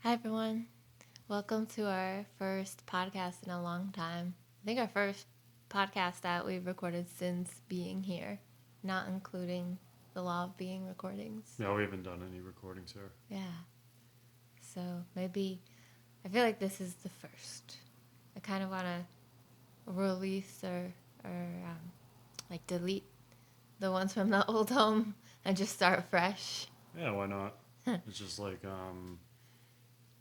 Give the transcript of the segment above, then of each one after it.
Hi, everyone. Welcome to our first podcast in a long time. I think our first podcast that we've recorded since being here, not including the Law of Being recordings. No, we haven't done any recordings here. Yeah. So maybe I feel like this is the first. I kind of want to release or like delete the ones from the old home and just start fresh. Yeah, why not? It's just like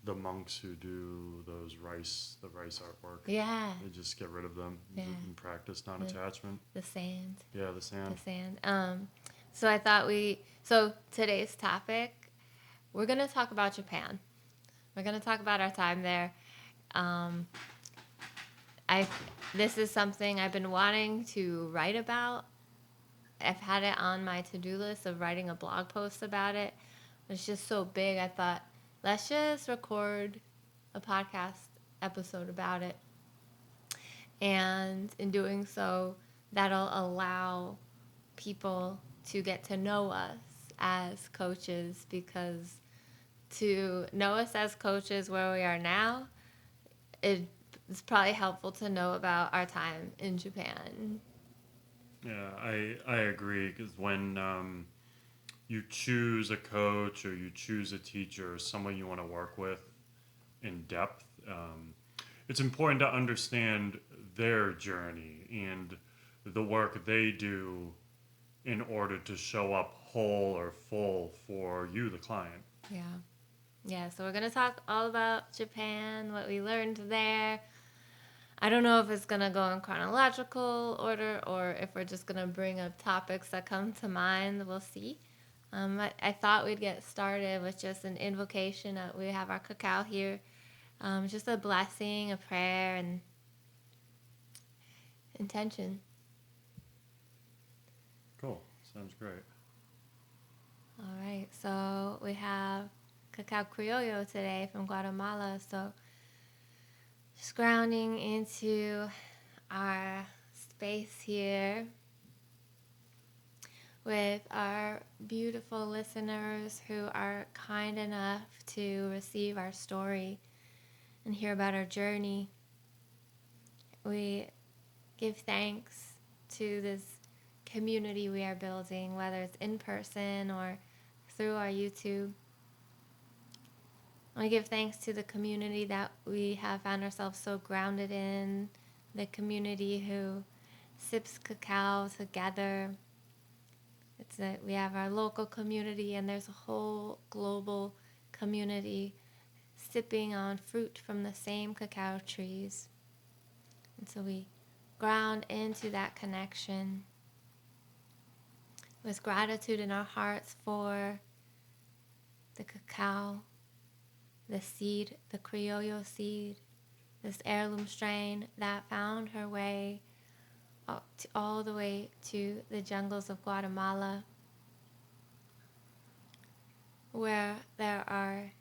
the monks who do the rice artwork. Yeah. They just get rid of them Yeah. and practice non-attachment. The sand. Yeah, the sand. The sand. So I thought so today's topic, we're going to talk about Japan. We're going to talk about our time there. Um, this is something I've been wanting to write about. I've had it on my to-do list of writing a blog post about it. It's just so big. I thought, let's just record a podcast episode about it. And in doing so, that'll allow people to get to know us as coaches, because to know us as coaches where we are now, it's probably helpful to know about our time in Japan. Yeah, I agree, because when you choose a coach or you choose a teacher or someone you want to work with in depth, it's important to understand their journey and the work they do in order to show up whole or full for you, the client. Yeah. Yeah, so we're going to talk all about Japan, what we learned there. I don't know if it's going to go in chronological order or if we're just going to bring up topics that come to mind. We'll see. I thought we'd get started with just an invocation. We have our cacao here. Just a blessing, a prayer, and intention. Cool. Sounds great. All right, so we have cacao criollo today from Guatemala. So just grounding into our space here with our beautiful listeners who are kind enough to receive our story and hear about our journey. We give thanks to this community we are building, whether it's in person or through our YouTube. I give thanks to the community that we have found ourselves so grounded in, the community who sips cacao together. We have our local community, and there's a whole global community sipping on fruit from the same cacao trees. And so we ground into that connection with gratitude in our hearts for the cacao, the seed, the criollo seed, this heirloom strain that found her way all the way to the jungles of Guatemala, where there are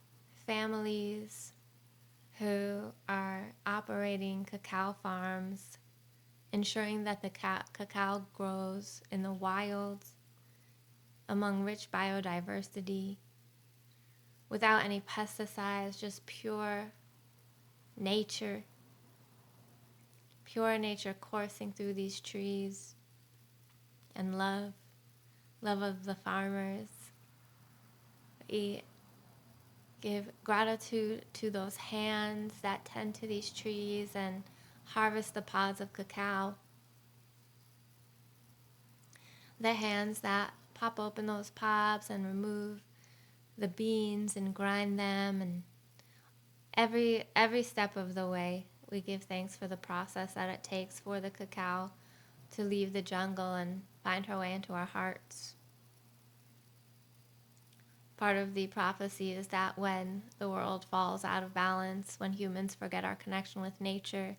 families who are operating cacao farms, ensuring that the cacao grows in the wild among rich biodiversity, without any pesticides, just pure nature coursing through these trees, and love of the farmers. We give gratitude to those hands that tend to these trees and harvest the pods of cacao. The hands that pop open those pods and remove the beans and grind them, and every step of the way, we give thanks for the process that it takes for the cacao to leave the jungle and find her way into our hearts. Part of the prophecy is that when the world falls out of balance, when humans forget our connection with nature,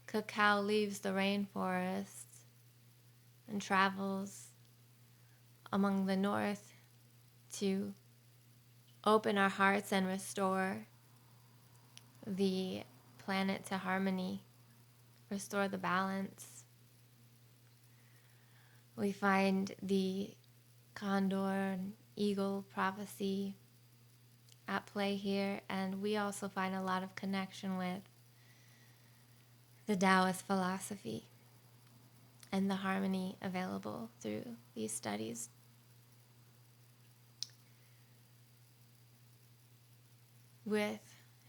cacao leaves the rainforest and travels among the north to open our hearts and restore the planet to harmony, restore the balance. We find the condor and eagle prophecy at play here, and we also find a lot of connection with the Taoist philosophy and the harmony available through these studies. With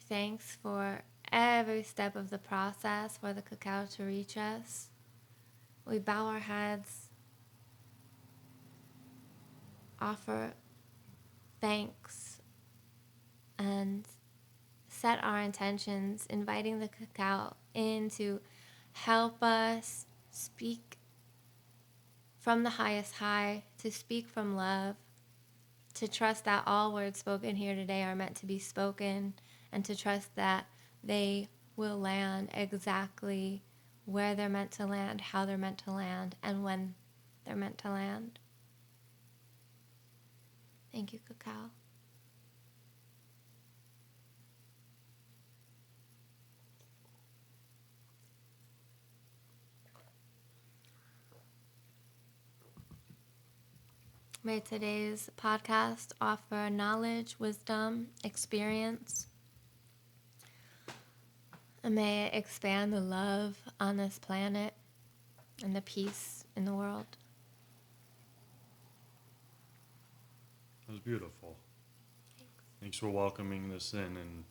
thanks for every step of the process for the cacao to reach us, we bow our heads, offer thanks, and set our intentions, inviting the cacao in to help us speak from the highest high, to speak from love, to trust that all words spoken here today are meant to be spoken, and to trust that they will land exactly where they're meant to land, how they're meant to land, and when they're meant to land. Thank you, cacao. May today's podcast offer knowledge, wisdom, experience, and may it expand the love on this planet and the peace in the world. It was beautiful. Thanks for welcoming this in, and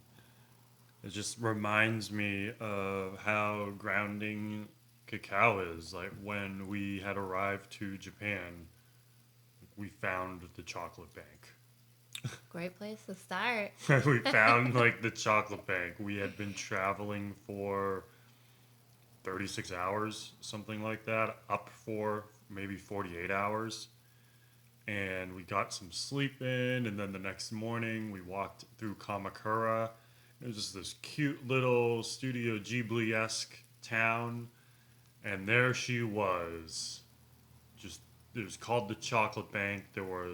it just reminds me of how grounding cacao is. Like when we had arrived to Japan, we found the chocolate bank. Great place to start. We found like the chocolate bank. We had been traveling for 36 hours, something like that, up for maybe 48 hours. And we got some sleep in, and then the next morning we walked through Kamakura. It was just this cute little Studio Ghibli-esque town, and there she was. Just it was called the Chocolate Bank. There were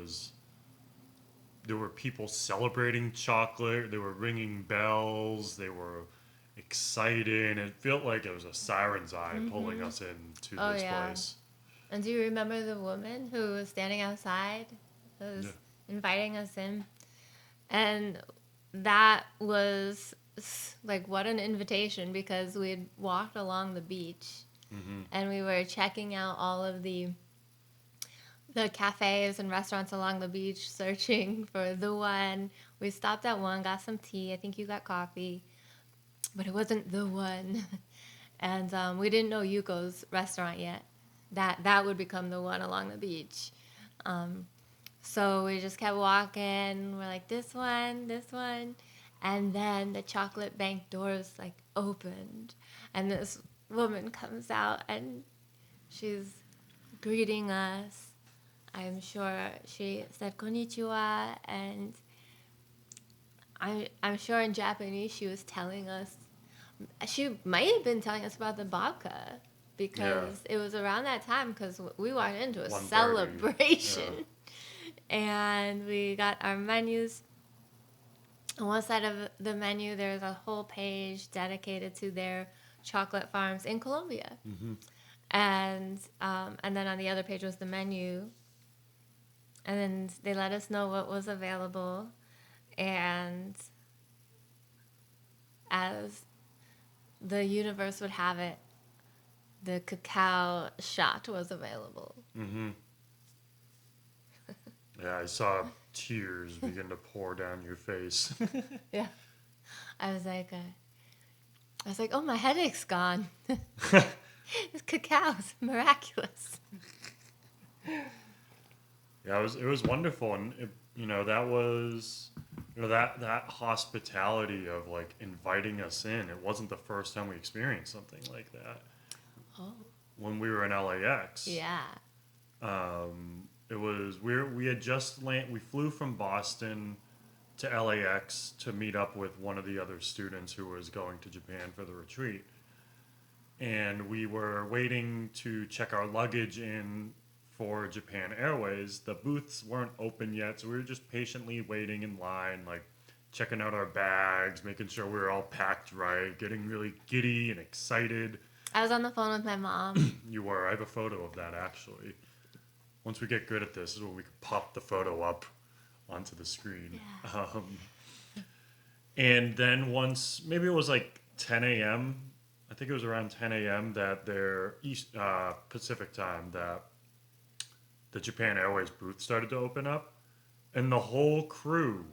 people celebrating chocolate. They were ringing bells. They were excited. It felt like it was a siren's eye pulling us into this place. And do you remember the woman who was standing outside, who was inviting us in? And that was like, what an invitation, because we had walked along the beach and we were checking out all of the cafes and restaurants along the beach, searching for the one. We stopped at one, got some tea. I think you got coffee, but it wasn't the one. And we didn't know Yuko's restaurant yet. That would become the one along the beach. So we just kept walking. We're like, this one. And then the chocolate bank doors like opened, and this woman comes out and she's greeting us. I'm sure she said konnichiwa, and I'm sure in Japanese she was telling us, she might have been telling us about the babka, because it was around that time, because we walked into a celebration. And we got our menus. On one side of the menu, there's a whole page dedicated to their chocolate farms in Colombia. And then on the other page was the menu. And then they let us know what was available. And as the universe would have it, the cacao shot was available. Yeah, I saw tears begin to pour down your face. Yeah. I was like, oh, my headache's gone. This cacao's miraculous. Yeah, it was wonderful, and that was that hospitality of like inviting us in. It wasn't the first time we experienced something like that. Oh. When we were in LAX. Yeah. It was we had just we flew from Boston to LAX to meet up with one of the other students who was going to Japan for the retreat. And we were waiting to check our luggage in for Japan Airways. The booths weren't open yet, so we were just patiently waiting in line, like checking out our bags, making sure we were all packed right, getting really giddy and excited. I was on the phone with my mom. You were. I have a photo of that, actually. Once we get good at this is when we can pop the photo up onto the screen. Yeah. And then once, maybe it was like 10 a.m. I think it was around 10 a.m. that their East Pacific time that the Japan Airways booth started to open up, and the whole crew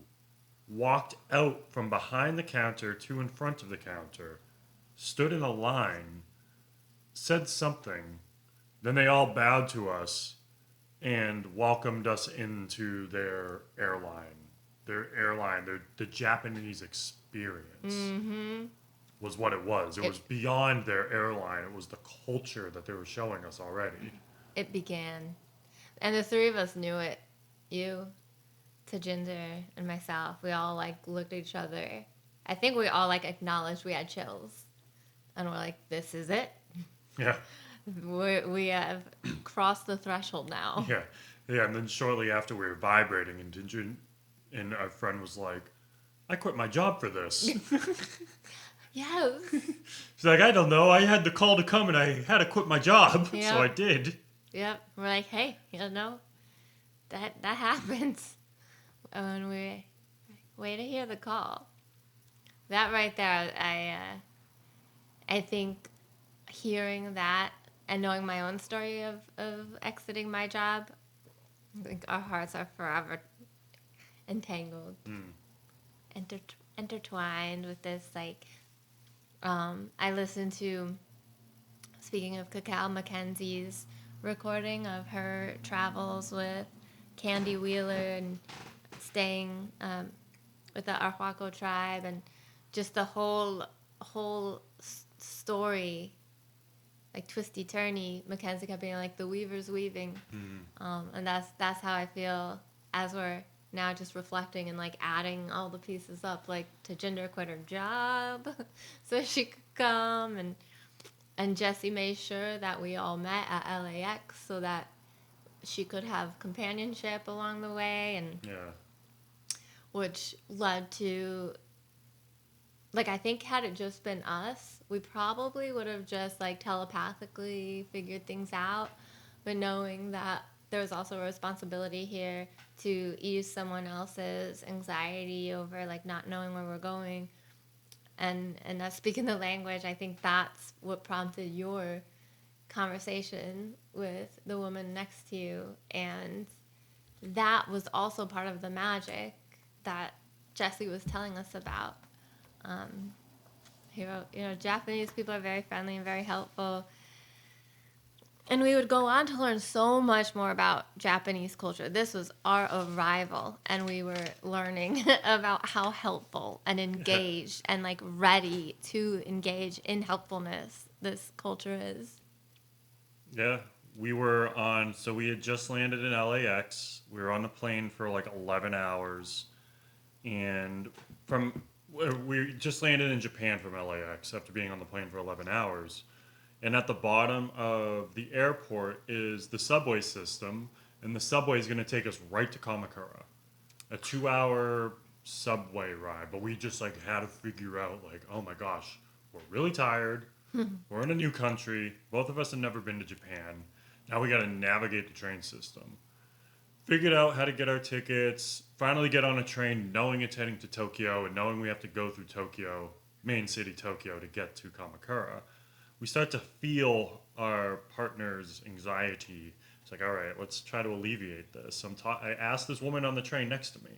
walked out from behind the counter to in front of the counter, stood in a line, said something, then they all bowed to us and welcomed us into their airline. The Japanese experience Mm-hmm. was what it was. It It was beyond their airline. It was the culture that they were showing us already. it began, and the three of us knew it. You, Tajinder, and myself. We all like looked at each other. I think we all like acknowledged we had chills, and we're like, "This is it. Yeah, We have crossed the threshold now." yeah, yeah. And then shortly after, we were vibrating, and Ginger and our friend was like, "I quit my job for this." Yes. She's like, "I don't know. I had the call to come, and I had to quit my job, so I Yep. did." Yep. We're like, hey, that happens when we wait to hear the call. That right there, I think hearing that and knowing my own story of exiting my job, I think our hearts are forever entangled, Mm. inter- intertwined with this. Like, I listened to, speaking of Cacao Mackenzie's recording of her travels with Candy Wheeler and staying with the Arhuaco tribe, and just the whole story, like twisty turny. Mackenzie kept being like the weaver's weaving, Mm. and that's how I feel as we're now just reflecting and like adding all the pieces up. Like Tajinder quit her job so she could come, and Jessie made sure that we all met at LAX so that she could have companionship along the way, and Yeah. which led to, like, I think had it just been us, we probably would have just like telepathically figured things out, but knowing that there was also a responsibility here to ease someone else's anxiety over like not knowing where we're going, and not speaking the language, I think that's what prompted your conversation with the woman next to you, and that was also part of the magic that Jesse was telling us about. Um, he wrote, Japanese people are very friendly and very helpful. And we would go on to learn so much more about Japanese culture. This was our arrival, and we were learning about how helpful and Yeah. engaged and like ready to engage in helpfulness this culture is. Yeah. We were on, so we had just landed in LAX. We were on the plane for like 11 hours. And from, we just landed in Japan from LAX after being on the plane for 11 hours. And at the bottom of the airport is the subway system. And the subway is going to take us right to Kamakura. A 2 hour subway ride. But we just like had to figure out, like, oh my gosh, we're really tired. We're in a new country. Both of us have never been to Japan. Now we got to navigate the train system. Figured out how to get our tickets. Finally get on a train knowing it's heading to Tokyo and knowing we have to go through Tokyo, main city Tokyo, to get to Kamakura. We start to feel our partner's anxiety. It's like, all right, let's try to alleviate this. I asked this woman on the train next to me,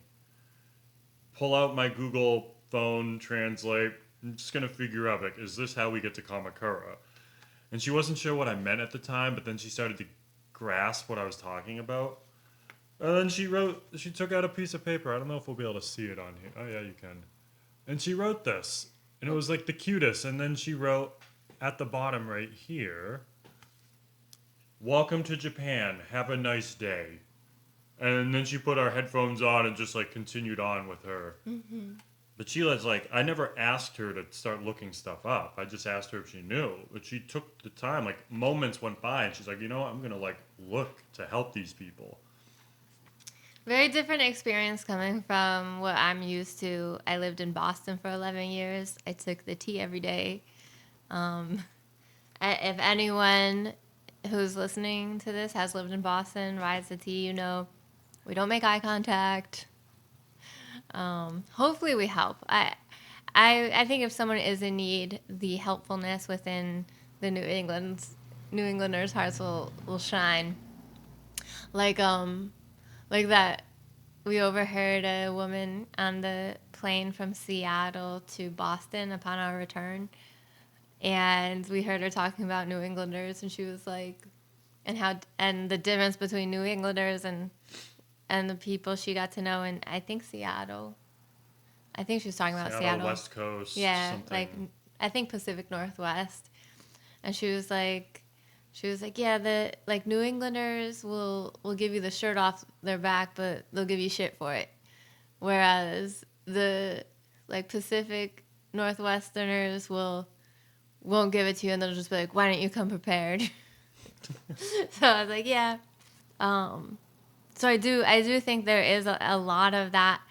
pull out my Google phone, translate. I'm just gonna figure out, like, is this how we get to Kamakura? And she wasn't sure what I meant at the time, but then she started to grasp what I was talking about. And then she took out a piece of paper. I don't know if we'll be able to see it on here. Oh, yeah, you can. And she wrote this. And it was like the cutest. And then she wrote at the bottom right here, "Welcome to Japan. Have a nice day." And then she put our headphones on and just like continued on with her. Mm-hmm. But Sheila's like, I never asked her to start looking stuff up. I just asked her if she knew. But she took the time. Like, moments went by, and she's like, you know what? I'm going to, like, look to help these people. Very different experience coming from what I'm used to. I lived in Boston for 11 years. I took the T every day. Um, if anyone who's listening to this has lived in Boston, rides the T, we don't make eye contact. Hopefully we help. I think if someone is in need, the helpfulness within the New Englanders' hearts will shine. Like like that we overheard a woman on the plane from Seattle to Boston upon our return, and we heard her talking about New Englanders, and she was like, and the difference between New Englanders and the people she got to know in, I think, Seattle. I think she was talking about Seattle, Seattle. West Coast, Yeah, like something. I think Pacific Northwest. And she was like, yeah, the like New Englanders will give you the shirt off their back, but they'll give you shit for it. Whereas the like Pacific Northwesterners won't give it to you, and they'll just be like, why don't you come prepared? So I was like, yeah. Um, so I do think there is a lot of that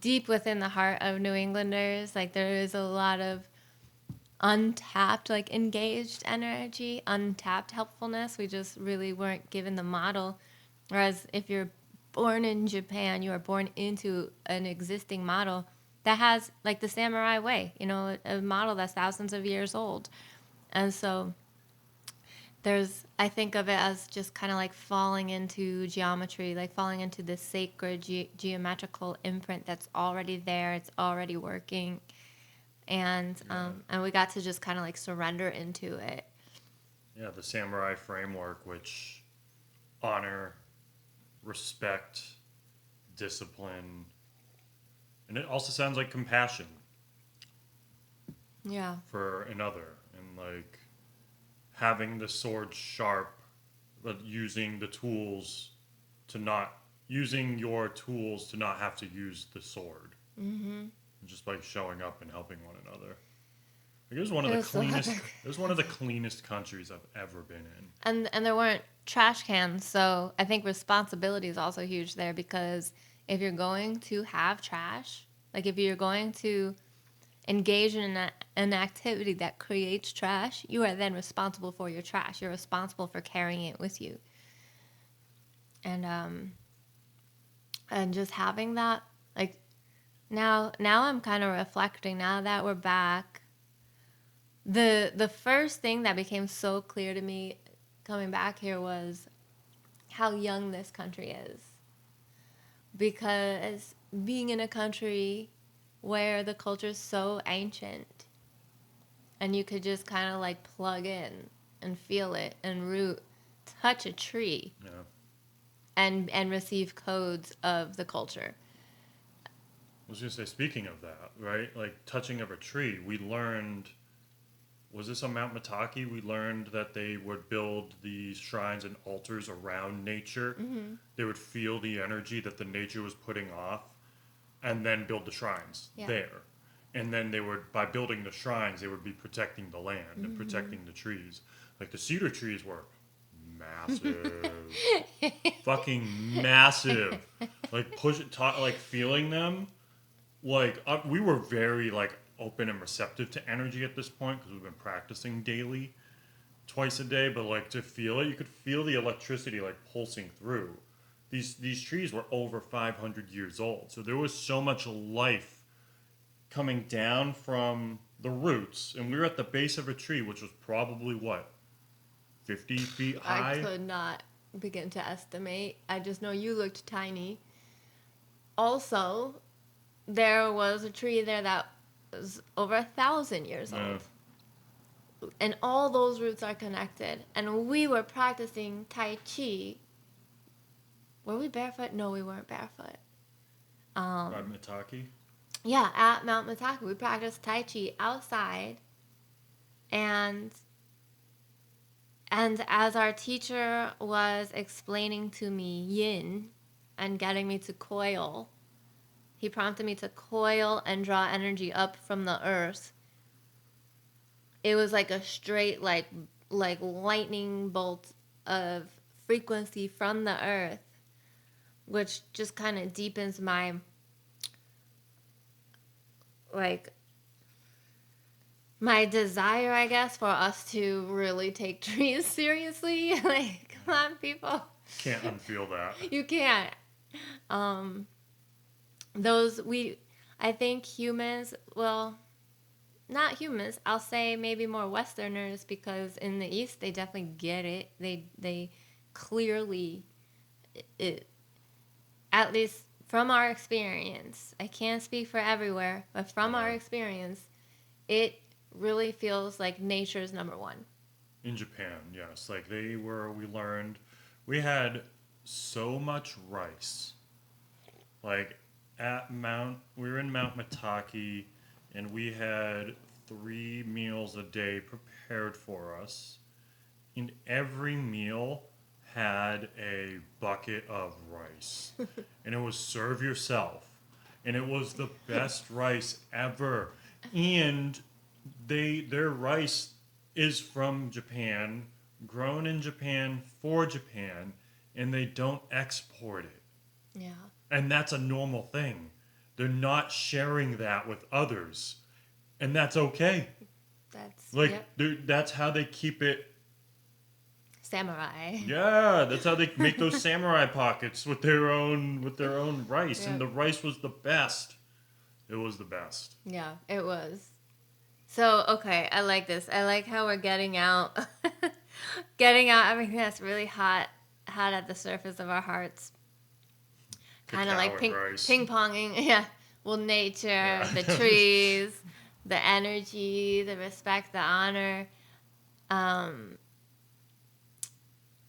deep within the heart of New Englanders. Like there is a lot of untapped, like engaged energy, untapped helpfulness. We just really weren't given the model. Whereas if you're born in Japan, you are born into an existing model that has like the samurai way, a model that's thousands of years old. And so I think of it as just kind of like falling into geometry, like falling into the sacred geometrical imprint that's already there, it's already working, and we got to just kind of like surrender into it. Yeah, the samurai framework, which honor, respect, discipline, and it also sounds like compassion Yeah. for another, and like having the sword sharp, but using your tools to not have to use the sword, Mm-hmm. just by showing up and helping one another. Like, it was one of It the was so cleanest. epic. It was one of the cleanest countries I've ever been in. And there weren't trash cans, so I think responsibility is also huge there, because if you're going to have trash, like if you're going to engage in an activity that creates trash, you are then responsible for your trash. You're responsible for carrying it with you. And just having that, like, now I'm kind of reflecting, now that we're back. The first thing that became so clear to me coming back here was how young this country is. Because being in a country where the culture is so ancient, and you could just kind of like plug in and feel it and root, touch a tree, Yeah. and receive codes of the culture. I was gonna say, speaking of that, right? Like touching of a tree, we learned. Was this on Mount Mataki? We learned that they would build these shrines and altars around nature. Mm-hmm. They would feel the energy that the nature was putting off, and then build the shrines Yeah. there. And then they would, by building the shrines, they would be protecting the land and Mm-hmm. protecting the trees. Like the cedar trees were massive, fucking massive. Like like feeling them. Like we were very like open and receptive to energy at this point because we've been practicing daily, twice a day. But like to feel it, you could feel the electricity like pulsing through. These trees were over 500 years old, so there was so much life coming down from the roots, and we were at the base of a tree, which was probably what, 50 feet I high. could not begin to estimate. I just know you looked tiny. Also, there was a tree there that was over 1,000 years Yeah. old. And all those roots are connected. And we were practicing Tai Chi. Were we barefoot? No, we weren't barefoot. By Um, Mitaki. yeah, at Mount Mitake, we practiced Tai Chi outside. And as our teacher was explaining to me yin and getting me to coil, he prompted me to coil and draw energy up from the earth. It was like a straight like lightning bolt of frequency from the earth, which just kind of deepens my like my desire, I guess, for us to really take trees seriously. Like, come on, people. Can't unfeel that. You can't. Um, those we, I think humans. Well, not humans, I'll say maybe more Westerners, because in the East they definitely get it. They clearly, it, at least from our experience, I can't speak for everywhere, but from our Yeah. experience, it really feels like nature's number one. In Japan, yes. Like we learned, we had so much rice. Like we were in Mount Mataki, and we had 3 meals a day prepared for us. And every meal had a bucket of rice. And it was serve yourself. And it was the best rice ever. And their rice is from Japan, grown in Japan for Japan, and they don't export it. Yeah, And that's a normal thing. They're not sharing that with others. And that's okay. that's, Like yep, that's how they keep it. samurai. Yeah, that's how they make those samurai pockets with their own rice, and Yep. the rice was the best. It was the best. Yeah, it was. So, okay, I like this. I like how we're getting out getting out everything that's really hot at the surface of our hearts. Kind of Cacao like and rice. ping ponging. Yeah. Well, nature, Yeah. the trees, the energy, the respect, the honor. Um,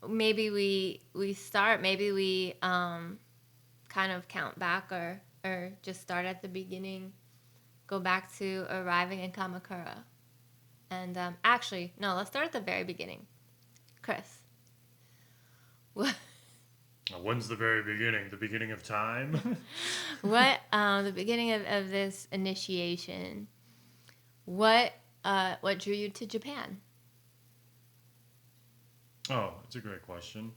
maybe we start. Maybe we kind of count back, or just start at the beginning. Go back to arriving in Kamakura. And actually, no, let's start at the very beginning. Chris, what When's the very beginning? The beginning of time? the beginning of this initiation? What what drew you to Japan? Oh, it's a great question.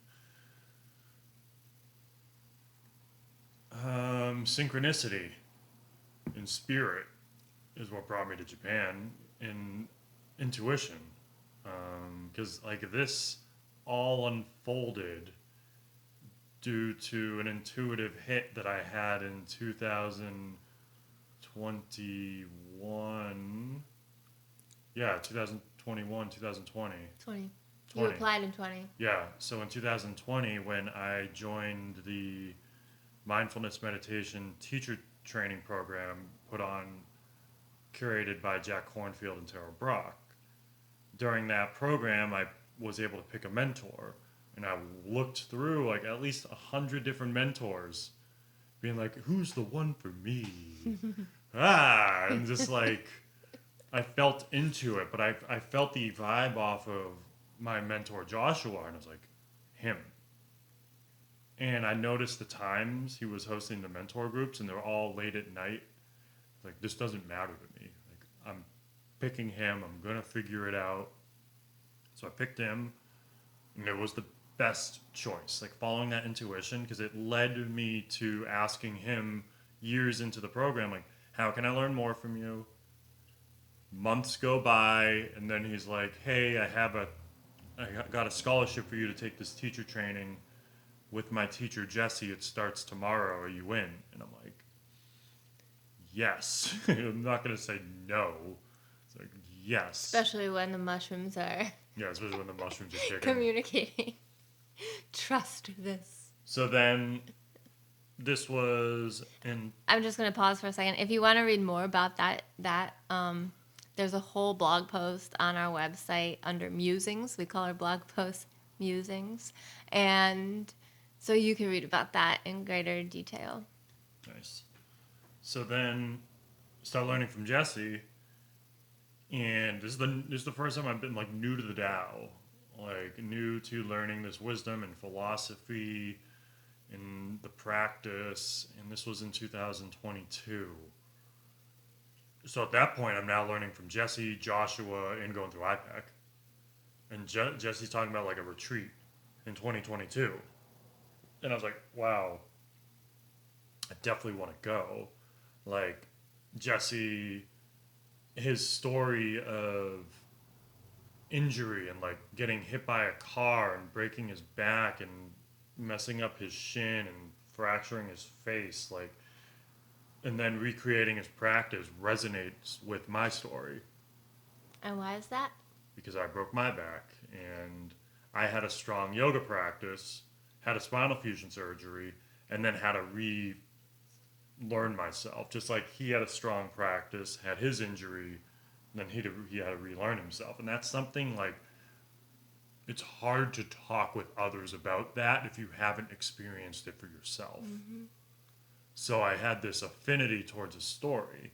Synchronicity and spirit is what brought me to Japan, and intuition. Because like this all unfolded due to an intuitive hit that I had in 2021. Yeah, 2021, 2020. 20. You 20. applied in 20. Yeah, so in 2020, when I joined the mindfulness meditation teacher training program put on, curated by Jack Cornfield and Tara Brock, during that program, I was able to pick a mentor. And I looked through like at least 100 different mentors, being like, who's the one for me? And just like, I felt into it, but I felt the vibe off of my mentor Joshua, and I was like, him. And I noticed the times he was hosting the mentor groups, and they're all late at night. Like, this doesn't matter to me. Like, I'm picking him. I'm gonna figure it out. So I picked him, and it was the best choice. Like following that intuition, because it led me to asking him years into the program, like, how can I learn more from you? Months go by, and then he's like, hey, I got a scholarship for you to take this teacher training with my teacher Jesse. It starts tomorrow. Are you in? And I'm like, yes. I'm not gonna say no. It's like, yes. Especially when the mushrooms are Yeah, especially when the mushrooms are kicking. communicating. Trust this. So then this was in. I'm just gonna pause for a second. If you want to read more about that there's a whole blog post on our website under musings. We call our blog post musings, and so you can read about that in greater detail. Nice. So then start learning from Jesse, and this is the first time I've been like new to the Tao, like new to learning this wisdom and philosophy and the practice, and this was in 2022. So at that point, I'm now learning from Jesse, Joshua, and going through IPAC. And Jesse's talking about like a retreat in 2022, and I was like, wow, I definitely want to go. Like Jesse, his story of injury and like getting hit by a car and breaking his back and messing up his shin and fracturing his face, like and then recreating his practice resonates with my story And why is that? because I broke my back and I had a strong yoga practice, had a spinal fusion surgery, and then had to relearn myself. Just like he had a strong practice, had his injury, then he had to relearn himself. And that's something like it's hard to talk with others about that if you haven't experienced it for yourself. Mm-hmm. So I had this affinity towards his story.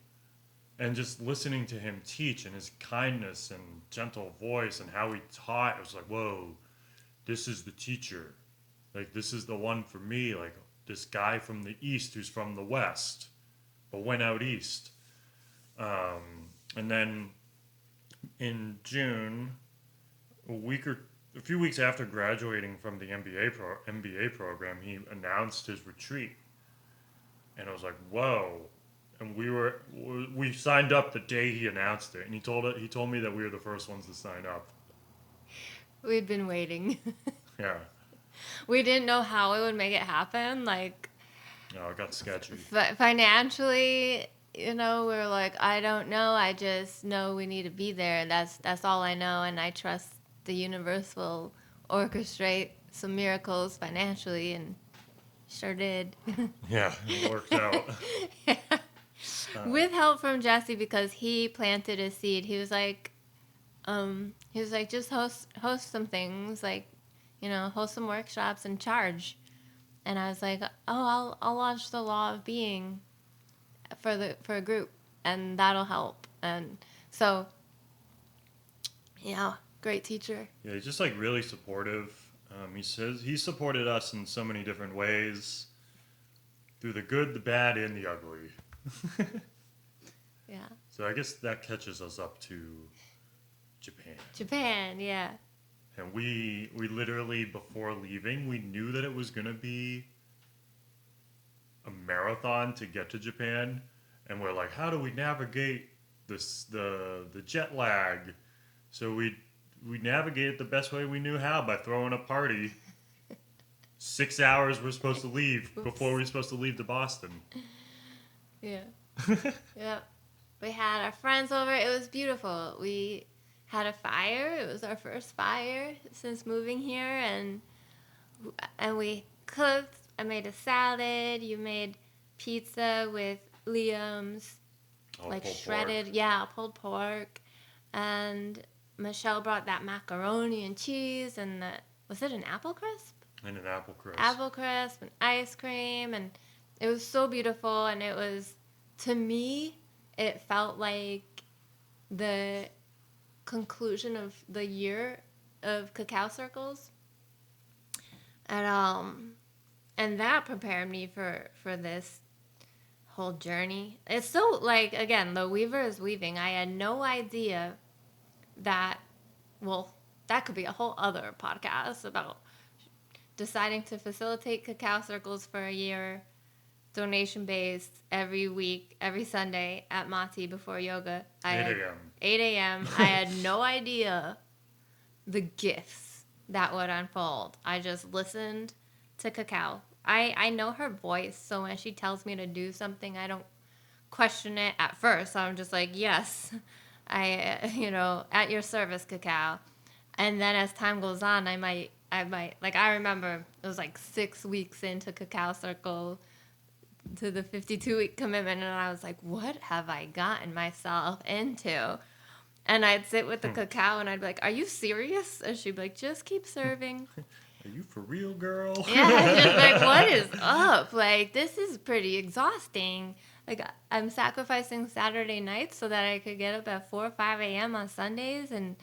And just listening to him teach and his kindness and gentle voice and how he taught, it was like, whoa, this is the teacher. Like, this is the one for me. Like, this guy from the East who's from the West, but went out East. And then in June, a few weeks after graduating from the MBA program, he announced his retreat, and I was like, "Whoa!" And we signed up the day he announced it, and he told me that we were the first ones to sign up. We'd been waiting. Yeah, We didn't know how it would make it happen. Like, no, it got sketchy. financially, we were like, I don't know. I just know we need to be there. That's all I know, and I trust the universe will orchestrate some miracles financially, and sure did. Yeah, it worked out. With help from Jesse, because he planted a seed. He was like, just host some things, like, host some workshops and charge. And I was like, oh, I'll launch the law of being for a group, and that'll help. And so, yeah, great teacher. Yeah, he's just like really supportive. He says he supported us in so many different ways, through the good, the bad, and the ugly. Yeah. So I guess that catches us up to Japan. Japan, yeah. And we literally, before leaving, we knew that it was gonna be a marathon to get to Japan, and we're like, how do we navigate the jet lag? So we navigated the best way we knew how, by throwing a party. 6 hours we're supposed to leave before we were supposed to leave to Boston. Yeah. Yeah. We had our friends over. It was beautiful. We had a fire. It was our first fire since moving here, and we cooked. I made a salad. You made pizza with Liam's like shredded, Pork. pulled pork, and Michelle brought that macaroni and cheese, and was it an apple crisp? And an apple crisp. Apple crisp and ice cream, and it was so beautiful. And it was, to me, it felt like the conclusion of the year of cacao circles, and that prepared me for this whole journey. It's so, like, again, the weaver is weaving. I had no idea that, well, that could be a whole other podcast about deciding to facilitate cacao circles for a year, donation based, every week, every Sunday at Mati before yoga. 8 a.m. 8 a.m. I had no idea the gifts that would unfold. I just listened to Cacao. I know her voice, so when she tells me to do something, I don't question it at first. I'm just like, yes, at your service, Cacao. And then as time goes on, I might, like, I remember it was like 6 weeks into Cacao Circle to the 52-week commitment, and I was like, what have I gotten myself into? And I'd sit with the cacao, and I'd be like, are you serious? And she'd be like, just keep serving. Are you for real, girl? Yeah, I'd just be like, what is up? Like, this is pretty exhausting. Like, I'm sacrificing Saturday nights so that I could get up at 4 or 5 a.m. on Sundays, and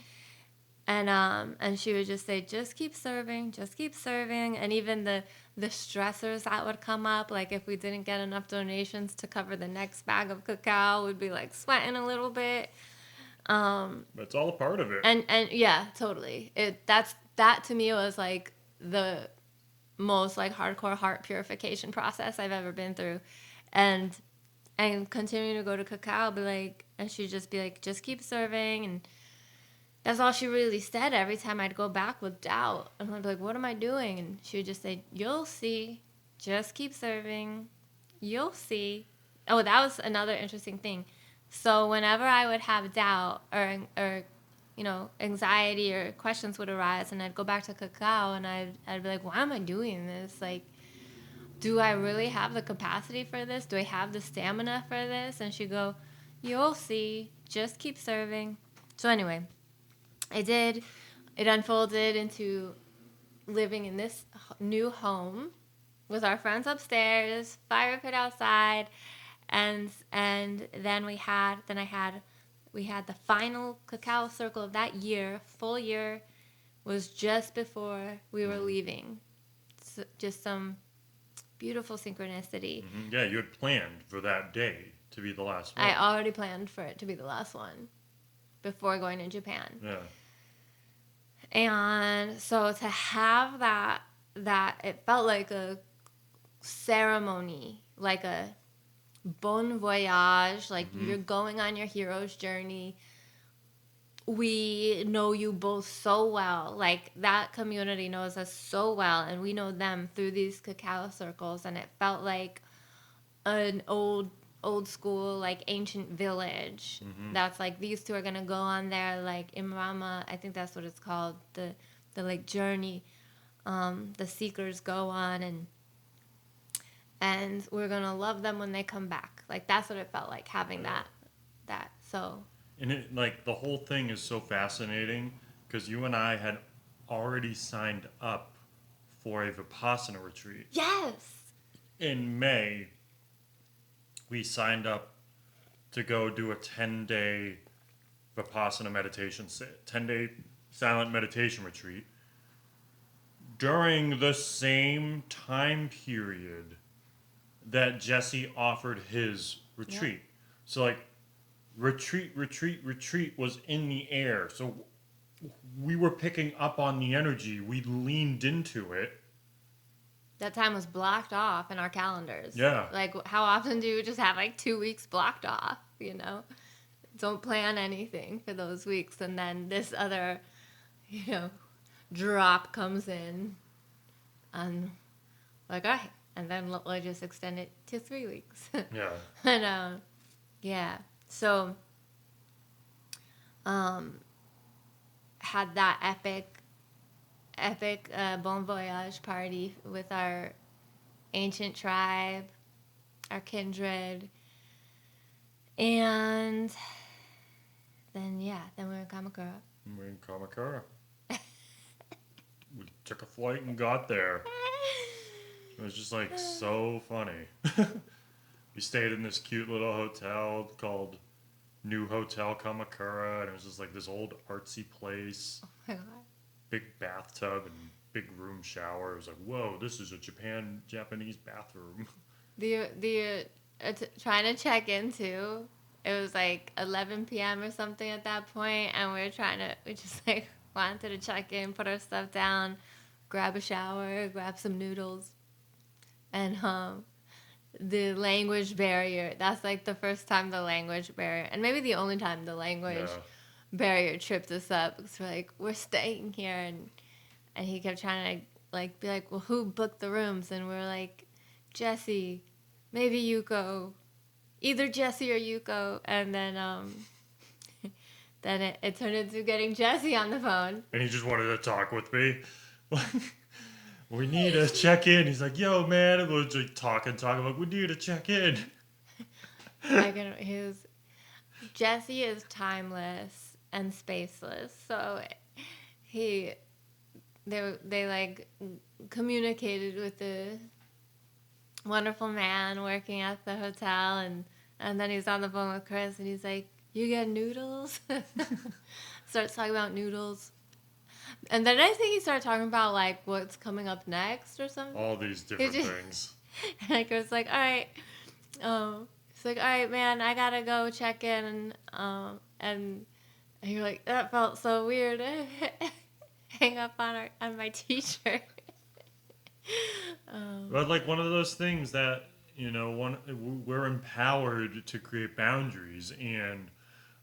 she would just say, just keep serving, just keep serving. And even the stressors that would come up, like if we didn't get enough donations to cover the next bag of cacao, we'd be like sweating a little bit. But it's all a part of it. And yeah, totally. That to me was like the most like hardcore heart purification process I've ever been through. And continuing to go to cacao, be like, and she'd just be like, just keep serving. And that's all she really said every time I'd go back with doubt. And I'd be like, what am I doing? And she would just say, you'll see. Just keep serving. You'll see. Oh, that was another interesting thing. So whenever I would have doubt or anxiety or questions would arise, and I'd go back to cacao, and I'd be like, why am I doing this? Like, do I really have the capacity for this? Do I have the stamina for this? And she'd go, you'll see. Just keep serving. So anyway, I did. It unfolded into living in this new home with our friends upstairs, fire pit outside, and then we had the final cacao circle of that year. Full year was just before we were leaving. So just some beautiful synchronicity. Mm-hmm. Yeah, you had planned for that day to be the last one. I already planned for it to be the last one before going to Japan. Yeah. And so to have that it felt like a ceremony, like a bon voyage, like you're going on your hero's journey. We know you both so well. Like that community knows us so well, and we know them through these cacao circles, and it felt like an old school, like ancient village. That's like these two are gonna go on their like Imrama, I think that's what it's called, the like journey the seekers go on, and we're gonna love them when they come back. Like that's what it felt like having that so And it, like, the whole thing is so fascinating because you and I had already signed up for a Vipassana retreat. yes. In May, we signed up to go do a 10-day Vipassana meditation, 10-day silent meditation retreat. During the same time period that Jesse offered his retreat. Yep. So, like, retreat was in the air. So we were picking up on the energy. We leaned into it. That time was blocked off in our calendars. Yeah. Like how often do you just have like 2 weeks blocked off, you know? Don't plan anything for those weeks, and then this other, drop comes in, and like, all right, and then we'll just extend it to 3 weeks. Yeah. And yeah, so had that epic bon voyage party with our ancient tribe, our kindred, and then we were in Kamakura. We're in Kamakura. We took a flight and got there. It was just like so funny. We stayed in this cute little hotel called New Hotel Kamakura, and it was just like this old artsy place. Oh my god. Big bathtub and big room shower. It was like, whoa, this is a Japanese bathroom. Trying to check in too. It was like 11 p.m. or something at that point, and we just like wanted to check in, put our stuff down, grab a shower, grab some noodles, and the language barrier. That's like the first time the language barrier, and maybe the only time the language barrier tripped us up, because we're staying here, and he kept trying to like be like, well, who booked the rooms? And we're like, Jesse, maybe Yuko, either Jesse or Yuko. And then then it turned into getting Jesse on the phone, And he just wanted to talk with me. We need to check in. He's like, yo, man. And we're just talking. Like, we need to check in. Jesse is timeless and spaceless, so they like communicated with the wonderful man working at the hotel, and then he's on the phone with Chris, and he's like, you get noodles? Starts talking about noodles, and then I think he started talking about like what's coming up next or something. All these different things. And I was like, all right. He's like, all right, man, I gotta go check in. And you're like, that felt so weird. Hang up on my t-shirt. But like one of those things that, we're empowered to create boundaries, and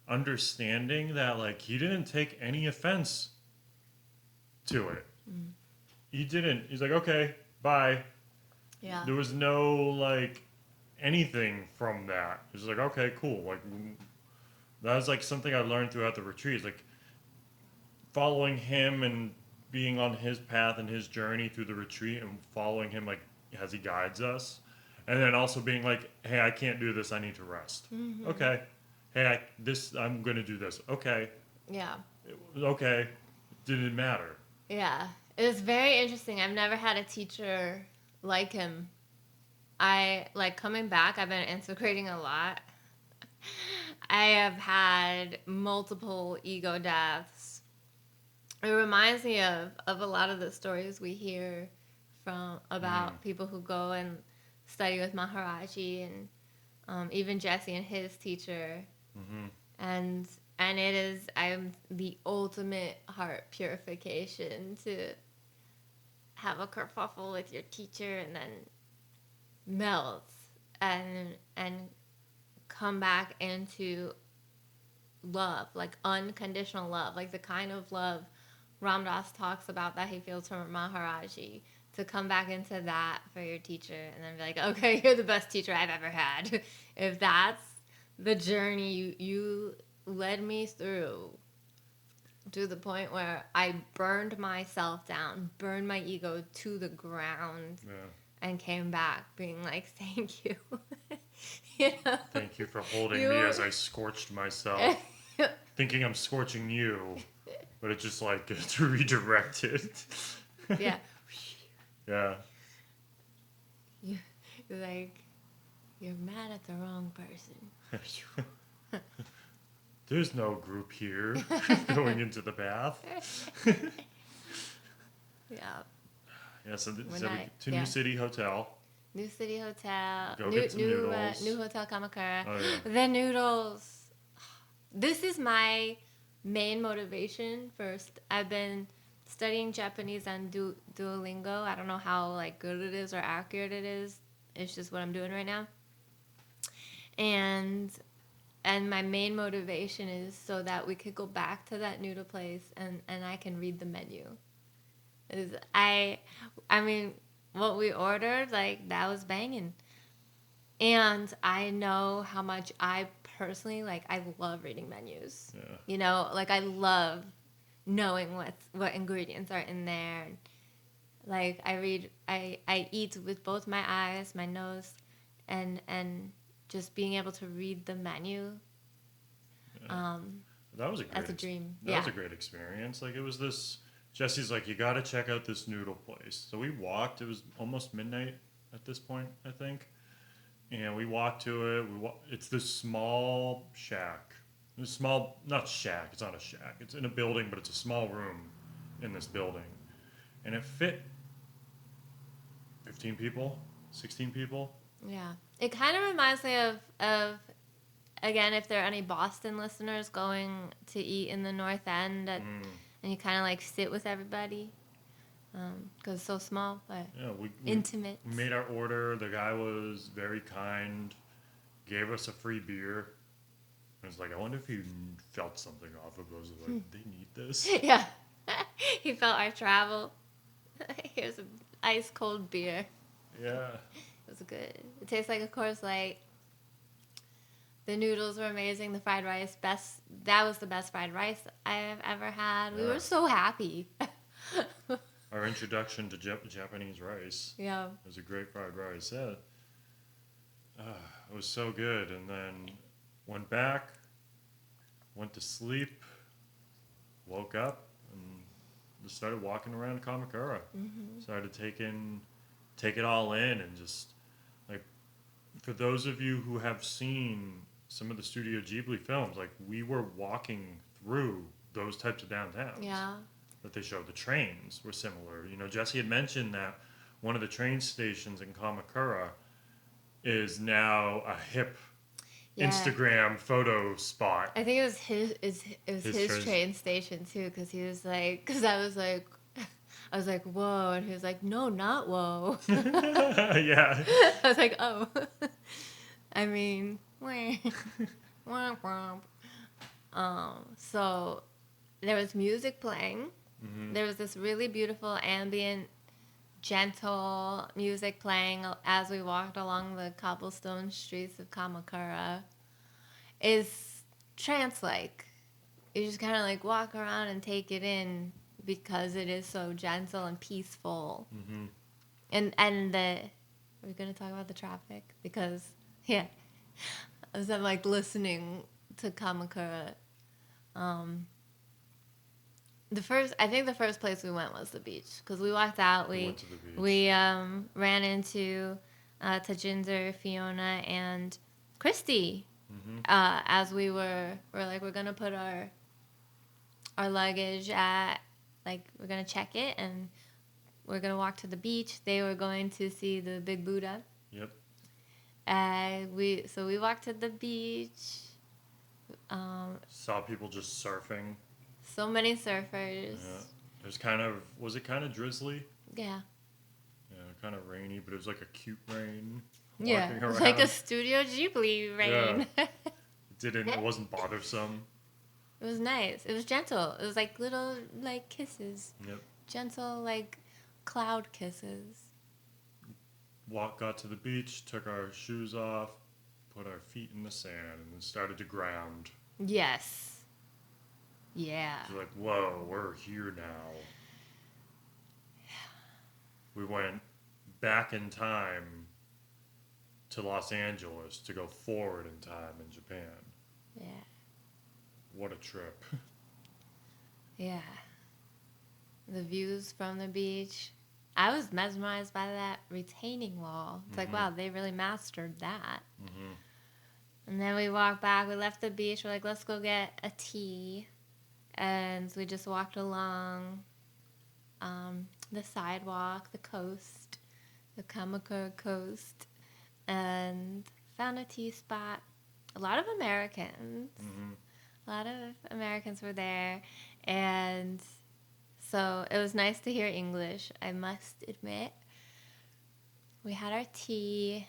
understanding that like he didn't take any offense to it. He didn't. He's like, okay, bye. Yeah. There was no like anything from that. It's like, okay, cool. Like that was like something I learned throughout the retreat. Like following him and being on his path and his journey through the retreat and following him like as he guides us. And then also being like, hey, I can't do this. I need to rest. Mm-hmm. Okay. Hey, I'm going to do this. Okay. Yeah. Okay. It didn't matter. Yeah. It was very interesting. I've never had a teacher like him. I like coming back, I've been integrating a lot. I have had multiple ego deaths. It reminds me of a lot of the stories we hear from Mm. about people who go and study with Maharaji and even Jesse and his teacher. Mm-hmm. And it is I'm the ultimate heart purification to have a kerfuffle with your teacher and then melt and come back into love, like unconditional love, like the kind of love Ram Dass talks about that he feels from Maharaji. To come back into that for your teacher and then be like, okay, you're the best teacher I've ever had. If that's the journey you led me through to the point where I burned myself down, burned my ego to the ground, Yeah. and came back being like, thank you. You know? Thank you for holding me as I scorched myself, thinking I'm scorching you, but it just like gets redirected. Yeah. Yeah. You're like, you're mad at the wrong person. There's no group here going into the bath. Yeah. Yeah, so, When so I- to yeah. New City Hotel. New City Hotel. Go new get some new noodles. new Hotel Kamakura. Oh yeah. The noodles. This is my main motivation. First, I've been studying Japanese on Duolingo. I don't know how like good it is or accurate it is. It's just what I'm doing right now. And my main motivation is so that we could go back to that noodle place and I can read the menu. Is I mean what we ordered, like that was banging. And I know how much I personally like I love reading menus. Yeah. You know, like I love knowing what ingredients are in there. Like I eat with both my eyes, my nose, and just being able to read the menu. Yeah. That was a great. That's a dream. That Yeah. was a great experience. Like it was this. Jesse's like, you got to check out this noodle place. So we walked. It was almost midnight at this point, I think, and we walked to it. It's this small shack. This small, not shack. It's not a shack. It's in a building, but it's a small room in this building, and it fit 15 people, 16 people. Yeah. It kind of reminds me of again, if there are any Boston listeners going to eat in the North End, and you kind of like sit with everybody because it's so small, but Yeah, we intimate. We made our order. The guy was very kind, gave us a free beer. I was like, I wonder if he felt something off of those. Like, they need this. Yeah. He felt our travel. Here's an ice cold beer. Yeah. It was good. It tastes like a Coors Light. The noodles were amazing. The fried rice, best. That was the best fried rice I have ever had. We Yeah. were so happy. Our introduction to Japanese rice. Yeah. It was a great fried rice. Yeah. It was so good. And then went back, went to sleep, woke up, and just started walking around Kamakura. Mm-hmm. Started take it all in, and just like, for those of you who have seen some of the Studio Ghibli films, like we were walking through those types of downtowns. Yeah. That they showed. The trains were similar. You know, Jesse had mentioned that one of the train stations in Kamakura is now a hip Yeah. Instagram photo spot. I think it was his train station too, because he was like, because I was like, whoa, and he was like, no, not whoa. Yeah. I was like, oh. I mean, so there was music playing. Mm-hmm. There was this really beautiful ambient gentle music playing as we walked along the cobblestone streets of Kamakura is trance-like. You just kind of like walk around and take it in because it is so gentle and peaceful. Mm-hmm. And the are we gonna talk about the traffic? Because yeah, as I'm like listening to Kamakura, I think the first place we went was the beach because we walked out. We went to the beach. We ran into Tajinder, Fiona, and Christy. Mm-hmm. As we're like we're gonna put our luggage at, like, we're gonna check it and we're gonna walk to the beach. They were going to see the big Buddha. Yep. We walked to the beach. Saw people just surfing. So many surfers. Yeah. Was it kind of drizzly? Yeah. Yeah, kind of rainy, but it was like a cute rain. Yeah. Walking around. Like a Studio Ghibli rain. Yeah. It wasn't bothersome. It was nice. It was gentle. It was like little like kisses. Yep. Gentle like cloud kisses. Got to the beach, took our shoes off, put our feet in the sand, and then started to ground. Yes. Yeah. It was like, whoa, we're here now. We went back in time to Los Angeles to go forward in time in Japan. Yeah. What a trip. Yeah. The views from the beach. I was mesmerized by that retaining wall. It's like, wow, they really mastered that. Mm-hmm. And then we walked back. We left the beach. We're like, let's go get a tea. And we just walked along the sidewalk, the coast, the Kamakura coast, and found a tea spot. A lot of Americans. Mm-hmm. A lot of Americans were there. And so it was nice to hear English, I must admit. We had our tea,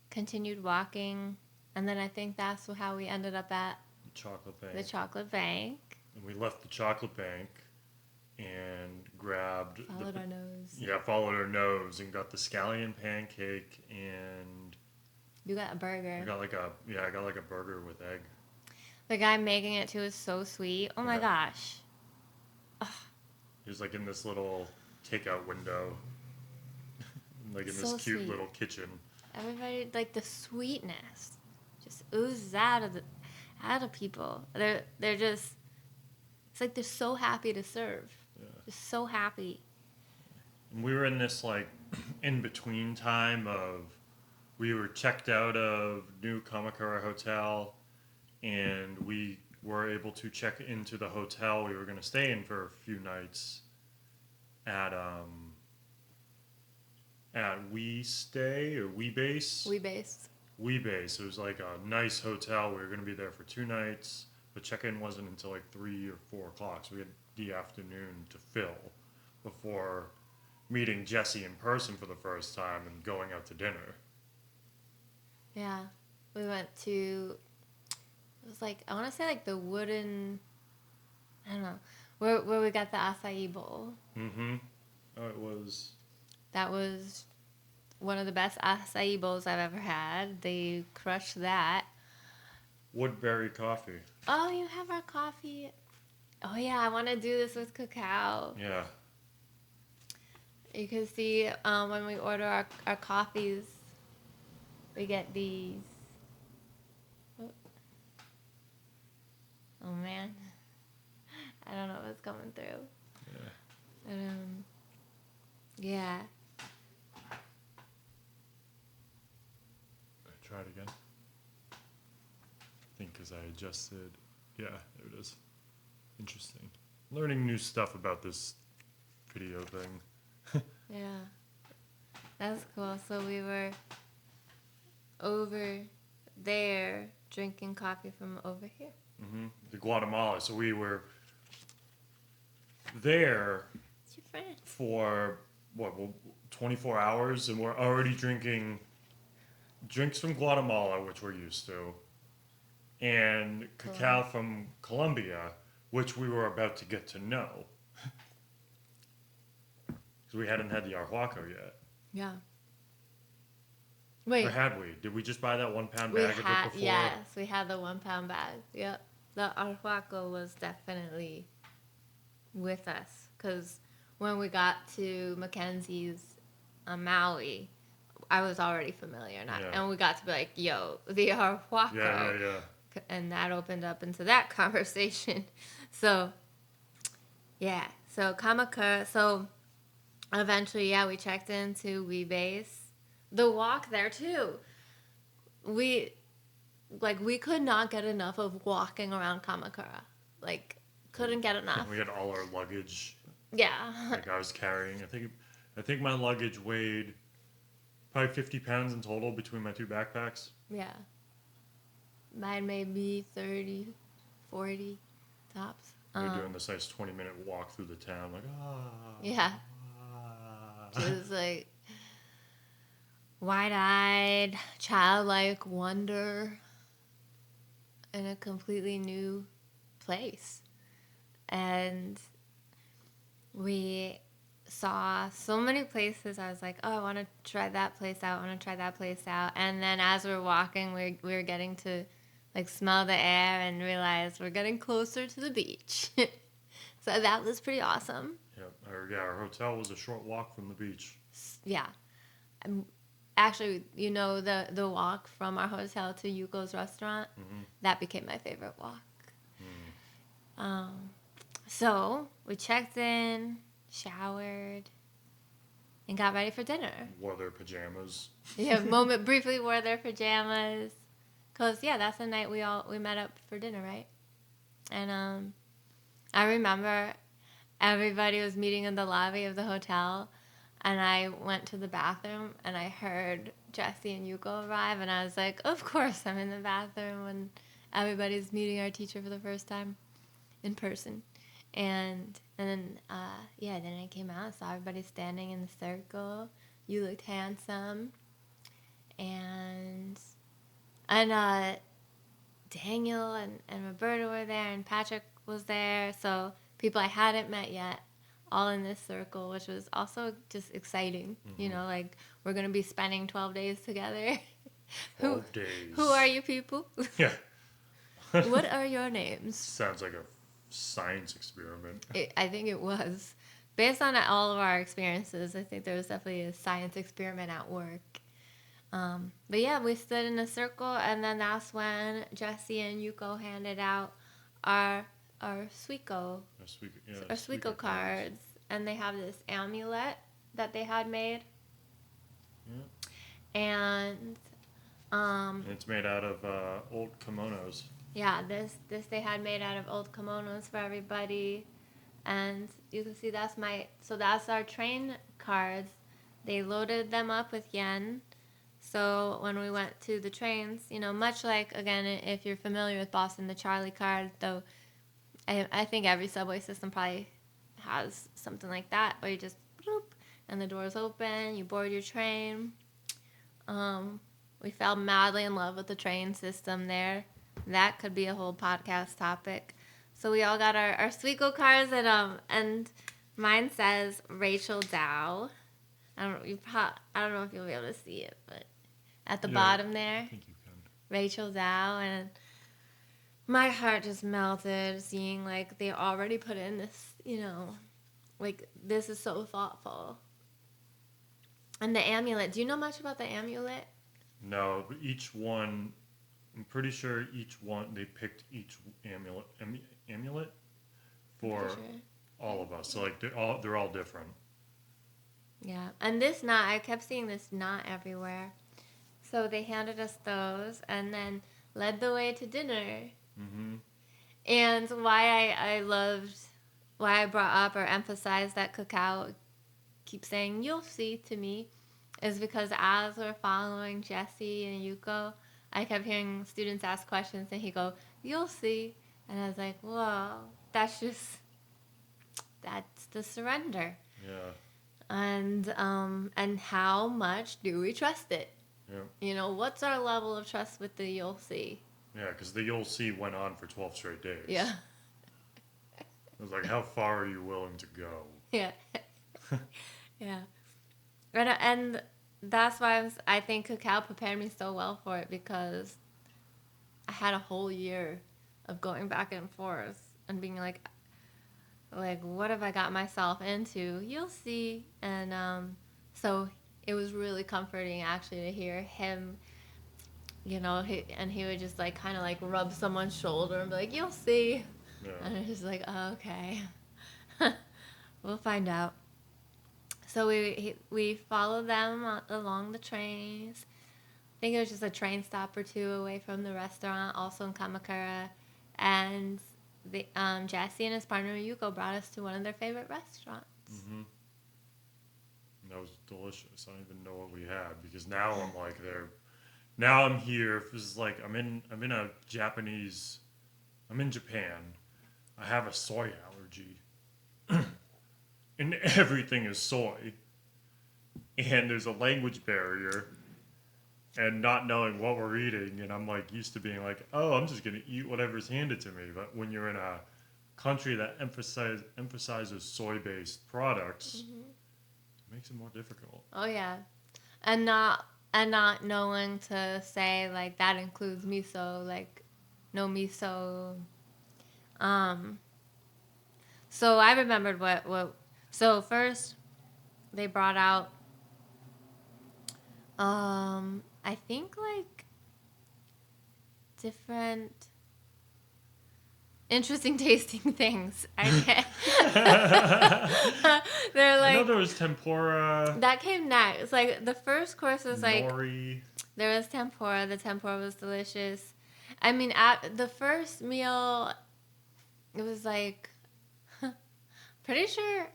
continued walking, and then I think that's how we ended up at Chocolate Bank. the Chocolate Bank. And we left the Chocolate Bank and grabbed... Followed our nose. Yeah, followed our nose and got the scallion pancake and... You got a burger. I got like a burger with egg. The guy making it too is so sweet. Oh my gosh. He was like in this little takeout window. Like in So this cute sweet. little kitchen. Everybody, like, the sweetness just oozes out of people. They're just, it's like they're so happy to serve. Yeah. Just so happy. And we were in this like in between time of we were checked out of New Kamakura Hotel and we were able to check into the hotel we were going to stay in for a few nights at We Stay or We Base. We Base. It was like a nice hotel. We were going to be there for 2 nights, but check-in wasn't until like 3 or 4 o'clock, so we had the afternoon to fill before meeting Jesse in person for the first time and going out to dinner. Yeah. We went to, it was like, I want to say like the wooden, I don't know, where we got the acai bowl. Mm-hmm. Oh, it was... That was one of the best acai bowls I've ever had. They crushed that. Woodberry coffee. Oh, you have our coffee. Oh, yeah, I want to do this with cacao. Yeah. You can see when we order our coffees, we get these. Oh, man. I don't know what's coming through. Yeah. Yeah. Try it again. I think because I adjusted. Yeah, there it is. Interesting. Learning new stuff about this video thing. Yeah. That's cool. So we were over there drinking coffee from over here. Mm-hmm. The Guatemala. So we were there It's your friend. for 24 hours, and we're already drinking drinks from Guatemala, which we're used to, and cacao from Colombia, which we were about to get to know. Because we hadn't had the Arhuaco yet. Yeah. Or Wait, had we? Did we just buy that 1 pound we bag of it had, before? yes, we had the 1 pound bag. Yep. The Arhuaco was definitely with us because when we got to Mackenzie's Maui, I was already familiar, Yeah. and we got to be like, "Yo, the Arhuaco," Yeah. and that opened up into that conversation. So yeah, so Kamakura. So eventually, yeah, we checked into Base. The walk there too. We we could not get enough of walking around Kamakura. Like couldn't get enough. We had all our luggage. Yeah. Like I was carrying. I think my luggage weighed probably 50 pounds in total between my 2 backpacks. Yeah. Mine may be 30, 40 tops. We were doing this nice 20-minute walk through the town, like Yeah. Just like wide-eyed, childlike wonder in a completely new place. And we saw so many places. I was like, oh, I want to try that place out. I want to try that place out. And then as we're walking, we were getting to smell the air and realize we're getting closer to the beach. So that was pretty awesome. Our hotel was a short walk from the beach. Yeah. Actually, the walk from our hotel to Yuko's restaurant, that became my favorite walk. So we checked in, showered, and got ready for dinner. Wore their pajamas. Yeah, briefly wore their pajamas. Cause that's the night we met up for dinner, right? And I remember everybody was meeting in the lobby of the hotel, and I went to the bathroom and I heard Jesse and Yuko arrive, and I was like, of course I'm in the bathroom when everybody's meeting our teacher for the first time in person. And then then I came out and saw everybody standing in the circle. You looked handsome. And Daniel and Roberta were there, and Patrick was there. So people I hadn't met yet, all in this circle, which was also just exciting. We're going to be spending 12 days together. 12 days. Who are you people? Yeah. What are your names? Sounds like a science experiment. I think it was. Based on all of our experiences, I think there was definitely a science experiment at work. But yeah, we stood in a circle, and then that's when Jesse and Yuko handed out our Suico cards, and they have this amulet that they had made, and it's made out of old kimonos. Yeah, this they had made out of old kimonos for everybody, and you can see that's our train cards. They loaded them up with yen. So when we went to the trains, much like, again, if you're familiar with Boston, the Charlie card, though I think every subway system probably has something like that, where you just bloop, and the doors open, you board your train. We fell madly in love with the train system there. That could be a whole podcast topic. So we all got our Suico cards, and mine says Rachel Dow. I don't know if you'll be able to see it, but at the bottom there, I think you can. Rachel Dow, and my heart just melted seeing they already put in this, this is so thoughtful. And the amulet. Do you know much about the amulet? No, but each one, I'm pretty sure they picked each amulet for all of us. So they're all different. Yeah, and this knot, I kept seeing this knot everywhere. So they handed us those and then led the way to dinner. Mm-hmm. And why I brought up or emphasized that Cacao keeps saying, you'll see to me, is because as we're following Jesse and Yuko, I kept hearing students ask questions and he'd go, you'll see. And I was like, whoa, that's the surrender. Yeah. And how much do we trust it? Yeah. What's our level of trust with the you'll see? Yeah, because the you'll see went on for 12 straight days. Yeah. It was like, how far are you willing to go? Yeah. Yeah. And that's why I think cacao prepared me so well for it, because I had a whole year of going back and forth and being like what have I got myself into? You'll see. And so it was really comforting actually to hear him, and he would just like kind of like rub someone's shoulder and be like, "You'll see," Yeah. and it's just like, oh, okay, we'll find out. So we followed them along the trains. I think it was just a train stop or two away from the restaurant, also in Kamakura, and Jesse and his partner Yuko brought us to one of their favorite restaurants. Mm-hmm. That was delicious. I don't even know what we had because now I'm like there. Now I'm here. It's like I'm in a Japanese. I'm in Japan. I have a soy allergy, and everything is soy. And there's a language barrier, and not knowing what we're eating, and I'm like used to being like, oh, I'm just gonna eat whatever's handed to me. But when you're in a country that emphasizes soy-based products, Mm-hmm. it makes it more difficult. Oh yeah, and not knowing to say like that includes miso, like no miso. Um, so I remembered what. So first they brought out I think like different interesting tasting things. I can't. They're I know like there was tempura, that came next. Like the first course was like nori. there was tempura. The tempura was delicious. I mean, at the first meal, it was like pretty sure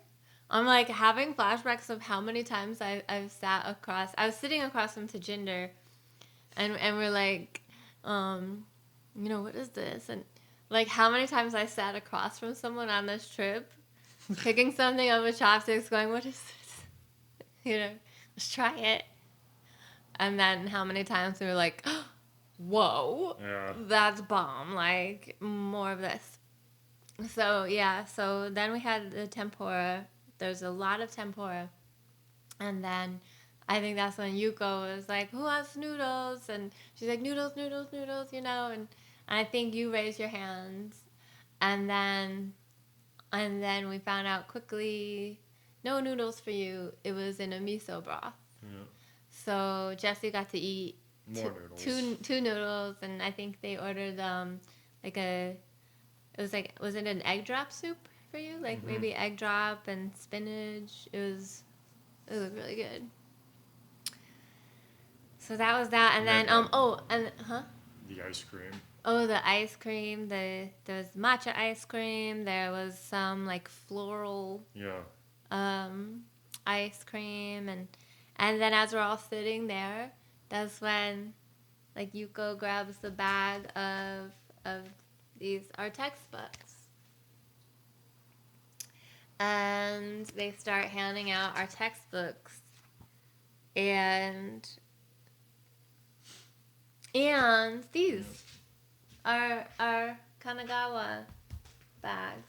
I'm like having flashbacks of how many times I've sat across. I was sitting across from Tajinder, and we're like, what is this? And like how many times I sat across from someone on this trip, picking something up with chopsticks, going, "What is this?" Let's try it. And then how many times we were like, "Whoa, Yeah. that's bomb!" Like more of this. So yeah, so then we had the tempura. There's a lot of tempura, and then I think that's when Yuko was like, "Who wants noodles?" And she's like, "Noodles, noodles, noodles," and I think you raised your hands, and then we found out quickly, no noodles for you. It was in a miso broth. Yeah. So Jesse got to eat More noodles. two noodles, and I think they ordered like a was it an egg drop soup for you? Like Mm-hmm. maybe egg drop and spinach. It was really good. So that was that, and And then then you had the ice cream. the ice cream. There was matcha ice cream. There was some like floral Yeah. um, ice cream, and then as we're all sitting there, that's when like Yuko grabs the bag of these our textbooks, and they start handing out our textbooks, and these are Kanagawa bags.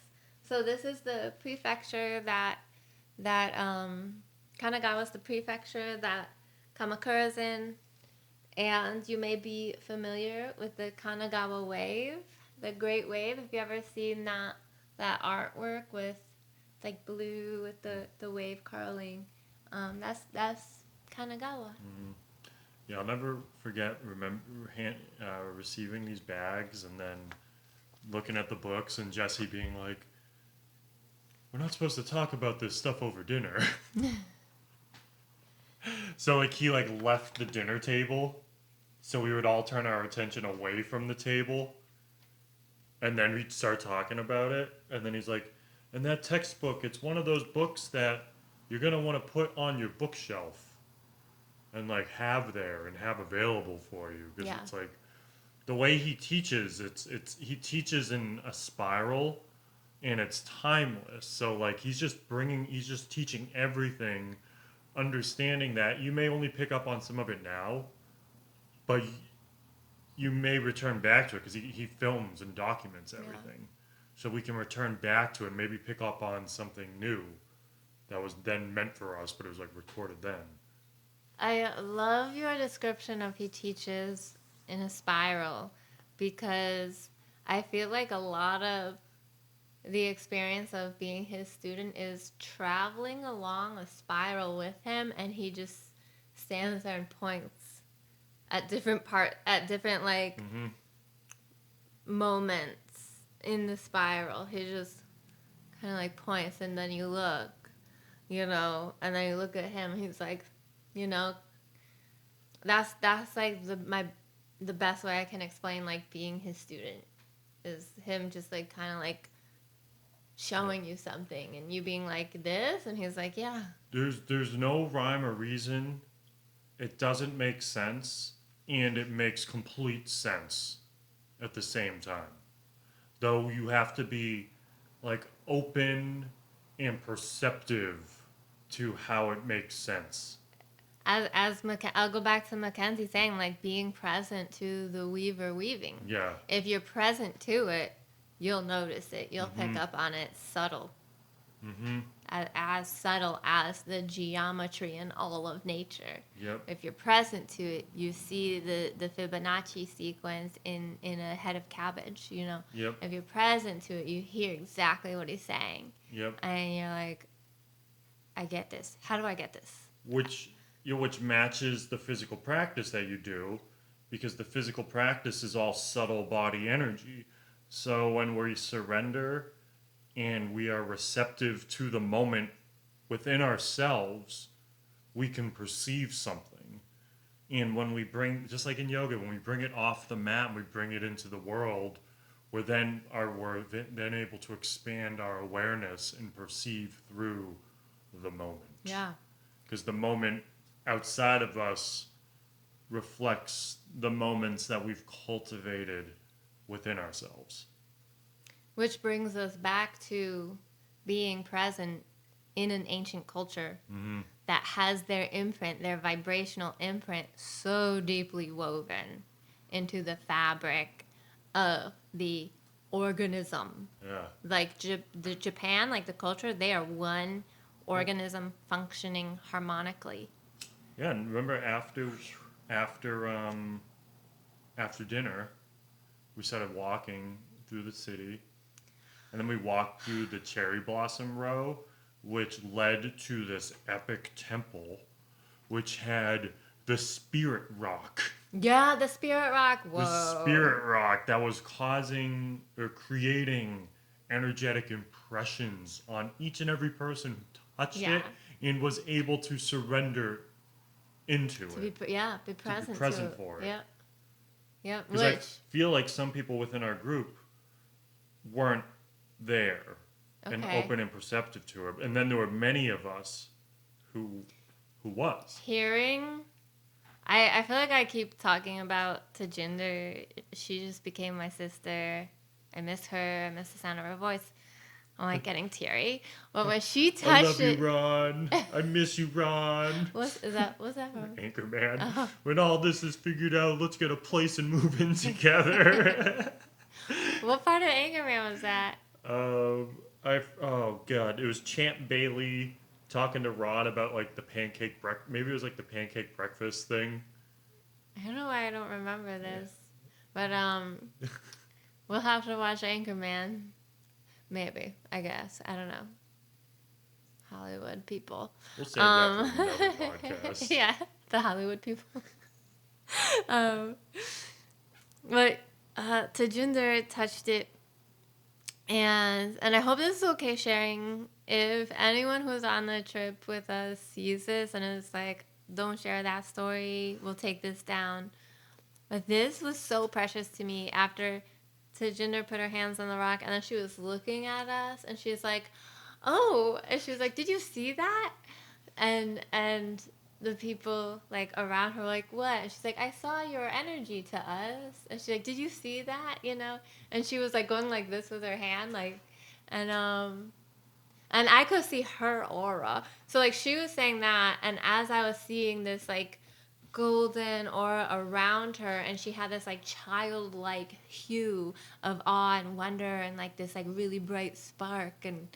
So this is the prefecture that Kanagawa's the prefecture that Kamakura's in, and you may be familiar with the Kanagawa wave, the Great Wave. Have you ever seen that artwork with like blue with the wave curling? That's Kanagawa. Mm-hmm. Yeah, I'll never forget receiving these bags and then looking at the books and Jesse being like, "We're not supposed to talk about this stuff over dinner." So like he like left the dinner table, so we would all turn our attention away from the table, and then we'd start talking about it, and then he's like, "And that textbook, it's one of those books that you're gonna want to put on your bookshelf." And like have there and have available for you because Yeah. it's like the way he teaches it's he teaches in a spiral and it's timeless, so like he's just teaching everything, understanding that you may only pick up on some of it now, but you may return back to it because he films and documents Yeah. everything, so we can return back to it and maybe pick up on something new that was then meant for us, but it was like recorded then. I love your description of he teaches in a spiral because I feel like a lot of the experience of being his student is traveling along a spiral with him, and he just stands there and points at different like Mm-hmm. moments in the spiral. He just kind of like points, and then you look, and then you look at him. He's like, you know, that's like the best way I can explain like being his student is him just like kind of like Yep. showing you something and you being like this, and he's like, yeah. There's no rhyme or reason. It doesn't make sense, and it makes complete sense at the same time. Though you have to be like open and perceptive to how it makes sense. I'll go back to Mackenzie saying like being present to the weaver weaving. Yeah. If you're present to it, you'll notice it. You'll pick Mm-hmm. up on it subtle, Mm-hmm. as subtle as the geometry in all of nature. Yep. If you're present to it, you see the Fibonacci sequence in a head of cabbage. Yep. If you're present to it, you hear exactly what he's saying, Yep. and you're like, I get this. How do I get this? Which matches the physical practice that you do, because the physical practice is all subtle body energy. So when we surrender and we are receptive to the moment within ourselves, we can perceive something. And when we bring, just like in yoga, when we bring it off the mat and we bring it into the world, we're then able to expand our awareness and perceive through the moment. Yeah. Because the moment outside of us reflects the moments that we've cultivated within ourselves. Which brings us back to being present in an ancient culture Mm-hmm. that has their imprint, their vibrational imprint, so deeply woven into the fabric of the organism. Yeah. Like the Japan, like the culture, they are one organism functioning harmonically. Yeah, and remember after after dinner, we started walking through the city, and then we walked through the cherry blossom row, which led to this epic temple, which had the spirit rock. Yeah, the spirit rock. Whoa. The spirit rock that was causing or creating energetic impressions on each and every person who touched Yeah. it and was able to surrender into To it. be be present, to be present to for it. Yep. Yep. Because I Which feel like some people within our group weren't there and okay. open and perceptive to it. And then there were many of us who was. Hearing, I feel like I keep talking about Tajinder. She just became my sister. I miss her. I miss the sound of her voice. I'm like getting teary. But when she touched I love it, you, Ron. I miss you, Ron. what's that from? Anchorman. Oh. When all this is figured out, let's get a place and move in together. What part of Anchorman was that? Oh god, it was Champ Bailey talking to Ron about like the pancake breakfast. Maybe it was like the pancake breakfast thing. I don't know why I don't remember this, but we'll have to watch Anchorman. Maybe, I guess. I don't know. Hollywood people. We'll save that for another podcast. Yeah, the Hollywood people. um, but Tajinder touched it, and I hope this is okay sharing. If anyone who's on the trip with us sees this and is like, don't share that story, we'll take this down. But this was so precious to me after Tajinder put her hands on the rock, and then she was looking at us, and she was like, oh, and she was like, did you see that? And the people like around her were like, what? And she's like, I saw your energy to us. And she's like, did you see that? And she was like going like this with her hand, like, and I could see her aura. So like she was saying that, and as I was seeing this like golden aura around her, and she had this like childlike hue of awe and wonder, and like this like really bright spark, and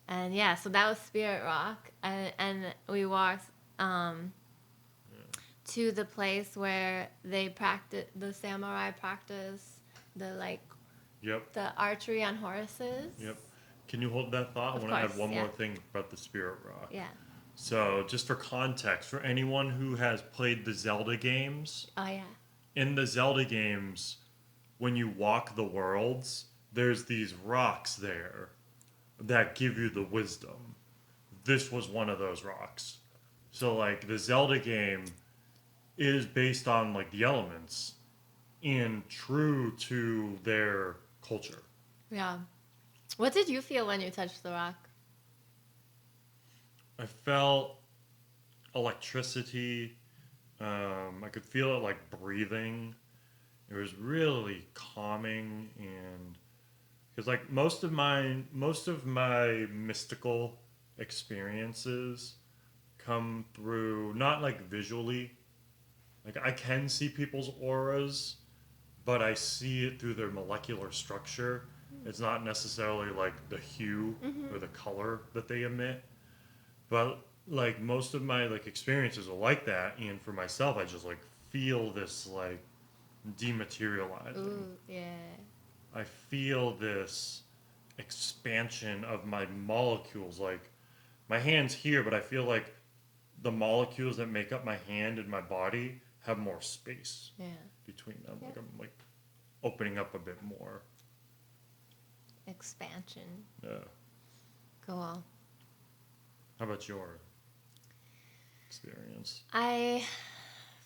And yeah, so that was Spirit Rock, and we walked to the place where they practice the samurai practice the like Yep. the archery on horses. Yep. Can you hold that thought? I Of want to course, add one yeah, more thing about the Spirit Rock. yeah. So, just for context, for anyone who has played the Zelda games, Oh yeah, in the Zelda games, when you walk the worlds, there's these rocks there that give you the wisdom. This was one of those rocks. So, like, the Zelda game is based on, like, the elements and true to their culture. yeah. What did you feel when you touched the rock? I felt electricity. I could feel it like breathing. It was really calming, and because like most of my mystical experiences come through not like visually. Like I can see people's auras, but I see it through their molecular structure. It's not necessarily like the hue or Mm-hmm. the color that they emit. But like most of my like experiences are like that, and for myself, I just like feel this like dematerializing. Ooh, yeah. I feel this expansion of my molecules. Like my hand's here, but I feel like the molecules that make up my hand and my body have more space Yeah. between them. Yeah. Like I'm like opening up a bit more. Expansion. Yeah. Cool. How about your experience? I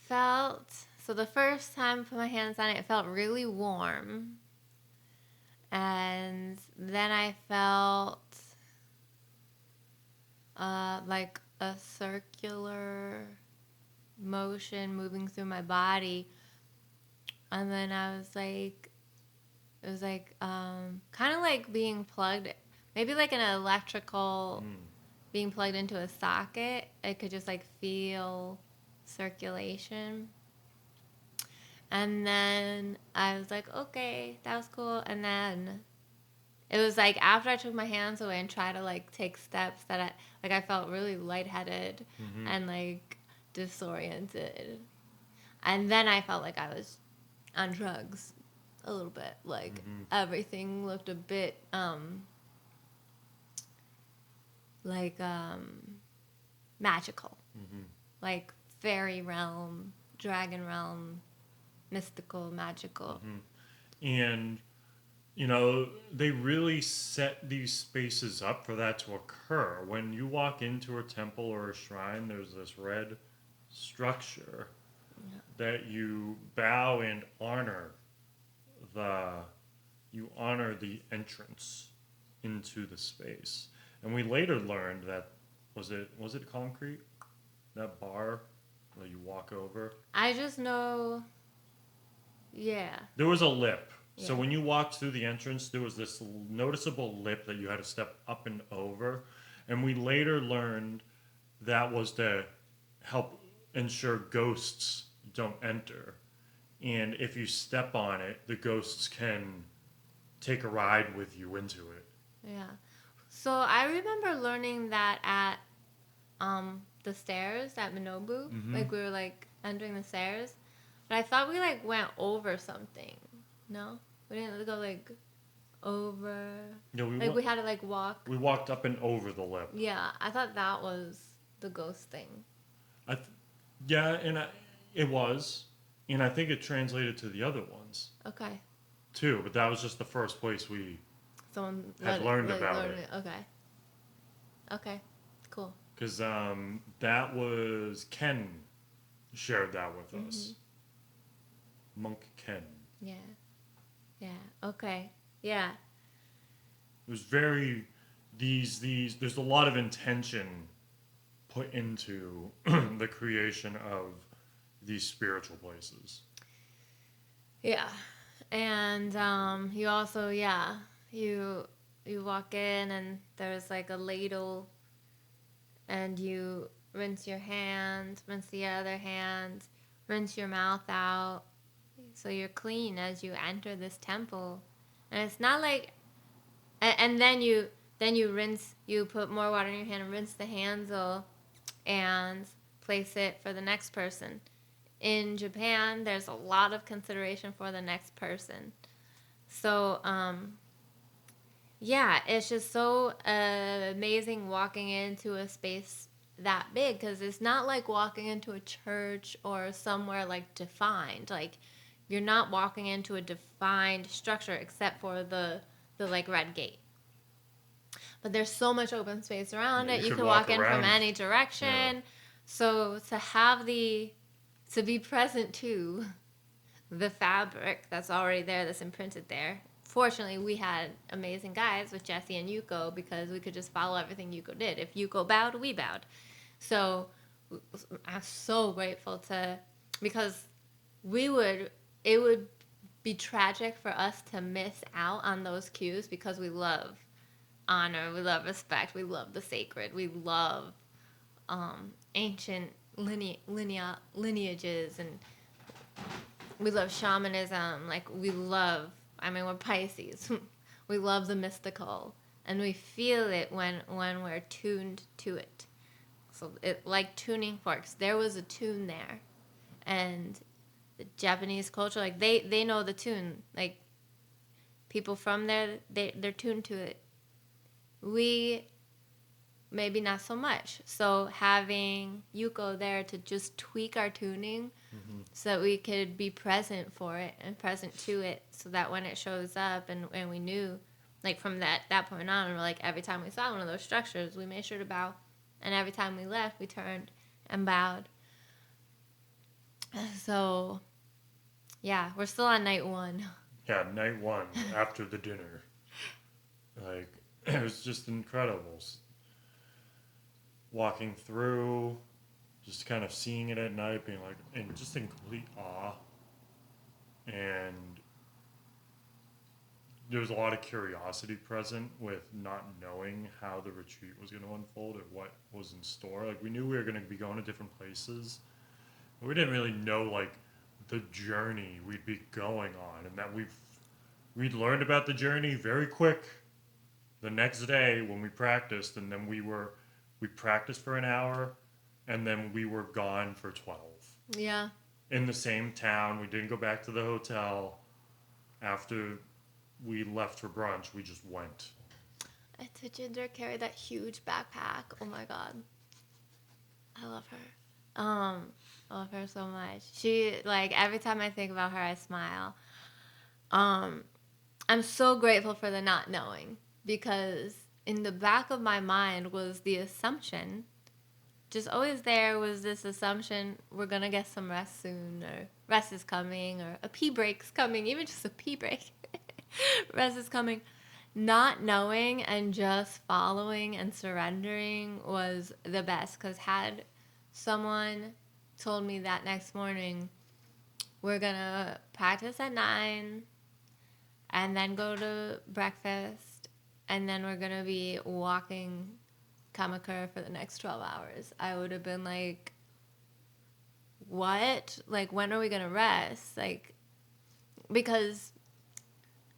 felt so the first time I put my hands on it, it felt really warm. And then I felt like a circular motion moving through my body. And then I was like, it was like kind of like being plugged, maybe like an electrical Mm. being plugged into a socket. I could just like feel circulation. And then I was like, okay, that was cool. And then it was like after I took my hands away and tried to like take steps that I felt really lightheaded Mm-hmm. and like disoriented. And then I felt like I was on drugs a little bit. Like Mm-hmm. everything looked a bit like magical. Mm-hmm. Like fairy realm, dragon realm, mystical, magical. Mm-hmm. And you know, they really set these spaces up for that to occur. When you walk into a temple or a shrine, there's this red structure Yeah. that you bow and honor the the entrance into the space. And we later learned that was it concrete? That bar that you walk over? I just know, yeah, There was a lip. So yeah. when you walked through the entrance, there was this noticeable lip that you had to step up and over. And we later learned that was to help ensure ghosts don't enter. And if you step on it, the ghosts can take a ride with you into it. Yeah. So I remember learning that at the stairs at Minobu. Mm-hmm. Like we were like entering the stairs. But I thought we like went over something. No? We didn't go like over Yeah, like we had to like walk. we walked up and over the lip. Yeah, I thought that was the ghost thing. I th- yeah, it was, and I think it translated to the other ones Okay. too. But that was just the first place we Someone had learned about it. Okay. Okay. Cool. Because that was Ken shared that with us. Monk Ken. Yeah. Yeah. Okay. Yeah. It was very these. There's a lot of intention put into the creation of these spiritual places. Yeah. And you also you walk in and there's like a ladle and you rinse your hand, rinse the other hand, rinse your mouth out so you're clean as you enter this temple. And it's not like and then then you put more water in your hand and rinse the handle and place it for the next person. In Japan, there's a lot of consideration for the next person. So, yeah, it's just so amazing walking into a space that big, because it's not like walking into a church or somewhere like defined. Like, you're not walking into a defined structure except for the like red gate. But there's so much open space around Yeah, it. you You could can walk walk in from around. any direction. Yeah. So to be present to the fabric that's already there, that's imprinted there. Fortunately, we had amazing guides with Jesse and Yuko, because we could just follow everything Yuko did. If Yuko bowed, we bowed. So I'm so grateful because it would be tragic for us to miss out on those cues, because we love honor, we love respect, we love the sacred, we love ancient lineages, and we love shamanism. Like, I mean, we're Pisces. We love the mystical, and we feel it when we're tuned to it. So it, like tuning forks, there was a tune there, and the Japanese culture, like they know the tune. Like, people from there, they're tuned to it. We maybe not so much. So having Yuko there to just tweak our tuning, Mm-hmm. so that we could be present for it and present to it, so that when it shows up, and we knew, like, from that point on, we're like, every time we saw one of those structures, we made sure to bow, and every time we left, we turned and bowed. So yeah, we're still on night one. Yeah, night one after the dinner. Like, it was just incredible. Walking through, just kind of seeing it at night, being like, and just in complete awe. And there was a lot of curiosity present with not knowing how the retreat was going to unfold or what was in store. Like, we knew we were going to be going to different places, but we didn't really know, like, the journey we'd be going on, and that we'd learned about the journey very quick the next day when we practiced. And then we practiced for an hour, and then we were gone for 12 Yeah. in the same town. We didn't go back to the hotel after we left for brunch. We just went. To Ginger carry that huge backpack. Oh my god, I love her. I love her so much. She, like, every time I think about her, I smile. I'm so grateful for the not knowing, because in the back of my mind was the assumption, just always there was this assumption, we're gonna get some rest soon, or rest is coming, or a pee break's coming, even just a pee break. Rest is coming. Not knowing and just following and surrendering was the best, because had someone told me that next morning, we're gonna practice at 9 and then go to breakfast, and then we're gonna be walking Kamakura for the next 12 hours, I would have been like, what? Like, when are we gonna rest? Like, because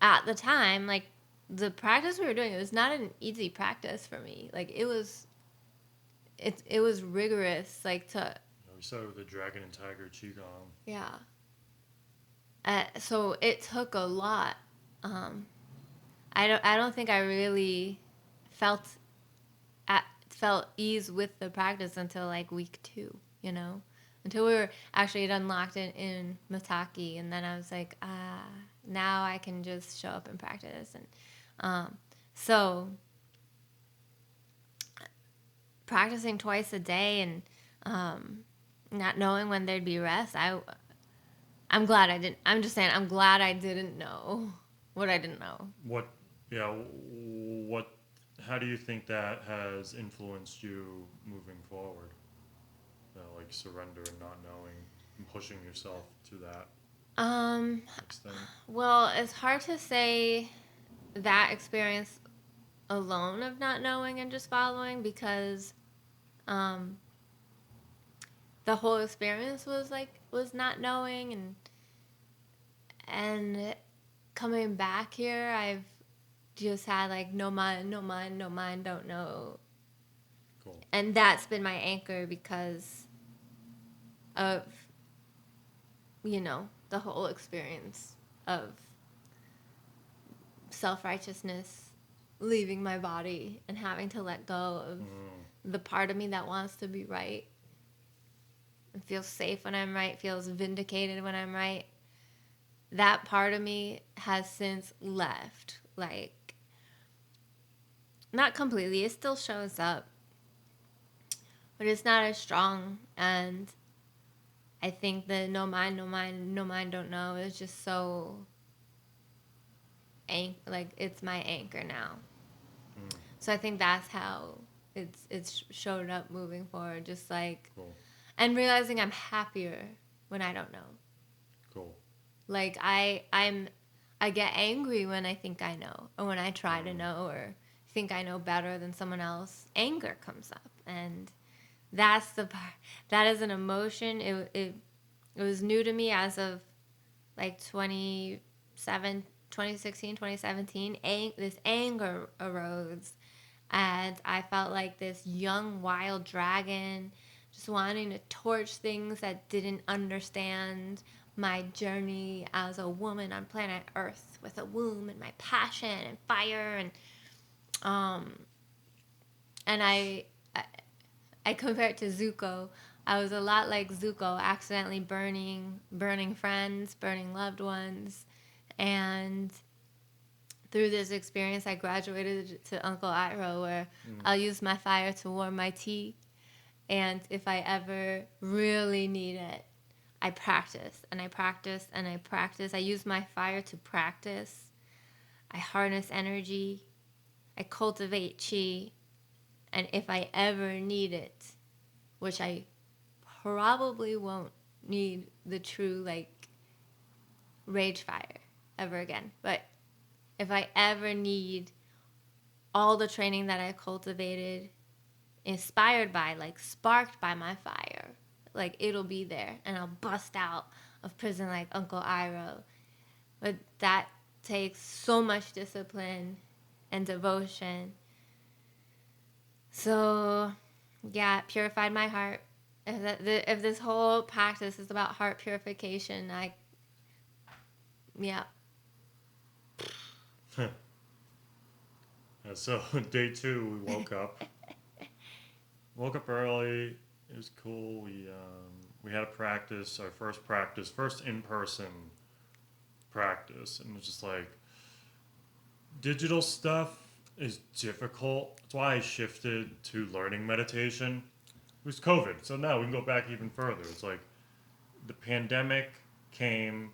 at the time, like, the practice we were doing, it was not an easy practice for me. Like, it was rigorous, like, to, We started with the dragon and tiger Qi Gong. yeah. So it took a lot. I don't think I really felt felt ease with the practice until like week 2, until we were actually unlocked in Mataki, and then I was like, now I can just show up and practice. And so practicing twice a day, and not knowing when there'd be rest, I'm glad I didn't. I'm just saying, I'm glad I didn't know what I didn't know. What, yeah, what, how do you think that has influenced you moving forward? Like, surrender and not knowing and pushing yourself to that extent? Well, it's hard to say that experience alone of not knowing and just following, because the whole experience was not knowing, and coming back here, I've just had like no mind, no mind, no mind, don't know. Cool. And that's been my anchor because of, the whole experience of self-righteousness leaving my body and having to let go of the part of me that wants to be right and feels safe when I'm right, feels vindicated when I'm right. That part of me has since left. Like, not completely, it still shows up, but it's not as strong. And I think the no mind, no mind, no mind, don't know is just so like it's my anchor now. So I think that's how it's showed up moving forward. Just like, Cool. and realizing I'm happier when I don't know. Cool. Like I get angry when I think I know, or when I try to know, or think I know better than someone else. Anger comes up, and that's the part. That is an emotion. It was new to me as of like 2016, 2017. This anger arose, and I felt like this young wild dragon just wanting to torch things that didn't understand my journey as a woman on planet Earth with a womb and my passion and fire um and I compare it to Zuko. I was a lot like Zuko, accidentally burning friends, burning loved ones, and through this experience, I graduated to Uncle Iroh, where I'll use my fire to warm my tea, and if I ever really need it, I practice and I practice and I practice. I use my fire to practice. I harness energy. I cultivate Qi, and if I ever need it, which I probably won't need the true like rage fire ever again, but if I ever need all the training that I cultivated, inspired by, like sparked by my fire, like it'll be there and I'll bust out of prison like Uncle Iroh. But that takes so much discipline and devotion. So, yeah, it purified my heart. If this whole practice is about heart purification, yeah. So day 2, we woke up. Woke up early. It was cool. We had a practice, our first in person practice, and it was just like digital stuff is difficult. That's why I shifted to learning meditation. It was COVID, so now we can go back even further. It's like the pandemic came,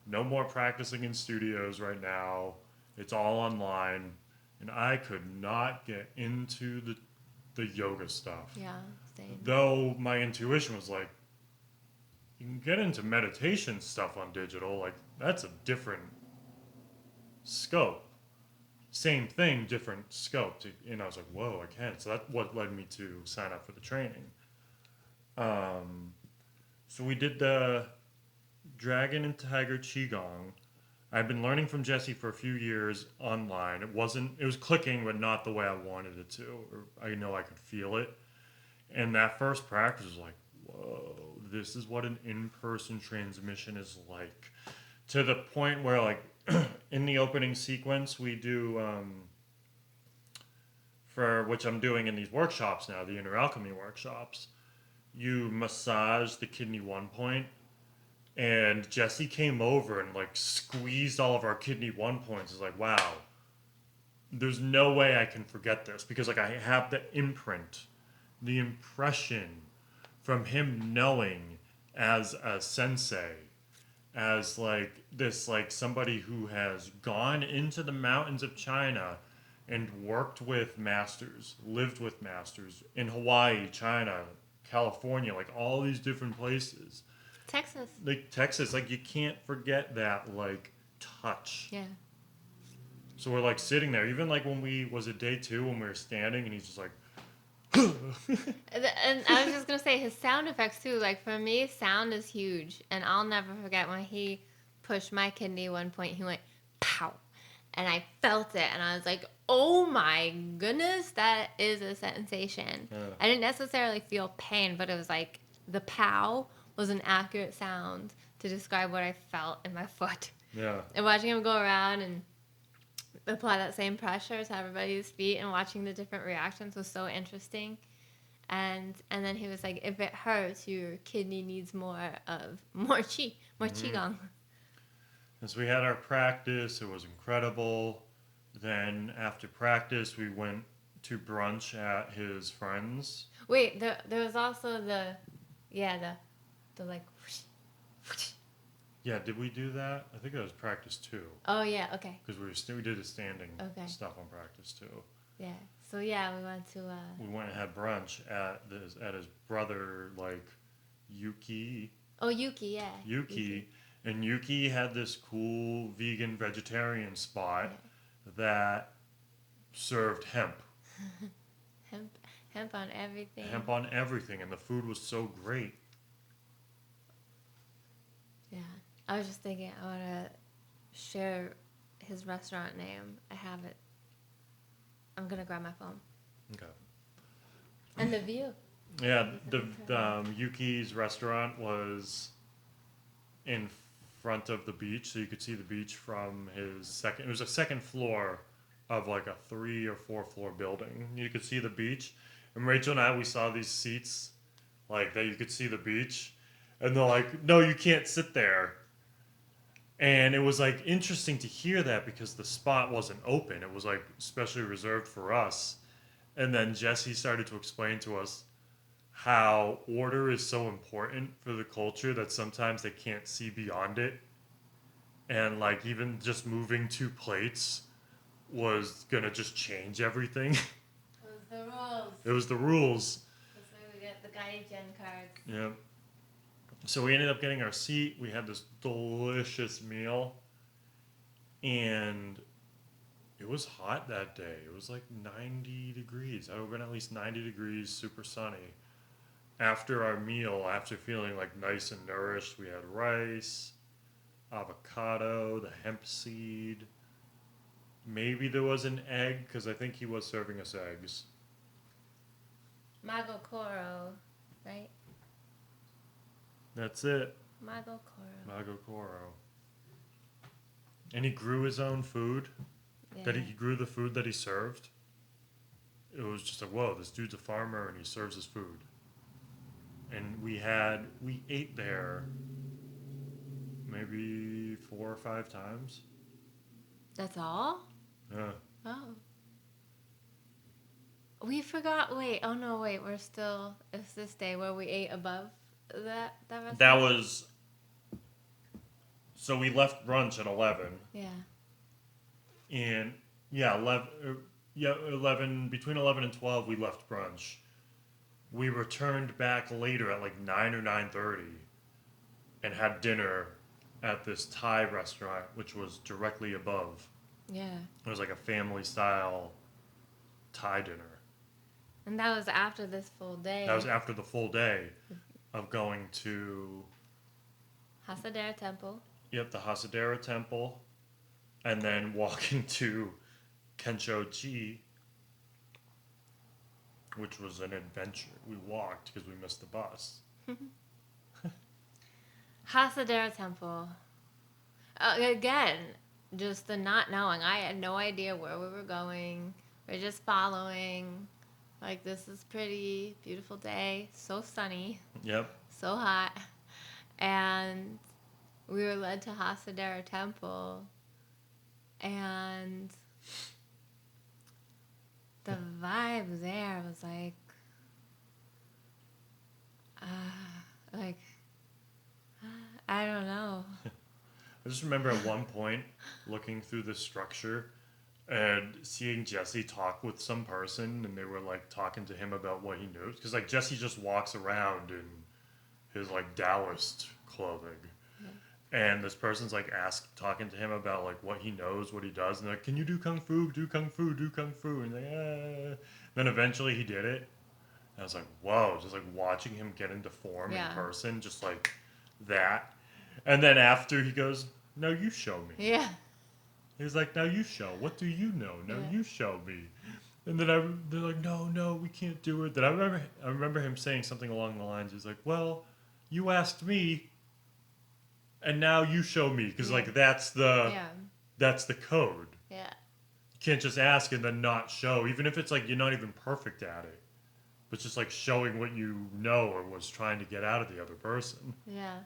no more practicing in studios right now. It's all online, and I could not get into the yoga stuff. Yeah, same. Though my intuition was like, you can get into meditation stuff on digital, like that's a different scope. Same thing, different scope. And I was like, whoa, I can. So that's what led me to sign up for the training. So we did the Dragon and Tiger Qi Gong. I've been learning from Jesse for a few years online. It was clicking, but not the way I wanted it to. Or I know I could feel it. And that first practice was like, whoa, this is what an in-person transmission is like. To the point where, like, in the opening sequence, we do, for which I'm doing in these workshops now, the Inner Alchemy workshops, you massage the kidney 1 point. And Jesse came over and, like, squeezed all of our kidney 1 points. It's like, wow, there's no way I can forget this. Because, like, I have the imprint, the impression from him knowing as a sensei, as like this, like somebody who has gone into the mountains of China and worked with masters, lived with masters in Hawaii, China, California, like all these different places. Texas. Like Texas, like you can't forget that like touch. Yeah. So we're like sitting there, even like when was it day 2 when we were standing and he's just like And I was just gonna say his sound effects too. Like for me, sound is huge, and I'll never forget when he pushed my kidney 1 point. He went pow, and I felt it, and I was like, oh my goodness, that is a sensation. Yeah. I didn't necessarily feel pain, but it was like the pow was an accurate sound to describe what I felt in my foot. Yeah. And watching him go around and apply that same pressure to everybody's feet and watching the different reactions was so interesting. And then he was like, if it hurts, your kidney needs more qi, more Mm-hmm. qigong. As we had our practice, it was incredible. Then after practice, we went to brunch at his friend's. Wait, there was also the like. Whoosh, whoosh. Yeah, did we do that? I think that was practice too, Oh yeah, okay, because we did the standing okay, stuff on practice too. yeah. So yeah, we went to. We went and had brunch at his brother like Yuki Oh, Yuki, yeah. Yuki, and Yuki had this cool vegan vegetarian spot Yeah. that served hemp. Hemp, hemp on everything. Hemp on everything, and the food was so great. Yeah, I was just thinking I want to share his restaurant name. I have it. I'm gonna grab my phone. Okay. And the view. Yeah, the Yuki's restaurant was in front of the beach, so you could see the beach from his second. It was a second floor of like a 3 or 4 floor building. You could see the beach, and Rachel and I we saw these seats like that. You could see the beach, and they're like, "No, you can't sit there." And it was like interesting to hear that because the spot wasn't open. It was like specially reserved for us. And then Jesse started to explain to us how order is so important for the culture that sometimes they can't see beyond it. And like even just moving 2 plates was gonna just change everything. It was the rules. It was the rules. That's why we got the Gaijin cards. Yeah. So we ended up getting our seat. We had this delicious meal. And it was hot that day. It was like 90 degrees. It would have been at least 90 degrees, super sunny. After our meal, after feeling like nice and nourished, we had rice, avocado, the hemp seed. Maybe there was an egg because I think he was serving us eggs. Mago Koro, right? That's it. Mago Koro. Mago Koro. And he grew his own food. Yeah. That he grew the food that he served. It was just like, whoa, this dude's a farmer and he serves his food. And we ate there maybe 4 or 5 times. That's all? Yeah. Oh. We forgot. Wait. Oh no. Wait. We're still. It's this day where we ate above that restaurant. That was. So we left brunch at 11. Yeah. And yeah, 11 between 11 and 12 we left brunch. We returned back later at like 9 or 9:30 and had dinner at this Thai restaurant which was directly above. Yeah. It was like a family style Thai dinner. And that was after this full day. That was after the full day of going to Hasadera Temple. the Hasadera Temple and then walking to Kensho-ji, which was an adventure. We walked because we missed the bus. Hasadera Temple. Again, just the not knowing. I had no idea where we were going. We're just following. Like, this is pretty beautiful day. So sunny. Yep. So hot. And we were led to Hasadera Temple. And the vibe there was like, I don't know. I just remember at one point looking through the structure and seeing Jesse talk with some person, and they were like talking to him about what he knows. Because like Jesse just walks around in his like Taoist clothing, and this person's like talking to him about like what he knows, what he does, and they're like, "Can you do kung fu? Do kung fu? Do kung fu?" And like, ah. Then eventually he did it. And I was like, "Whoa!" Just like watching him get into form in person, just like that. And then after he goes, "No, you show me." Yeah. He's like, now you show. What do you know? Now Yeah. you show me. And then they're like, no, no, we can't do it. Then I remember him saying something along the lines. He's like, well, you asked me, and now you show me, because Yeah. like Yeah. that's the code. Yeah. You can't just ask and then not show, even if it's like you're not even perfect at it. But just like showing what you know or was trying to get out of the other person. Yeah.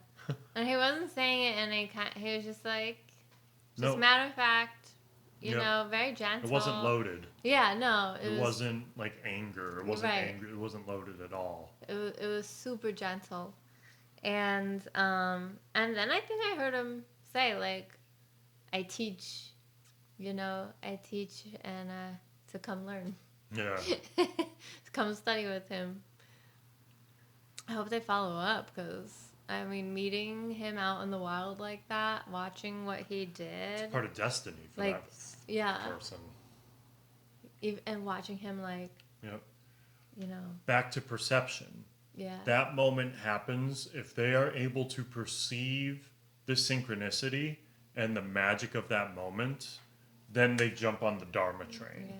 And he wasn't saying it in a kind. He was just like, just No, matter of fact, yep. very It wasn't gentle. loaded. Yeah, no, It wasn't like anger. It wasn't right. angry. It wasn't loaded at all. It was super gentle, and then I think I heard him say like, I teach, I teach and to come learn, Yeah. to come study with him. I hope they follow up because I mean, meeting him out in the wild like that, watching what he It's did, part of destiny for like, that yeah, person. and watching him like, Yep. you know, Back to perception. yeah, That moment happens if they are able to perceive the synchronicity and the magic of that moment, then they jump on the Dharma train. yeah.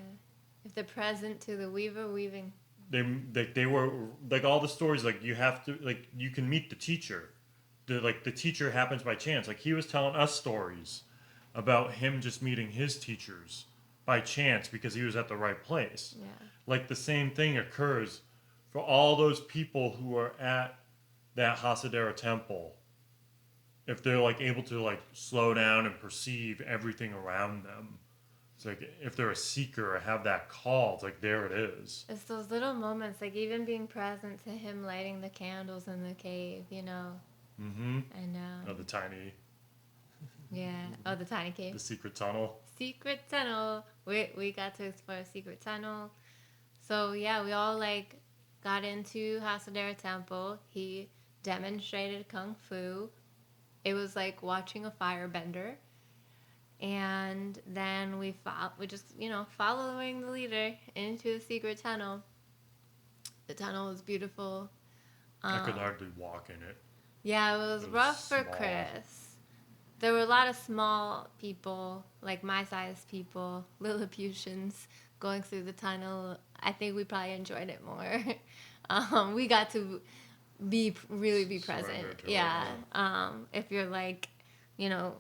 If they're present to the weaver weaving, They were like all the stories, like you have to, like you can meet the teacher. The teacher happens by chance. Like he was telling us stories about him just meeting his teachers by chance because he was at the right place. yeah, Like the same thing occurs for all those people who are at that Hasadera temple. If they're like able to like slow down and perceive everything around them, it's like if they're a seeker or have that call, it's like there it is. it's those little moments, like even being present to him lighting the candles in the cave, Mm-hmm. and Oh, the tiny, yeah, oh, the tiny cave, the secret tunnel. secret tunnel. We got to explore a secret tunnel. So yeah, we all like got into Hasadera Temple. He demonstrated kung fu. It was like watching a firebender. And then we just following the leader into the secret tunnel. The tunnel was beautiful. I could Um, hardly walk in it. yeah, it was It was rough for small. Chris. There were a lot of small people, like my size people, Lilliputians, going through the tunnel. I think we probably enjoyed it more. We got to really be Surrender present. to it. Yeah. If you're like, you know,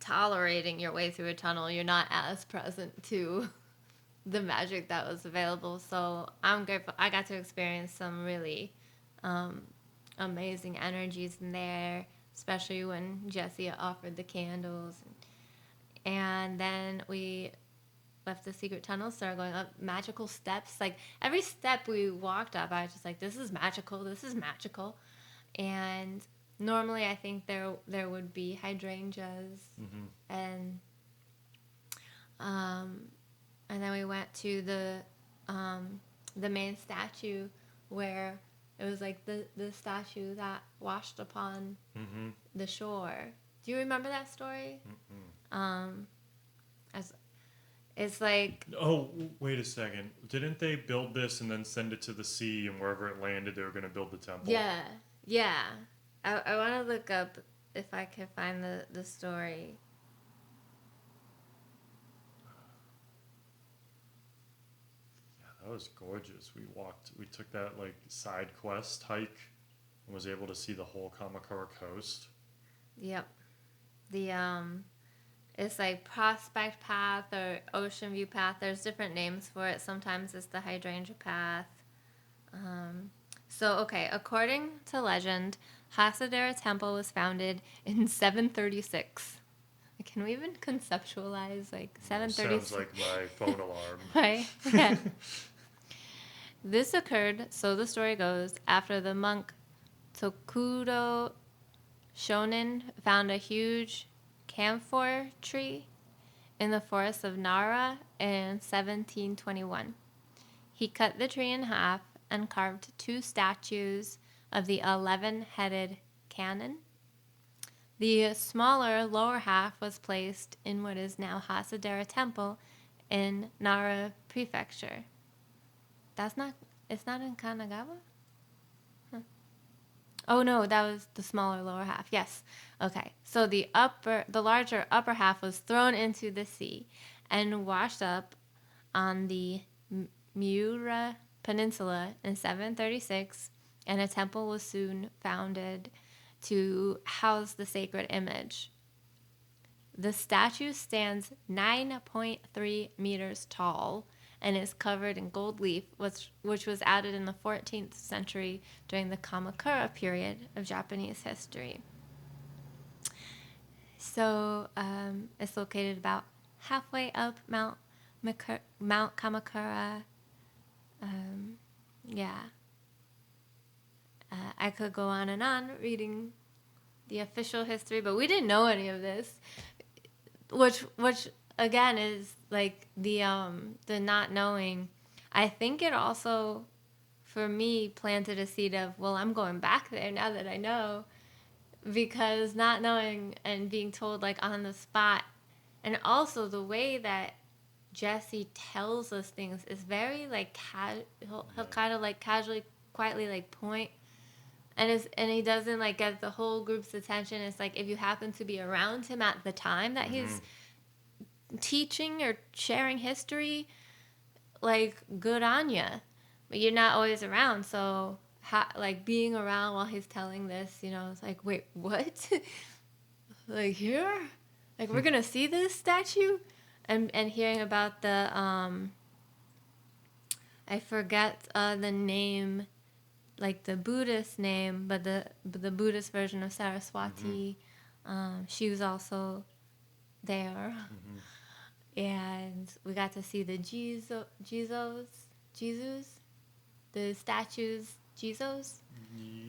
tolerating your way through a tunnel, you're not as present to the magic that was available. So I'm grateful. I got to experience some really um, amazing energies in there, especially when Jessia offered the candles. And then we left the secret tunnel, started going up magical steps. Like every step we walked up, I was just like, this is magical, this is magical. And normally I think there would be hydrangeas Mm-hmm. and um, and then we went to the main statue where it was like the statue that washed upon Mm-hmm. the shore. Do you remember that story? Mm-hmm. As it's like Oh, wait a second. Didn't they build this and then send it to the sea, and wherever it landed, they were going to build the temple? yeah. I want to look up if I can find the story. That was gorgeous. We took that like side quest hike and was able to see the whole Kamakura coast. Yep. The it's like Prospect Path or Ocean View Path. There's different names for it. Sometimes it's the Hydrangea Path. Okay, according to legend, Hasadera Temple was founded in 736. Can we even conceptualize like Sounds 736? like my phone alarm. Right? Yeah. This occurred, so the story goes, after the monk Tokudo Shonin found a huge camphor tree in the forest of Nara in 1721. He cut the tree in half and carved two statues of the 11-headed cannon. The smaller lower half was placed in what is now Hasadera Temple in Nara Prefecture. It's not in Kanagawa? Huh. Oh no, that was the smaller lower half. Yes. Okay. So the larger upper half was thrown into the sea and washed up on the Miura Peninsula in 736, and a temple was soon founded to house the sacred image. The statue stands 9.3 meters tall and is covered in gold leaf, which was added in the 14th century during the Kamakura period of Japanese history. So it's located about halfway up Mount Kamakura. Yeah. I could go on and on reading the official history, but we didn't know any of this, which again is like the not knowing. I think it also, for me, planted a seed of, well, I'm going back there now that I know, because not knowing and being told like on the spot, and also the way that Jesse tells us things is very like he'll kind of like casually, quietly like point, and he doesn't like get the whole group's attention. It's like if you happen to be around him at the time that he's teaching or sharing history, like good on you, but you're not always around. So like being around while he's telling this, it's like, wait, what? Like here, like we're gonna see this statue, and hearing about the I forget the name, like the Buddhist name, but the Buddhist version of Saraswati. She was also there, and we got to see the Jesus, the statues, Jesus.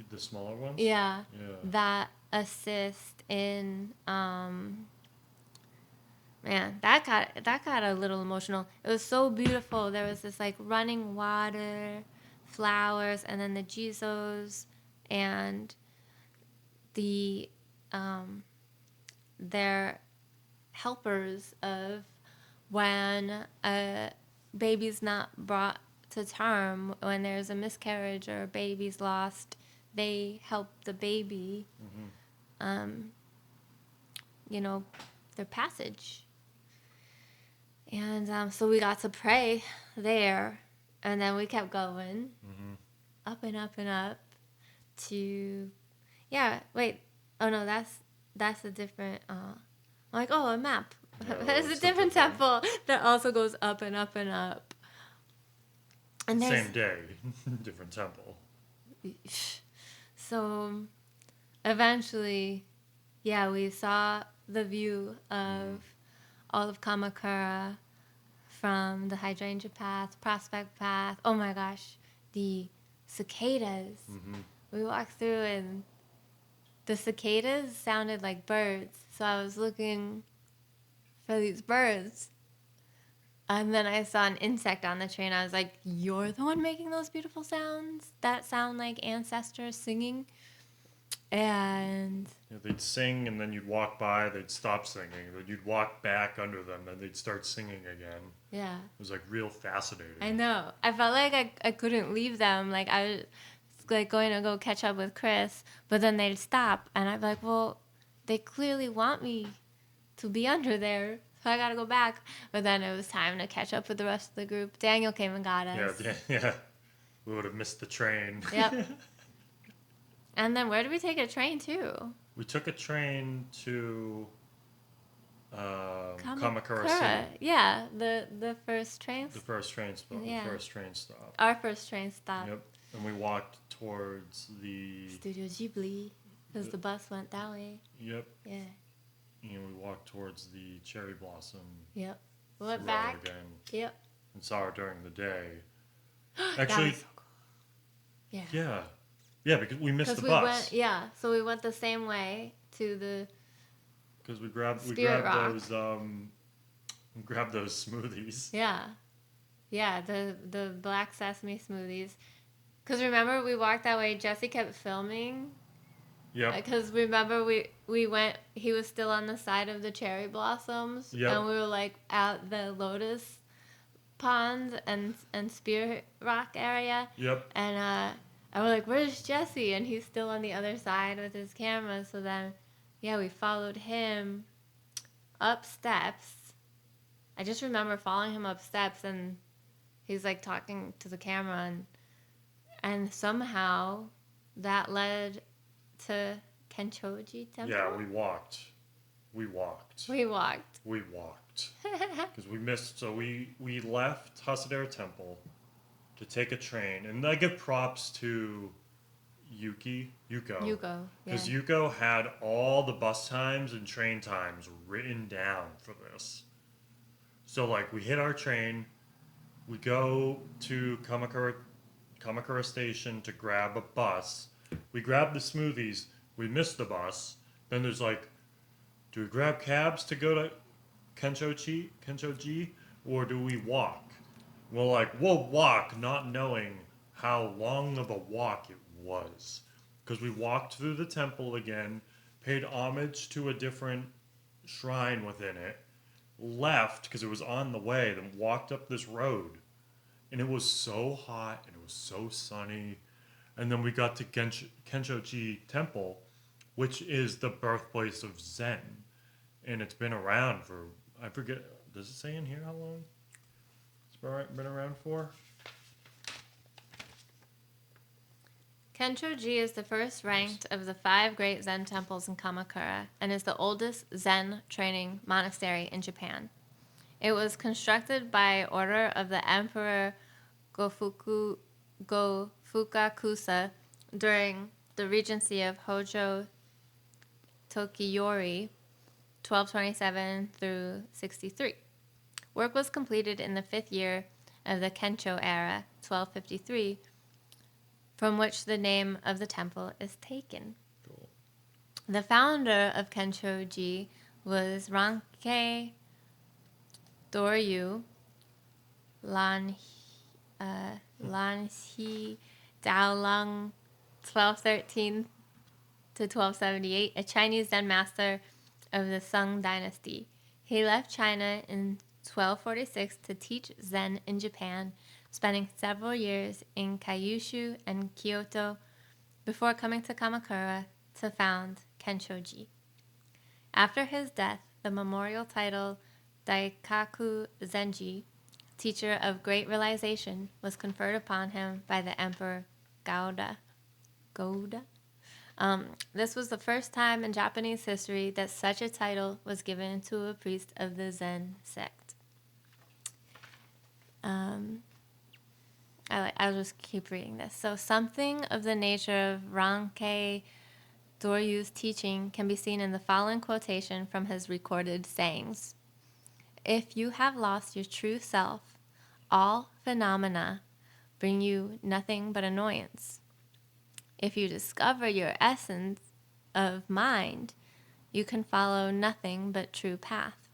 The smaller ones. Yeah, Yeah. that assist in man, that got a little emotional. It was so beautiful. There was this like running water, flowers, and then the Jesus and the their helpers of when a baby's not brought to term, when there's a miscarriage or a baby's lost, they help the baby, their passage. And so we got to pray there, and then we kept going up and up and up to, wait, oh no, that's a different, I'm like, oh, a map. No, There's a it's different temple that also goes up and up and up. And same day, different temple. So eventually, we saw the view of all of Kamakura from the hydrangea path, prospect path. Oh my gosh, the cicadas. We walked through and the cicadas sounded like birds. So I was looking for these birds. And then I saw an insect on the train. I was like, you're the one making those beautiful sounds that sound like ancestors singing? And they'd sing, and then you'd walk by, they'd stop singing, then you'd walk back under them, and they'd start singing again. Yeah. It was like real fascinating. I know. I felt like I couldn't leave them. Like I was like going to go catch up with Chris, but then they'd stop, and I'd be like, well, they clearly want me to be under there, so I gotta go back. But then it was time to catch up with the rest of the group. Daniel came and got us. Yeah. We would have missed the train. Yep. And then where did we take a train to? We took a train to Kamakura City. Yeah, the first train. The first train stop. Yeah. The first train stop. Our first train stop. Yep. And we walked towards the Studio Ghibli, because the bus went that way. Yep. Yeah. And we walked towards the cherry blossom. Yep. We went back. Again. Yep. And saw her during the day. Actually. That was so cool. Yeah. Yeah. Yeah, because we missed the bus. So we went the same way to the. Because we grabbed those smoothies. Yeah, the black sesame smoothies. Because remember, we walked that way. Jesse kept filming. Yep. Because remember, we went. He was still on the side of the cherry blossoms. Yep. And we were like at the lotus pond and spear rock area. Yep. And And we're like, where's Jesse? And he's still on the other side with his camera. So then, yeah, we followed him up steps. I just remember following him up steps, and he's like talking to the camera, and somehow that led to Kenchoji Yeah, Temple. we walked. We walked. We walked. We walked. Because we missed. So we left Hasadera Temple to take a train. And I give props to Yuko. Yuko, yeah. Because Yuko had all the bus times and train times written down for this. So, like, we hit our train. We go to Kamakura Station to grab a bus. We grab the smoothies. We miss the bus. Then there's like, do we grab cabs to go to Kenchoji, or do we walk? Well, like, we'll walk, not knowing how long of a walk it was. Because we walked through the temple again, paid homage to a different shrine within it, left because it was on the way, then walked up this road. And it was so hot and it was so sunny. And then we got to Kenchoji Temple, which is the birthplace of Zen. And it's been around for, I forget, does it say in here how long it's been around for? Kenchoji is the first ranked of the 5 great Zen temples in Kamakura and is the oldest Zen training monastery in Japan. It was constructed by order of the Emperor Gofukakusa during the regency of Hojo Tokiyori, 1227 through 63. Work was completed in the 5th year of the Kensho era, 1253, from which the name of the temple is taken. Cool. The founder of Kenshoji was Ranke Doryu Lanhi Daolong, 1213 to 1278, a Chinese Zen master of the Sung dynasty. He left China in 1246 to teach Zen in Japan, spending several years in Kyushu and Kyoto before coming to Kamakura to found Kenshoji. After his death, the memorial title Daikaku Zenji, teacher of great realization, was conferred upon him by the Emperor Gouda. This was the first time in Japanese history that such a title was given to a priest of the Zen sect. I'll just keep reading this. So something of the nature of Ranke Doryu's teaching can be seen in the following quotation from his recorded sayings. If you have lost your true self, all phenomena bring you nothing but annoyance. If you discover your essence of mind, you can follow nothing but true path.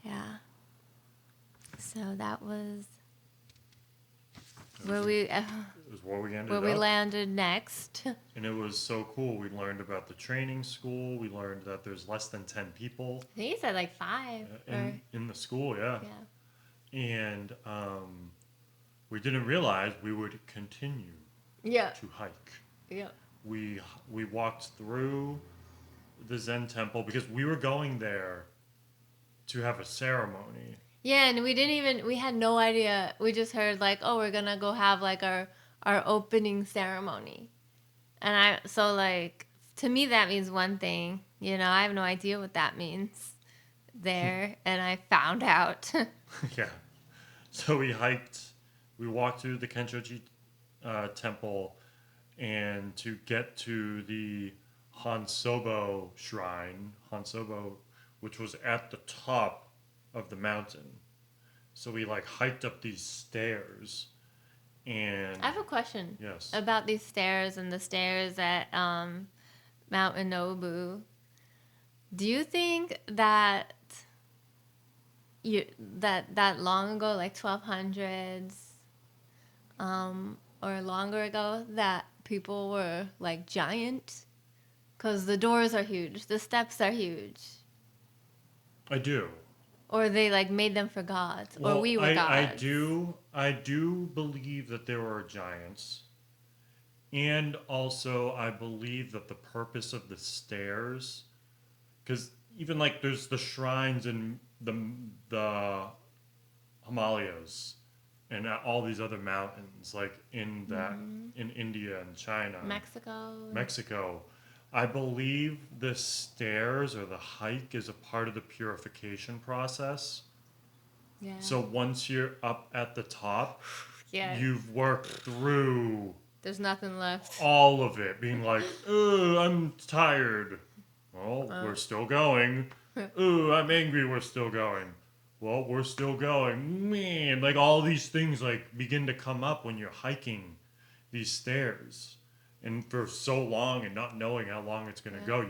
Yeah. So that was where we It was where we ended where up. we landed next. And it was so cool. We learned about the training school. We learned that there's less than 10 people I think he said like 5. in the school, yeah. Yeah. And we didn't realize we would continue Yeah. to hike. Yeah. We walked through the Zen temple because we were going there to have a ceremony. Yeah, and we had no idea. We just heard like, oh, we're gonna go have like our opening ceremony. And to me that means one thing. You know, I have no idea what that means there. And I found out. Yeah. So we walked through the Kenshoji temple, and to get to the Hansobo shrine, which was at the top of the mountain. So we like hiked up these stairs, and I have a question. Yes. About these stairs and the stairs at Mount Inobu. Do you think that that long ago, like 1200s, or longer ago, that people were like giant? Because the doors are huge, the steps are huge. I do. or they like made them for gods, or Well, we were gods. I do believe that there are giants, and also I believe that the purpose of the stairs, because even like there's the shrines in the Himalayas and all these other mountains, like in India and China, Mexico. Mexico. I believe the stairs or the hike is a part of the purification process. Yeah. So once you're up at the top, Yeah. you've worked through There's nothing left. all of it, being like, "Ugh, I'm tired." Well, Uh, we're still going. "Ooh, I'm angry." We're still going. Well, we're still going. Man, like all these things like begin to come up when you're hiking these stairs, and for so long and not knowing how long it's gonna yeah. go,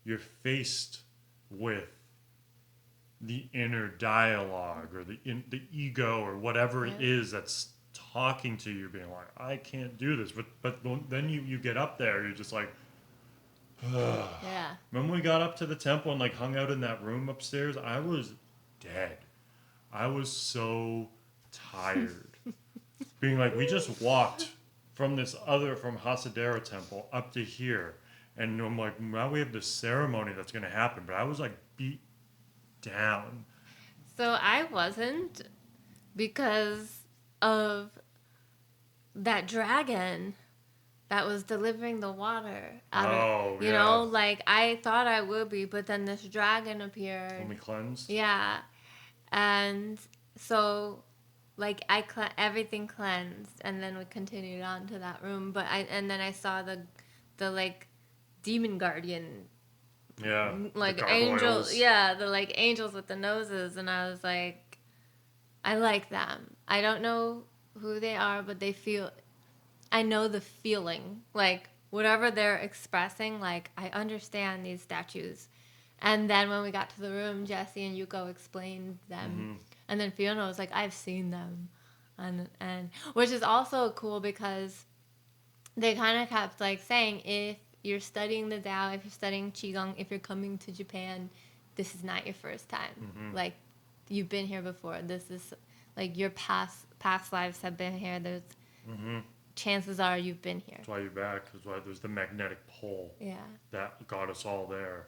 you're faced with the inner dialogue or the ego or whatever it Yeah. is that's talking to you, being like, I can't do this. But then you get up there, you're just like, ugh. Yeah. When we got up to the temple and like hung out in that room upstairs, I was dead. I was so tired. Being like, we just walked from Hasadera temple up to here. And I'm like, now we have this ceremony that's going to happen. But I was like beat down. So I wasn't, because of that dragon that was delivering the water out of, Oh, you yeah. know, like I thought I would be, but then this dragon appeared. When we cleansed? Yeah. And so like everything cleansed, and then we continued on to that room, and then I saw the like demon guardian, Yeah. like the angels, gargoyles. yeah, the like angels with the noses, and I was like, I like them. I don't know who they are, but I know the feeling, like whatever they're expressing, like I understand these statues. And then when we got to the room, Jesse and Yuko explained them, and then Fiona was like, I've seen them, and which is also cool because they kind of kept like saying, if you're studying the Tao, if you're studying Qi Gong, if you're coming to Japan, this is not your first time. Like, you've been here before. This is like your past lives have been here. There's chances are you've been here. That's why you're back. That's why there's the magnetic pull Yeah. that got us all there.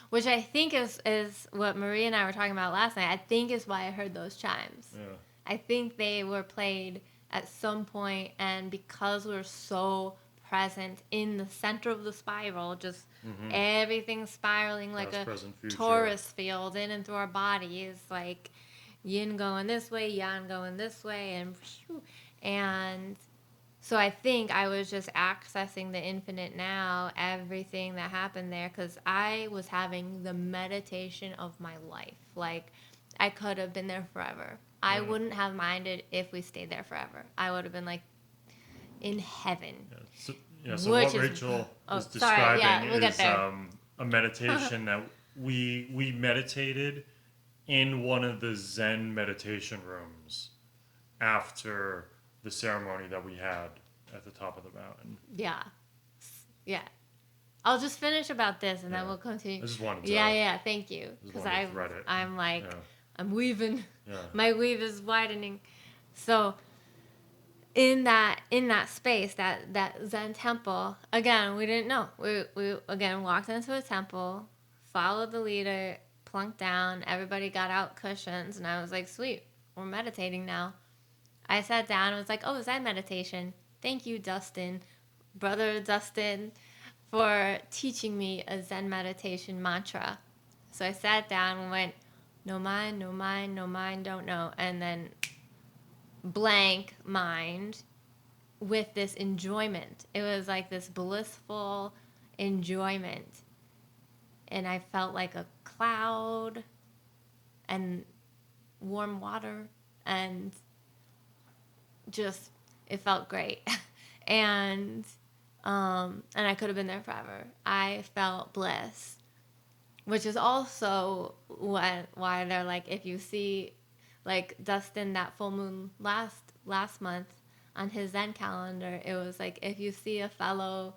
Which I think is what Marie and I were talking about last night. I think is why I heard those chimes. Yeah. I think they were played at some point, and because we're so present in the center of the spiral, just everything spiraling like Past, a present, future. torus field in and through our bodies, like yin going this way, yang going this way, and so I think I was just accessing the infinite now, everything that happened there, because I was having the meditation of my life. Like, I could have been there forever. I wouldn't have minded if we stayed there forever. I would have been like in heaven. So Which what is- Rachel oh, is sorry, describing yeah, we'll get is there. a meditation that we meditated in one of the Zen meditation rooms after the ceremony that we had at the top of the mountain. Yeah. Yeah. I'll just finish about this, and then Yeah. we'll continue. I just wanted to. Yeah, thank you. Just Because wanted to thread it. I'm like, Yeah. I'm weaving. Yeah. My weave is widening. So in that space, that Zen temple, again, we didn't know. We again walked into a temple, followed the leader, plunked down, everybody got out cushions, and I was like, sweet, we're meditating now. I sat down and was like, oh, Zen meditation. Thank you, Dustin, brother Dustin, for teaching me a Zen meditation mantra. So I sat down and went, no mind, no mind, no mind, don't know. And then blank mind with this enjoyment. It was like this blissful enjoyment. And I felt like a cloud and warm water, and just, it felt great. and I could have been there forever. I felt bliss, which is also why they're like, if you see, like Dustin, that full moon last month on his Zen calendar, it was like, if you see a fellow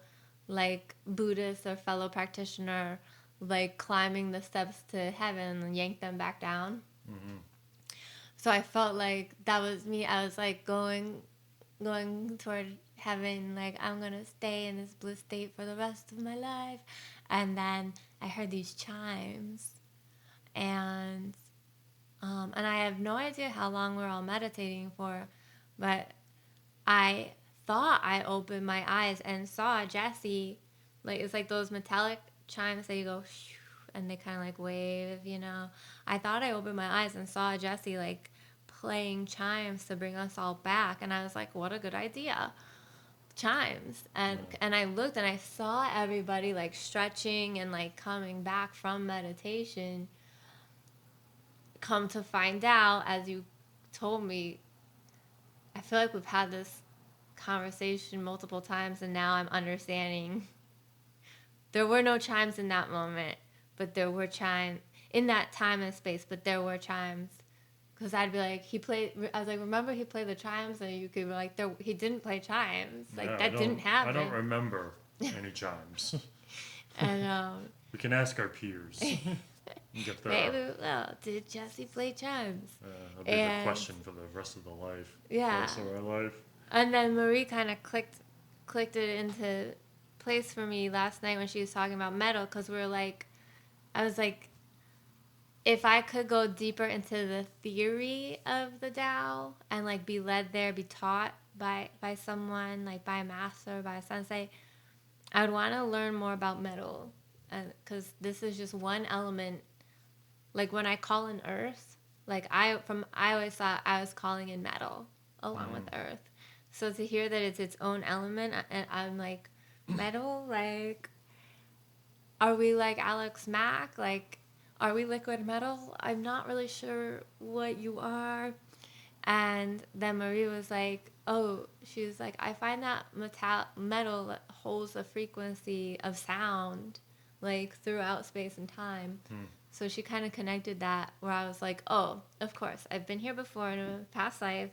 like Buddhist or fellow practitioner like climbing the steps to heaven and yank them back down. Mm-hmm. So I felt like that was me. I was like going toward heaven, like I'm gonna stay in this bliss state for the rest of my life. And then I heard these chimes, and and I have no idea how long we're all meditating for, but I thought I opened my eyes and saw Jesse. Like it's like those metallic chimes that you go shoo, and they kind of like wave, you know. I thought I opened my eyes and saw Jesse like playing chimes to bring us all back, and I was like, what a good idea. Chimes. and Yeah. and I looked and I saw everybody like stretching and like coming back from meditation. Come to find out, as you told me, I feel like we've had this conversation multiple times, and now I'm understanding. There were no chimes in that moment, but there were chimes in that time and space, but there were chimes. Because I'd be like, he played, I was like, remember he played the chimes? And you could be like, there, he didn't play chimes. Like, Yeah, that didn't I don't happen. remember any chimes. And We can ask our peers and get their. maybe, well, did Jesse play chimes? That'll be the And question for the rest of the life. yeah. Rest of our life. And then Marie kind of clicked it into place for me last night when she was talking about metal, because we were like, I was like, if I could go deeper into the theory of the Tao and like be led there, be taught by someone, like by a master, by a sensei, I would want to learn more about metal, and because this is just one element. Like when I call in earth, like I always thought I was calling in metal along with Mm. earth. So to hear that it's its own element, and I'm like, metal, like, are we like Alex Mack? Like, are we liquid metal? I'm not really sure what you are. And then Marie was like, oh, she was like, I find that metal holds a frequency of sound, like throughout space and time. Mm. So she kind of connected that, where I was like, oh, of course, I've been here before in a past life.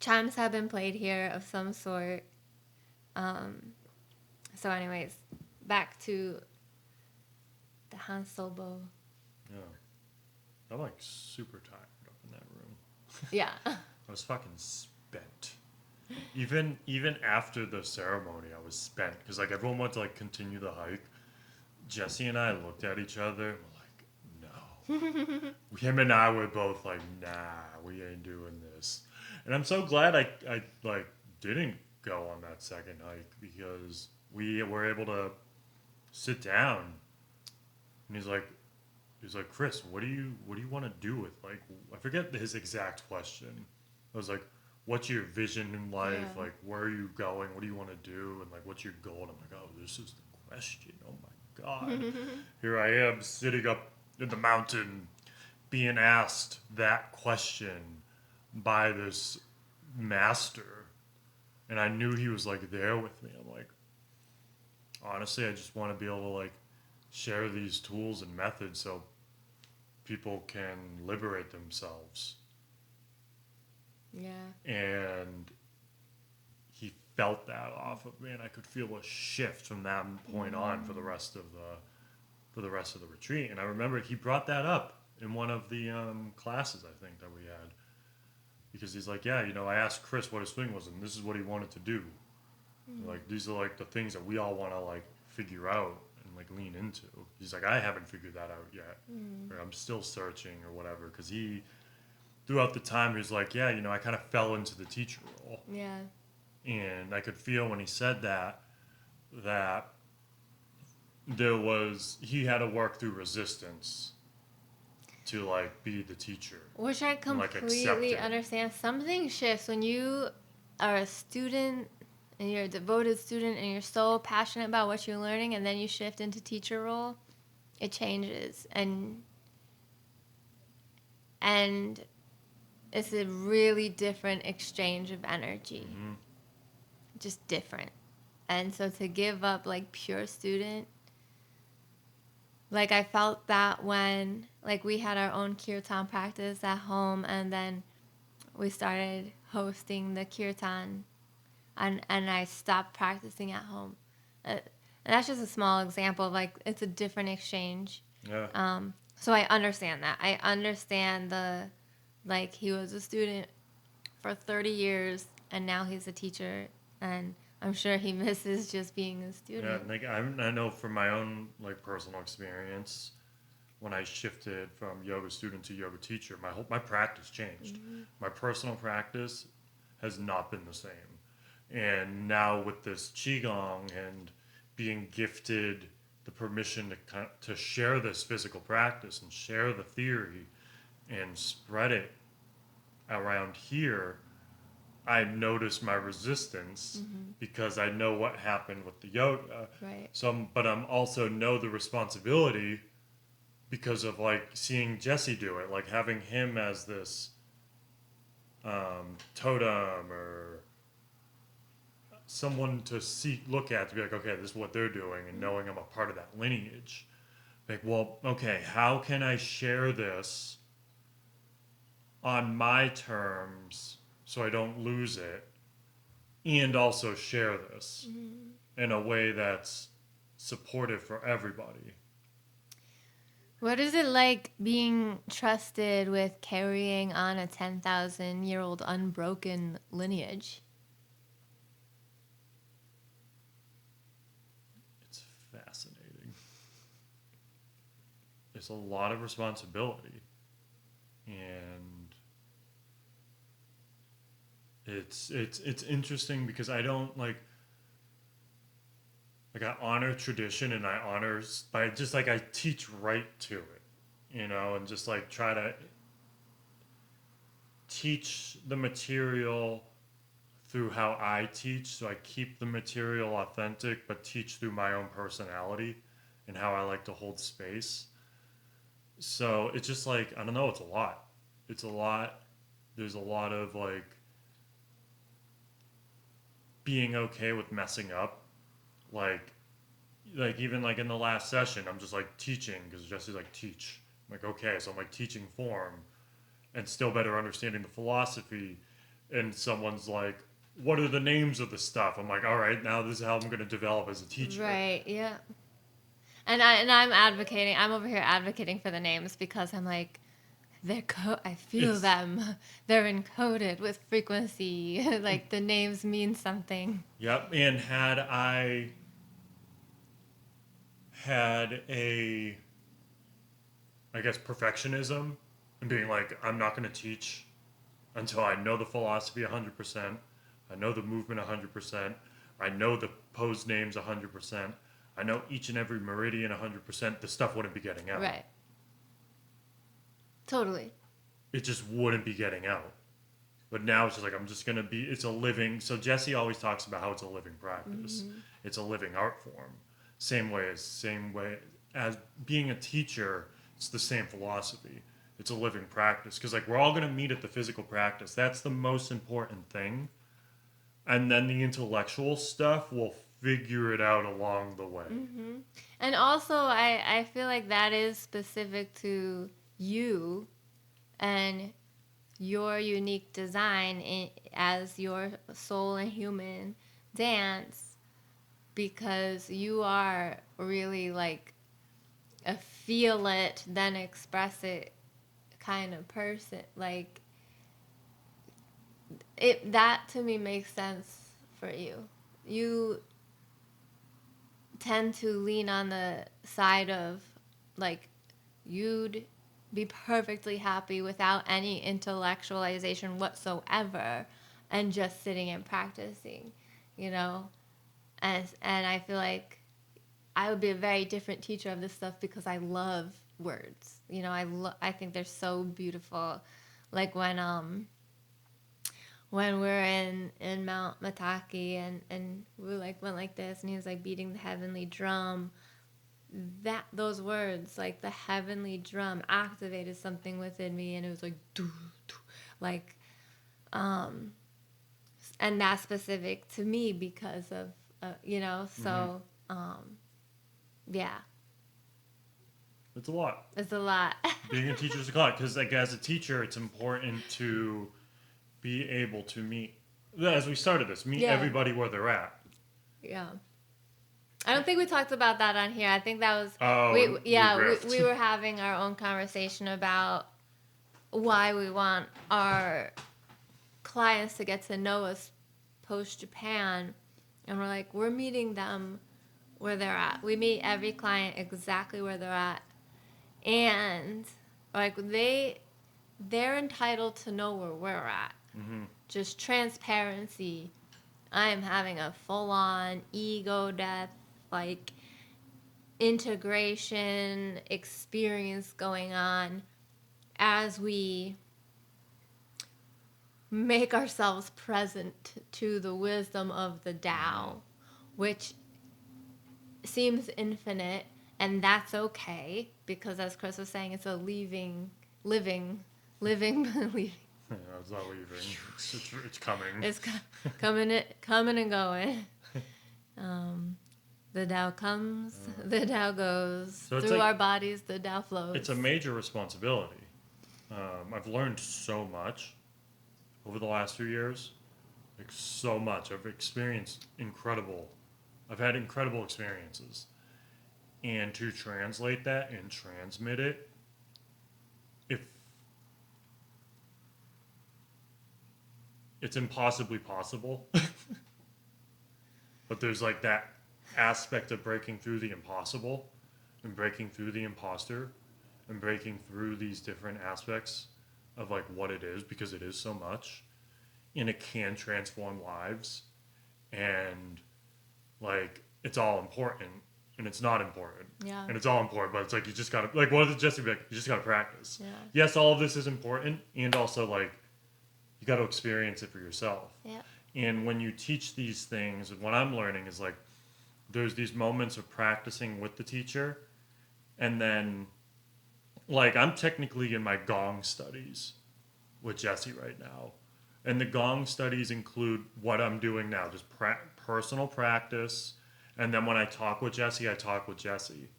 Chimes have been played here of some sort. Um, so, anyways, back to the Han Solo. Yeah. I'm like super tired up in that room. Yeah. I was fucking spent. Even after the ceremony, I was spent because like everyone wanted to like continue the hike. Jesse and I looked at each other. And we're like, no. Him and I were both like, nah, we ain't doing this. And I'm so glad I like didn't go on that second hike because we were able to sit down. And he's like, Chris, what do you want to do with like I forget his exact question. I was like, what's your vision in life? Yeah. Like, where are you going? What do you want to do? And like, what's your goal? And I'm like, oh, this is the question. Oh my god, here I am sitting up in the mountain, being asked that question by this master, and I knew he was like there with me. I'm like, honestly, I just want to be able to like share these tools and methods so people can liberate themselves. Yeah. And he felt that off of me, and I could feel a shift from that point on for the rest of the retreat. And I remember he brought that up in one of the classes I think that we had, because he's like, yeah, you know, I asked Chris what his thing was, and this is what he wanted to do. Like these are like the things that we all want to like figure out and like lean into. He's like, I haven't figured that out yet, or I'm still searching or whatever. Because he, throughout the time, he was like, yeah, you know, I kind of fell into the teacher role, Yeah. and I could feel when he said that he had to work through resistance to like be the teacher Which I and like accept completely it. understand. Something shifts when you are a student and you're a devoted student and you're so passionate about what you're learning, and then you shift into teacher role. It changes, and it's a really different exchange of energy. Mm-hmm. Just different. And so to give up like pure student, like I felt that when like we had our own kirtan practice at home, and then we started hosting the kirtan, and I stopped practicing at home. And And that's just a small example of like it's a different exchange. Yeah. So I understand that. I understand the like he was a student for 30 years and now he's a teacher, and I'm sure he misses just being a Yeah, student. like I know from my own like personal experience, when I shifted from yoga student to yoga teacher, my practice changed. Mm-hmm. My personal practice has not been the same. And now with this qigong and being gifted the permission to share this physical practice and share the theory and spread it around here, I noticed my resistance Mm-hmm. because I know what happened with the yoga. Right. But I'm also know the responsibility because of like seeing Jesse do it, like having him as this totem or someone to look at to be like, okay, this is what they're doing, and knowing I'm a part of that lineage. Like, well, okay, how can I share this on my terms so I don't lose it, and also share this Mm-hmm. in a way that's supportive for everybody? What is it like being trusted with carrying on a 10,000-year-old unbroken lineage? It's fascinating. It's a lot of responsibility, and it's interesting because I don't like I honor tradition and I honor by just like I teach right to it, and just like try to teach the material through how I teach, so I keep the material authentic but teach through my own personality and how I like to hold space. So it's just like I don't know, it's a lot. It's a lot. There's a lot of like being okay with messing up. Like even like in the last session, I'm just like teaching because Jesse's like teach. I'm like okay, so I'm like teaching form and still better understanding the philosophy. And someone's like, "What are the names of the stuff?" I'm like, "All right, now this is how I'm going to develop as a teacher." Right, yeah. And I'm advocating. I'm over here advocating for the names because I'm like I feel It's them. They're encoded with frequency. Like the names mean something. yep. And had I had I guess perfectionism and being like, I'm not going to teach until I know the philosophy 100%. I know the movement 100%. I know the pose names 100%. I know each and every meridian 100%. The stuff wouldn't be getting out. Right. Totally. It just wouldn't be getting out. But now it's just like I'm just gonna be. It's a living. So Jesse always talks about how it's a living practice. Mm-hmm. It's a living art form. Same way as being a teacher. It's the same philosophy. It's a living practice because like we're all gonna meet at the physical practice. That's the most important thing, and then the intellectual stuff will figure it out along the way. Mm-hmm. And also, I feel like that is specific to you and your unique design as your soul and human dance, because you are really like a feel it then express it kind of person. Like it, that to me makes sense for you. You tend to lean on the side of like you'd be perfectly happy without any intellectualization whatsoever and just sitting and practicing, you know? And I feel like I would be a very different teacher of this stuff because I love words. You know, I think they're so beautiful. Like when we're in Mount Mataki and we like went like this and he was like beating the heavenly drum, that those words like the heavenly drum activated something within me, and it was like doo, doo, like um and that's specific to me because of you know, Mm-hmm. so yeah, It's a lot. it's a lot. Being a teacher is a lot because like as a teacher, it's important to be able to meet, as we started this, meet Yeah, everybody where they're at. yeah, I don't think we talked about that on here. I think that was Oh, we riffed. we were having our own conversation about why we want our clients to get to know us post Japan, and we're like, we're meeting them where they're at. We meet every client exactly where they're at, and like they're entitled to know where we're at. Mm-hmm. Just transparency. I am having a full-on ego death, like integration experience going on as we make ourselves present to the wisdom of the Tao, which seems infinite, and that's okay because, as Chris was saying, it's a living, believing. Yeah, it's not leaving. It's coming. It's coming and going. The Tao comes, the Tao goes. So Through our bodies, the Tao flows. It's a major responsibility. I've learned so much over the last few years. Like, so much. I've had incredible experiences. And to translate that and transmit it, if it's impossibly possible, but there's like that aspect of breaking through the impossible and breaking through the imposter and breaking through these different aspects of like what it is, because it is so much and it can transform lives, and like it's all important and it's not important. Yeah. And it's all important, but it's like you just gotta, like, what did Jesse be like? You just gotta practice. Yeah. Yes, all of this is important, and also like you gotta experience it for yourself. Yeah. And when you teach these things, what I'm learning is like there's these moments of practicing with the teacher, and then like I'm technically in my Gong studies with Jesse right now. And the Gong studies include what I'm doing now, just personal practice. And then when I talk with Jesse, I talk with Jesse.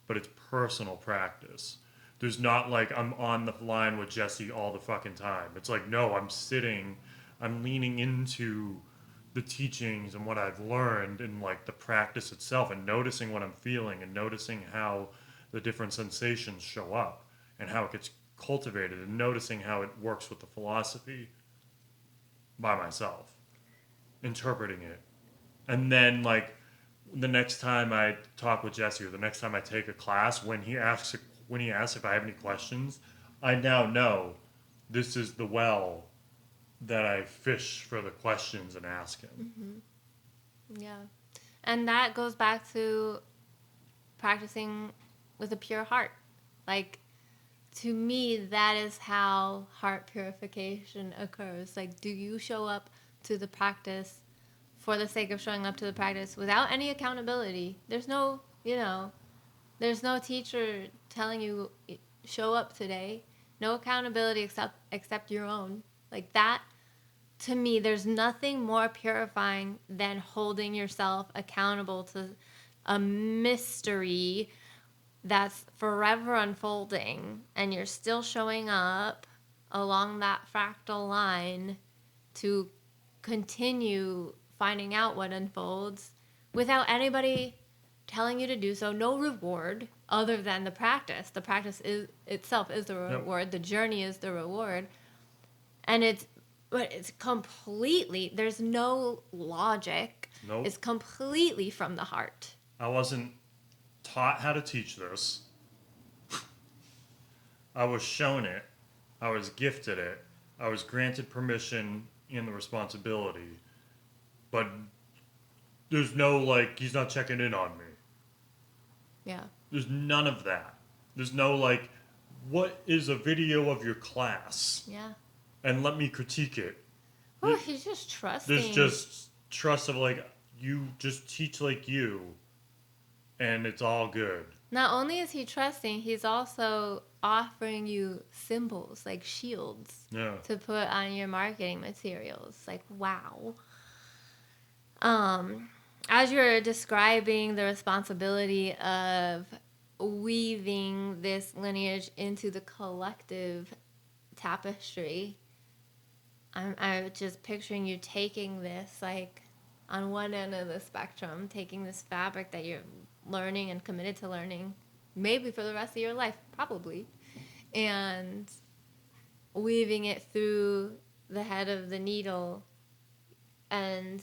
But it's personal practice. There's not like I'm on the line with Jesse all the fucking time. It's like, no, I'm sitting, I'm leaning into the teachings and what I've learned and like the practice itself, and noticing what I'm feeling and noticing how the different sensations show up and how it gets cultivated, and noticing how it works with the philosophy by myself, interpreting it. And then like the next time I talk with Jesse, or the next time I take a class, when he asks if I have any questions, I now know this is the well that I fish for the questions and ask him. Mm-hmm. Yeah. And that goes back to practicing with a pure heart. Like, to me, that is how heart purification occurs. Like, do you show up to the practice for the sake of showing up to the practice without any accountability? There's no, there's no teacher telling you show up today. No accountability except your own. Like that, to me, there's nothing more purifying than holding yourself accountable to a mystery that's forever unfolding, and you're still showing up along that fractal line to continue finding out what unfolds without anybody telling you to do so. No reward other than the practice. The practice itself is the reward. Yep. The journey is the reward. And it's completely, there's no logic. Nope. It's completely from the heart. I wasn't taught how to teach this. I was shown it. I was gifted it. I was granted permission and the responsibility. But there's no, like, he's not checking in on me. Yeah. There's none of that. There's no, like, what is a video of your class? Yeah. And let me critique it. Oh, he's just trusting. There's just trust of, like, you just teach like you, and it's all good. Not only is he trusting, he's also offering you symbols, like shields, to put on your marketing materials. Like, wow. As you're describing the responsibility of weaving this lineage into the collective tapestry, I'm just picturing you taking this, like, on one end of the spectrum, taking this fabric that you're learning and committed to learning, maybe for the rest of your life, probably, and weaving it through the head of the needle, and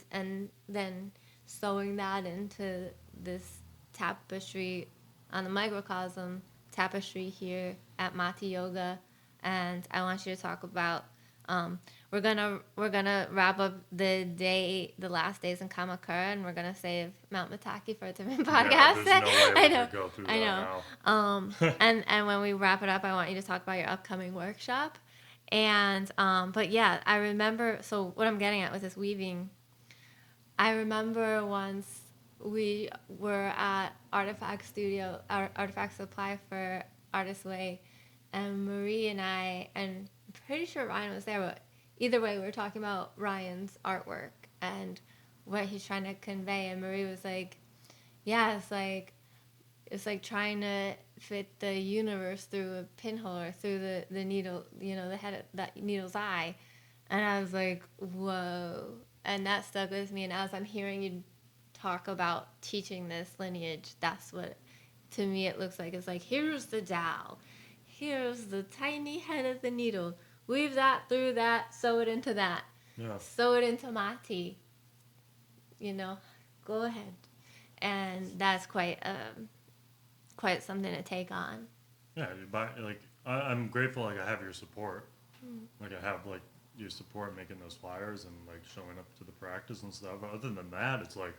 then sewing that into this tapestry on the microcosm tapestry here at Mati Yoga. And I want you to talk about, we're gonna wrap up the last days in Kamakura, and we're gonna save Mount Mataki for a different Yeah, podcast. there's no way I we know, could go through I that know. now. And when we wrap it up, I want you to talk about your upcoming workshop. And but yeah, I remember. So what I'm getting at with this weaving, I remember once we were at Artifact Studio, Artifact Supply for Artist Way, and Marie and I, and I'm pretty sure Ryan was there, but either way, we were talking about Ryan's artwork and what he's trying to convey. And Marie was like, "Yeah, it's like trying to fit the universe through a pinhole or through the needle, the head of that needle's eye." And I was like, whoa. And that stuck with me. And as I'm hearing you talk about teaching this lineage, that's what, to me, it looks like. It's like, here's the dowel. Here's the tiny head of the needle. Weave that through that, sew it into that. Yeah. Sew it into Mati. Go ahead. And that's quite something to take on. Yeah, I'm grateful. Like I have your support. Like I have like your support making those flyers and like showing up to the practice and stuff. Other than that, it's like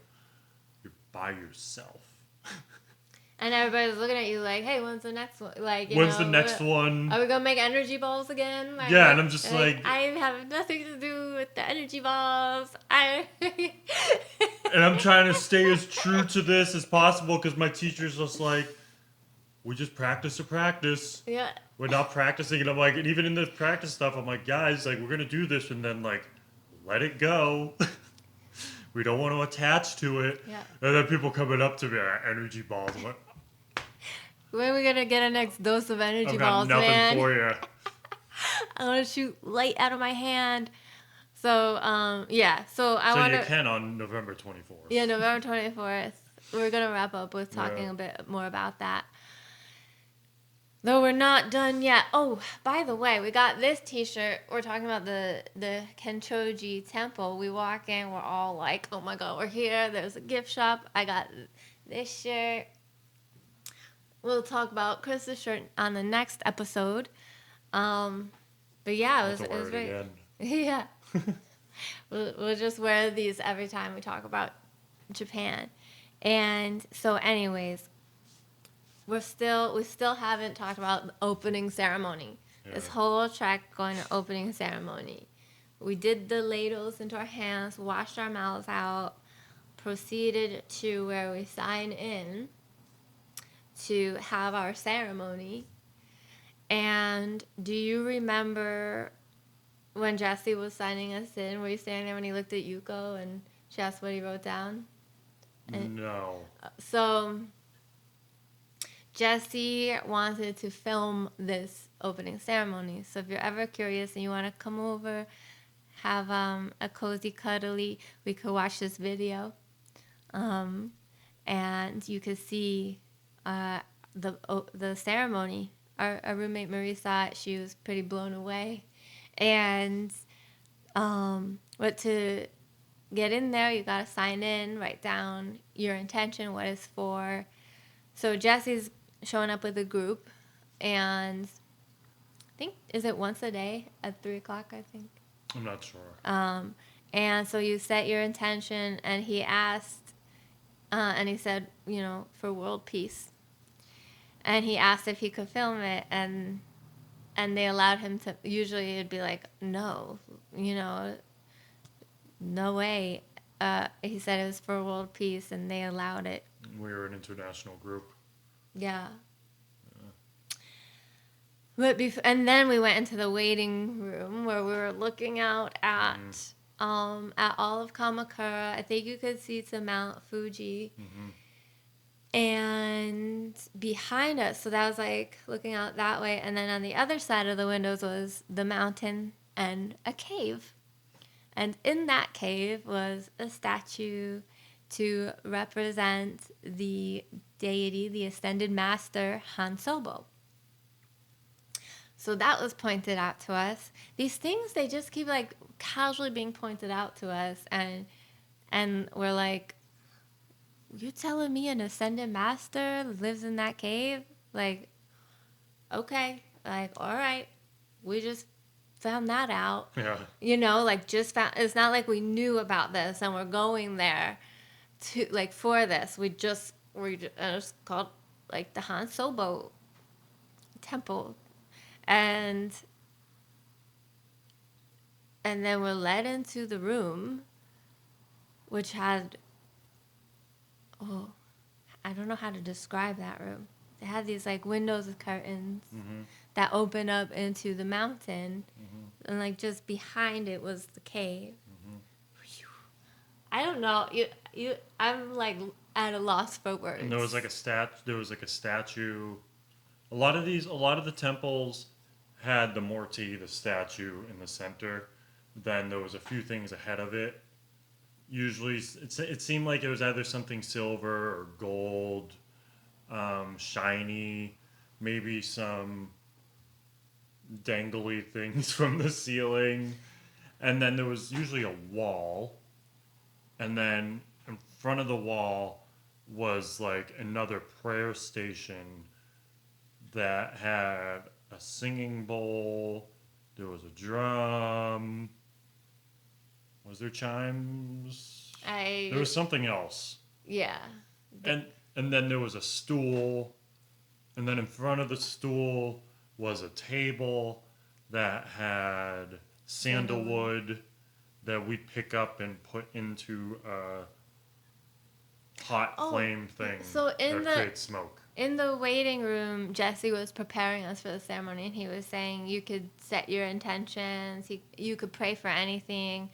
you're by yourself. And everybody's looking at you like, hey, when's the next one? Like, When's the next one? Are we going to make energy balls again? Like, Yeah, and I'm just like I have nothing to do with the energy balls. And I'm trying to stay as true to this as possible because my teacher's just like, we just practice to practice. Yeah. We're not practicing. And I'm like, and even in the practice stuff, I'm like, guys, like, we're going to do this and then, like, let it go. We don't want to attach to it. Yeah. And then people coming up to me, energy balls. I'm like, when are we going to get our next dose of energy I've balls, got nothing man? for you. I want to shoot light out of my hand. So, yeah. So you can on November 24th. Yeah, November 24th. We're going to wrap up with talking a bit more about that. Though we're not done yet. Oh, by the way, we got this t-shirt. We're talking about the Kenchoji temple. We walk in, we're all like, oh my god, we're here. There's a gift shop. I got this shirt. We'll talk about Chris's shirt on the next episode. But yeah, it was great. Again. Yeah. we'll just wear these every time we talk about Japan. And so anyways, we still haven't talked about the opening ceremony. Yeah. This whole track going to opening ceremony. We did the ladles into our hands, washed our mouths out, proceeded to where we sign in to have our ceremony. And do you remember when Jesse was signing us in? Were you standing there when he looked at Yuko and she asked what he wrote down? No. So Jesse wanted to film this opening ceremony. So if you're ever curious and you want to come over, have a cozy cuddly, we could watch this video. And you could see the ceremony. Our roommate Marie saw it. She was pretty blown away. And but to get in there, you got to sign in, write down your intention, what it's for. So Jesse's showing up with a group, and I think, is it once a day at 3 o'clock, I think? I'm not sure. And so you set your intention, and he asked, and he said, for world peace. And he asked if he could film it, and they allowed him to. Usually it'd be like, no, no way. He said it was for world peace, and they allowed it. We were an international group. Yeah. But and then we went into the waiting room where we were looking out at all of Kamakura. I think you could see to Mount Fuji. Mm-hmm. And behind us, so that was like looking out that way, and then on the other side of the windows was the mountain and a cave. And in that cave was a statue to represent the deity, the ascended master Han Sobo. So that was pointed out to us. These things, they just keep like casually being pointed out to us, and we're like, you telling me an ascended master lives in that cave? Like, okay, like, all right, we just found that out. Yeah. Like just found. It's not like we knew about this and we're going there to like for this. It's called like the Han Sobo temple, and then we're led into the room, which had, oh, I don't know how to describe that room. It had these like windows with curtains Mm-hmm. that open up into the mountain, Mm-hmm. and like just behind it was the cave. Mm-hmm. I don't know. I'm like at a loss for words. And there was like a statue. A lot of the temples had the Morti, the statue, in the center. Then there was a few things ahead of it. Usually, it seemed like it was either something silver or gold, shiny, maybe some dangly things from the ceiling. And then there was usually a wall. And then in front of the wall was like another prayer station that had a singing bowl. There was a drum. Was there chimes? There was something else. Yeah. And then there was a stool. And then in front of the stool was a table that had sandalwood that we'd pick up and put into a hot flame thing so that creates smoke. In the waiting room, Jesse was preparing us for the ceremony, and he was saying you could set your intentions. You could pray for anything.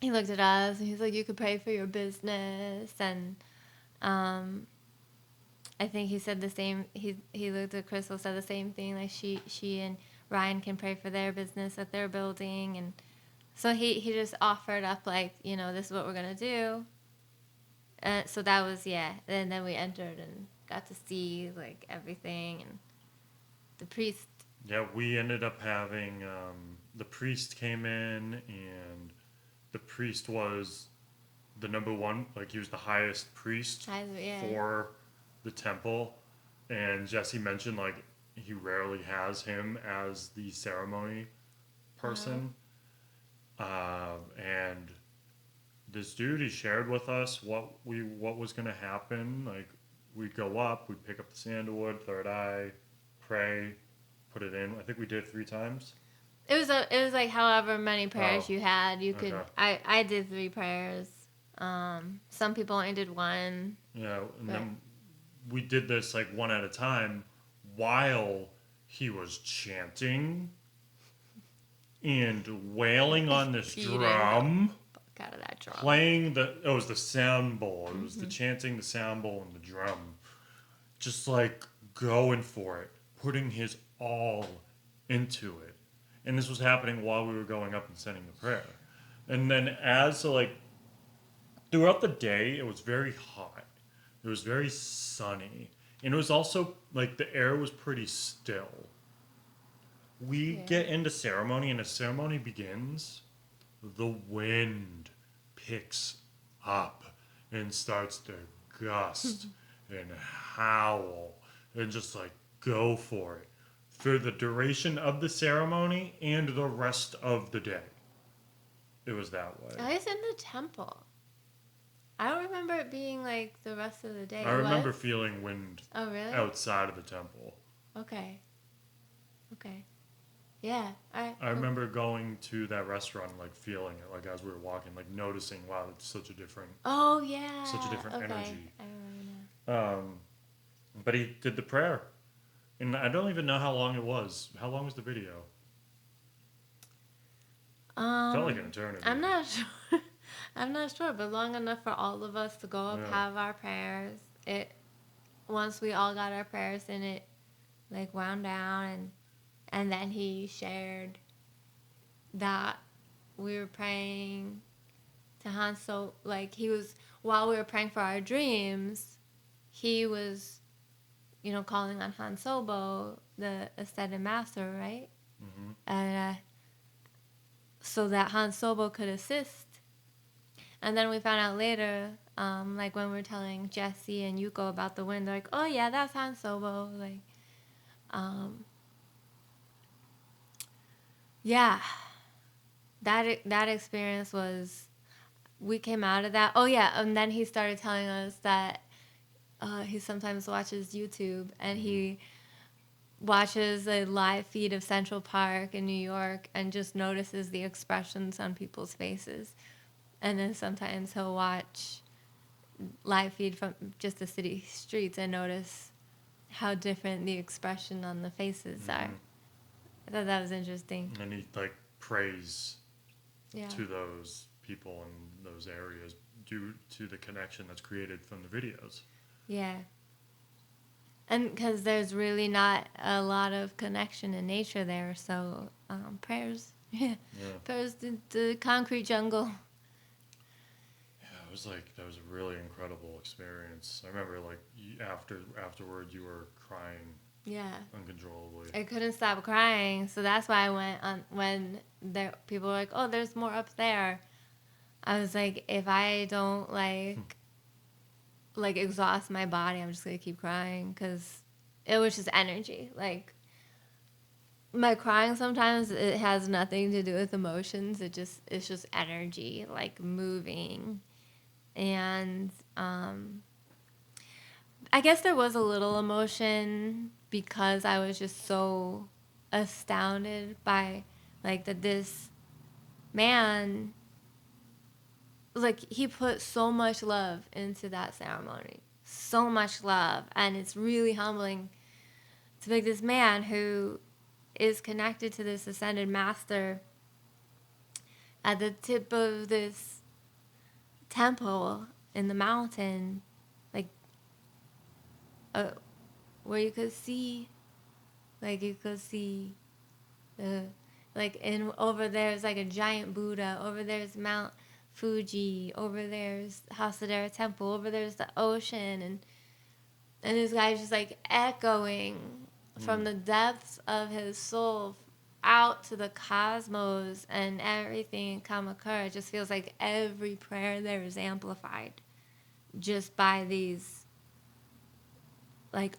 He looked at us, and he's like, you could pray for your business, and I think he said the same. He looked at Crystal, said the same thing. Like she and Ryan can pray for their business that they're building, and so he just offered up like, this is what we're gonna do. So that was, yeah. And then we entered and got to see like everything, and the priest. Yeah, we ended up having the priest came in, and the priest was the number one. Like he was the highest priest for the temple, and Jesse mentioned like he rarely has him as the ceremony person, and this dude, he shared with us what was going to happen. Like we'd go up, we'd pick up the sandalwood, third eye, pray, put it in. I think we did it 3 times. It was like however many prayers you had. You could. I did 3 prayers. Some people only did 1. Yeah, and then we did this like one at a time while he was chanting and wailing on this drum. Out of that drum. Playing it was the sound bowl. It was the chanting, the sound bowl, and the drum. Just like going for it, putting his all into it. And this was happening while we were going up and sending the prayer. And then throughout the day, it was very hot. It was very sunny. And it was also like the air was pretty still. We get into ceremony, and as ceremony begins, the wind picks up and starts to gust and howl and just like go for it for the duration of the ceremony and the rest of the day. It was that way. I was in the temple. I don't remember it being like the rest of the day. I remember feeling wind outside of the temple. Okay. Yeah, I remember going to that restaurant and like feeling it, like as we were walking, like noticing, wow, it's such a different. Oh yeah. Such a different energy. I remember now. But he did the prayer, and I don't even know how long it was. How long was the video? Felt like an eternity. I'm not sure. I'm not sure, but long enough for all of us to go up, have our prayers. Once we all got our prayers in, it like wound down, and then he shared that we were praying to Han Solo. Like, he was, while we were praying for our dreams, he was, calling on Han Solo, the ascended master, right? Mm-hmm. And so that Han Solo could assist. And then we found out later, like when we were telling Jesse and Yuko about the wind, they're like, "Oh yeah, that's Han Solo." Like, um, yeah, that experience was. We came out of that. Oh yeah, and then he started telling us that he sometimes watches YouTube and Mm-hmm. he watches a live feed of Central Park in New York and just notices the expressions on people's faces. And then sometimes he'll watch live feed from just the city streets and notice how different the expression on the faces are. Mm-hmm. I thought that was interesting. And he like prays Yeah. to those people in those areas due to the connection that's created from the videos. Yeah. And because there's really not a lot of connection in nature there, so prayers, yeah, Yeah. prayers to the concrete jungle. Yeah, it was like that was a really incredible experience. I remember like afterward you were crying Yeah, uncontrollably. I couldn't stop crying, so that's why I went on when there people were like, "Oh, there's more up there." I was like, if I don't like exhaust my body, I'm just gonna keep crying because it was just energy. Like my crying sometimes it has nothing to do with emotions. It's just energy, like moving. And I guess there was a little emotion because I was just so astounded by like that this man, like he put so much love into that ceremony. So much love, and it's really humbling to be this man who is connected to this ascended master at the tip of this temple in the mountain, like uh, where you could see, the, like in over there's like a giant Buddha, over there's Mount Fuji, over there's Hasadera Temple, over there's the ocean, and this guy's just like echoing from Mm. the depths of his soul out to the cosmos and everything in Kamakura. It just feels like every prayer there is amplified just by these like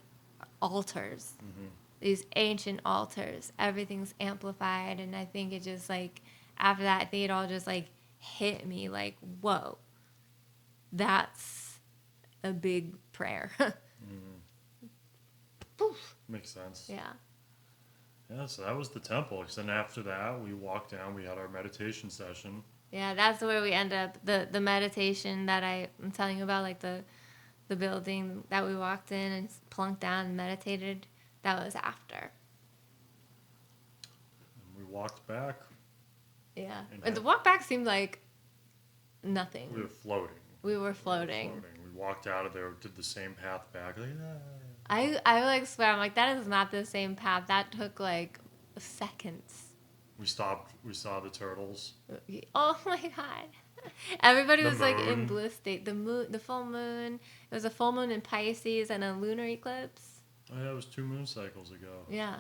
altars, Mm-hmm. these ancient altars. Everything's amplified, and I think it just like after that, I think it all just like hit me like, whoa, that's a big prayer. Mm-hmm. Poof. Makes sense. Yeah. Yeah, so that was the temple. Because then after that, we walked down. We had our meditation session. Yeah, that's where we end up. The meditation that I'm telling you about, like the building that we walked in and plunked down and meditated, that was after. And we walked back. Yeah. And And the had, walk back seemed like nothing. we were floating. We were floating. We walked out of there, did the same path back. Like, ah. I like swear, I'm like, that is not the same path. That took like seconds. We stopped. We saw the turtles. Oh my god. Everybody The was like in moon. bliss state. The moon, the full moon. It was a full moon in Pisces and a lunar eclipse. Oh yeah, it was 2 moon cycles ago. Yeah.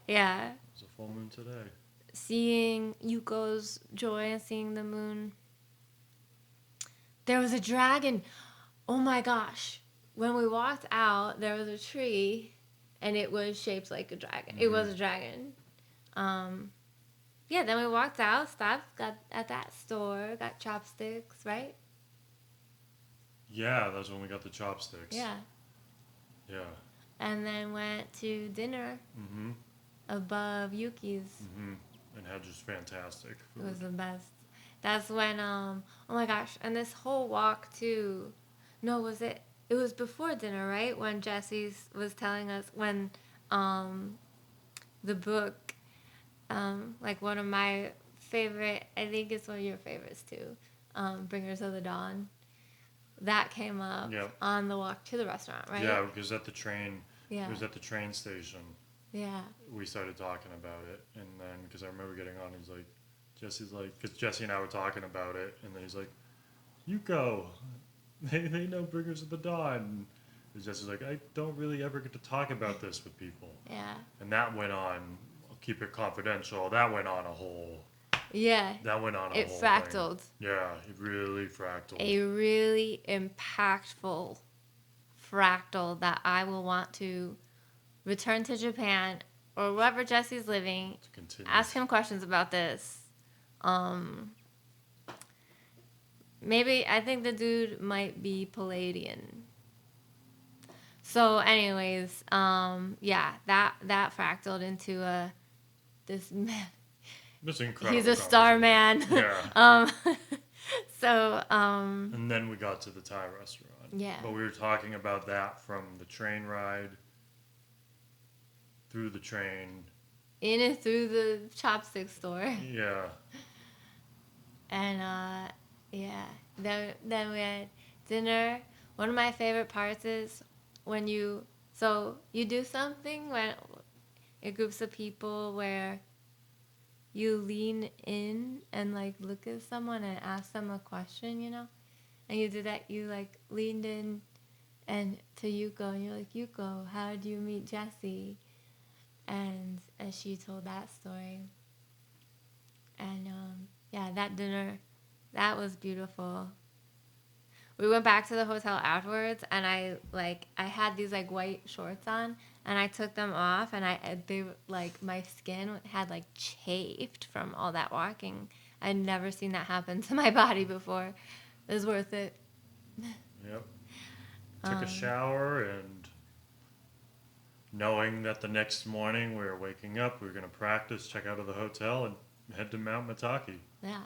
Yeah. It was a full moon today. Seeing Yuko's joy and seeing the moon. There was a dragon. Oh my gosh. When we walked out, there was a tree and it was shaped like a dragon. It was a dragon. Yeah, then we walked out, stopped, got at that store, got chopsticks, right? Yeah, that's when we got the chopsticks. Yeah. Yeah. And then went to dinner Mm-hmm. above Yuki's. Mm-hmm. And had just fantastic food. It was the best. That's when, oh my gosh, and this whole walk too. No, was it? It was before dinner, right? When Jesse was telling us when, the book, like one of my favorite, I think it's one of your favorites too, Bringers of the Dawn. That came up Yep. on the walk to the restaurant, right? Yeah, because at the train. Yeah. It was at the train station. Yeah. we started talking about it, and then because I remember getting on, he's like, Jesse's like, because Jesse and I were talking about it, and then he's like, you go, they know Bringers of the Dawn. And Jesse's like, I don't really ever get to talk about this with people, Yeah. and that went on. I'll keep it confidential. That went on a whole. Yeah. That went on a It whole thing. fractaled. Yeah, it really fractaled. A really impactful fractal that I will want to return to Japan or wherever Jesse's living, To continue. ask him questions about this. Um, Maybe I think the dude might be Palladian. So, anyways, yeah, that fractaled into this man. This incredible. He's a star conversation. man. Yeah. um, And then we got to the Thai restaurant. Yeah. But we were talking about that from the train ride, through the train. in and through the chopstick store. Yeah. And yeah, then we had dinner. One of my favorite parts is when you do something when in groups of people where you lean in and like look at someone and ask them a question, and you did that. You like leaned in and to Yuko, and you're like, Yuko, how did you meet Jessie? And she told that story. And yeah, that dinner, that was beautiful. We went back to the hotel afterwards, and I had these like white shorts on, and I took them off, and they like my skin had like chafed from all that walking. I'd never seen that happen to my body before. It was worth it. Yep. Took a shower, and knowing that the next morning we were waking up, we were going to practice, check out of the hotel, and head to Mount Mataki. Yeah.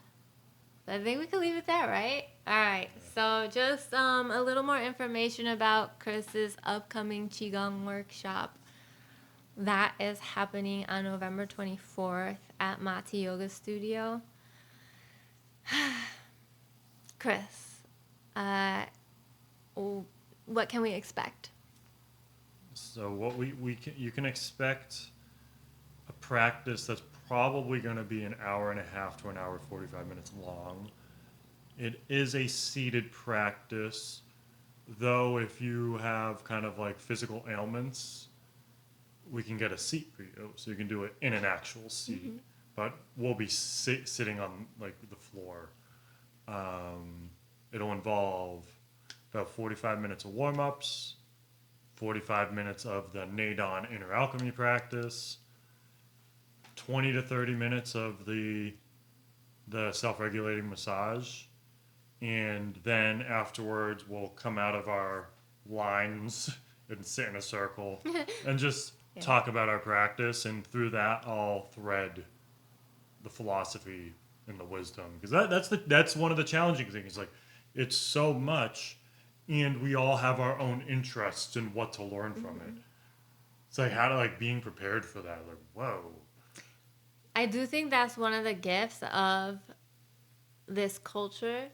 I think we can leave it there, right? All right. So just a little more information about Chris's upcoming Qi Gong workshop. That is happening on November 24th at Mati Yoga Studio. Chris, what can we expect? So what you can expect a practice that's probably going to be an hour and a half to an hour 45 minutes long. It is a seated practice, though if you have kind of like physical ailments, we can get a seat for you, so you can do it in an actual seat. Mm-hmm. But we'll be sitting on like the floor. It'll involve about 45 minutes of warm-ups, 45 minutes of the Nadon inner alchemy practice, 20 to 30 minutes of the self-regulating massage, and then afterwards we'll come out of our lines and sit in a circle and just talk about our practice, and through that I'll thread the philosophy and the wisdom, because that's one of the challenging things. Like, it's so much, and we all have our own interests in what to learn from it. It's like how to like being prepared for that. Like, whoa. I do think that's one of the gifts of this culture.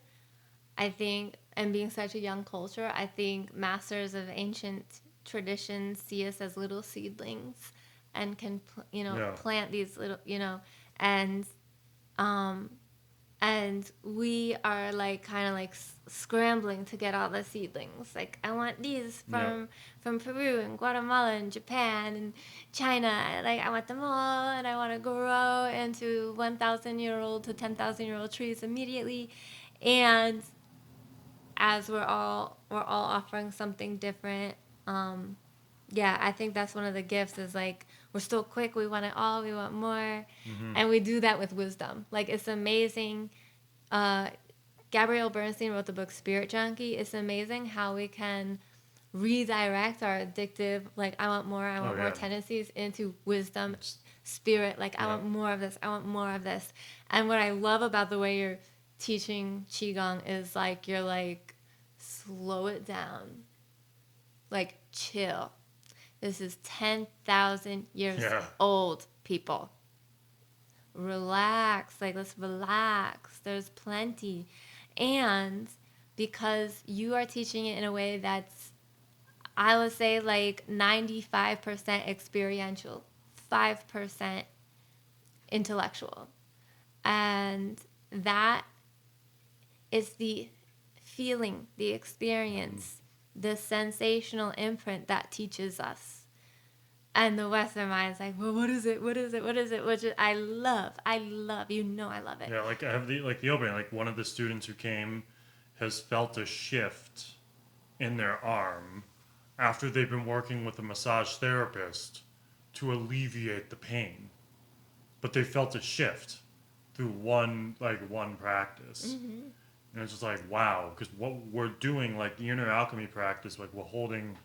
I think, and being such a young culture, I think masters of ancient traditions see us as little seedlings and can, plant these little, and we are like kind of like scrambling to get all the seedlings. Like, I want these from Peru and Guatemala and Japan and China. Like, I want them all, and I want to grow into 1,000-year-old to 10,000-year-old trees immediately. And as we're all offering something different. Yeah, I think that's one of the gifts is like, we're still quick. We want it all. We want more. Mm-hmm. And we do that with wisdom. Like, it's amazing. Gabrielle Bernstein wrote the book Spirit Junkie. It's amazing how we can redirect our addictive, like, I want more tendencies into wisdom, spirit. Like, I want more of this. I want more of this. And what I love about the way you're teaching Qigong is like, you're like, slow it down. Like, chill. This is 10,000 years old, people. Relax. Like, let's relax. There's plenty. And because you are teaching it in a way that's, I would say, like 95% experiential. 5% intellectual. And that is the feeling, the experience, the sensational imprint that teaches us. And the Western mind's like, well, what is it? What is it? What is it? Which I love. I love. You know I love it. Yeah, like I have the opening. Like one of the students who came has felt a shift in their arm after they've been working with a massage therapist to alleviate the pain, but they felt a shift through one practice. And it's just like wow, because what we're doing, like the inner alchemy practice, like we're holding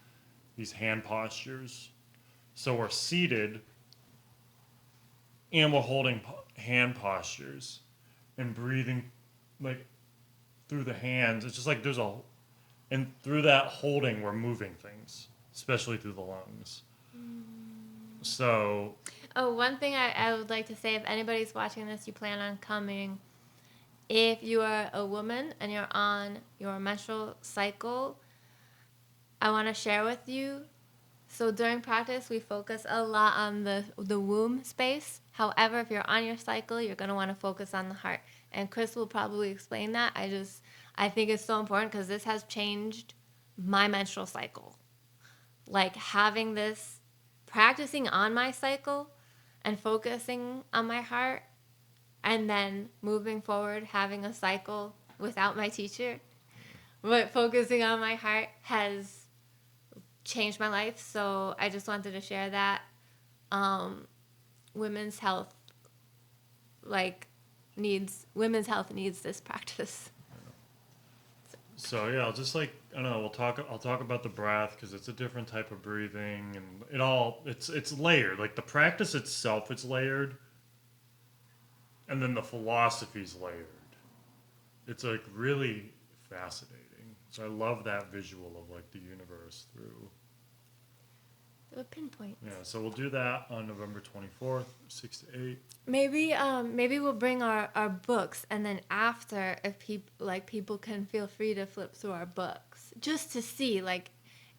these hand postures. So we're seated and we're holding hand postures and breathing like through the hands. It's just like and through that holding, we're moving things, especially through the lungs. So, Oh, one thing I would like to say, if anybody's watching this, you plan on coming, if you are a woman and you're on your menstrual cycle, I want to share with you. So during practice, we focus a lot on the womb space. However, if you're on your cycle, you're going to want to focus on the heart. And Chris will probably explain that. I think it's so important because this has changed my menstrual cycle. Like having this, practicing on my cycle and focusing on my heart, and then moving forward, having a cycle without my teacher, but focusing on my heart has changed my life. So I just wanted to share that. Women's health, women's health needs this practice. so yeah, I'll just like I don't know. I'll talk about the breath because it's a different type of breathing, and it's layered. Like the practice itself, it's layered, and then the philosophy's layered. It's like really fascinating. So I love that visual of like the universe through. The pinpoint. Yeah, so we'll do that on November 24th, 6 to 8. Maybe we'll bring our books, and then after, if people can feel free to flip through our books just to see, like,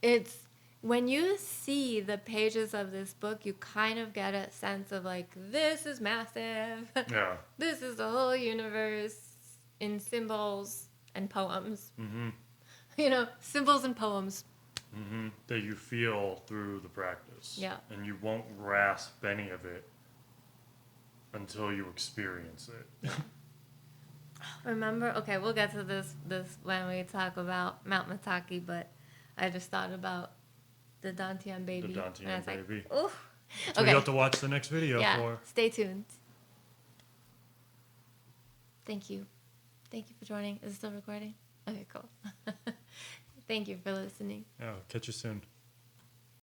it's when you see the pages of this book, you kind of get a sense of like, this is massive. Yeah. This is the whole universe in symbols and poems. Mm-hmm. Symbols and poems. Mm-hmm. That you feel through the practice. Yeah. And you won't grasp any of it until you experience it. Remember? Okay, we'll get to this when we talk about Mount Mataki, but I just thought about the Dantian baby. The Dantian and I was baby. Like, ooh. So you have to watch the next video for. Stay tuned. Thank you. Thank you for joining. Is it still recording? Okay, cool. Thank you for listening. Yeah, catch you soon.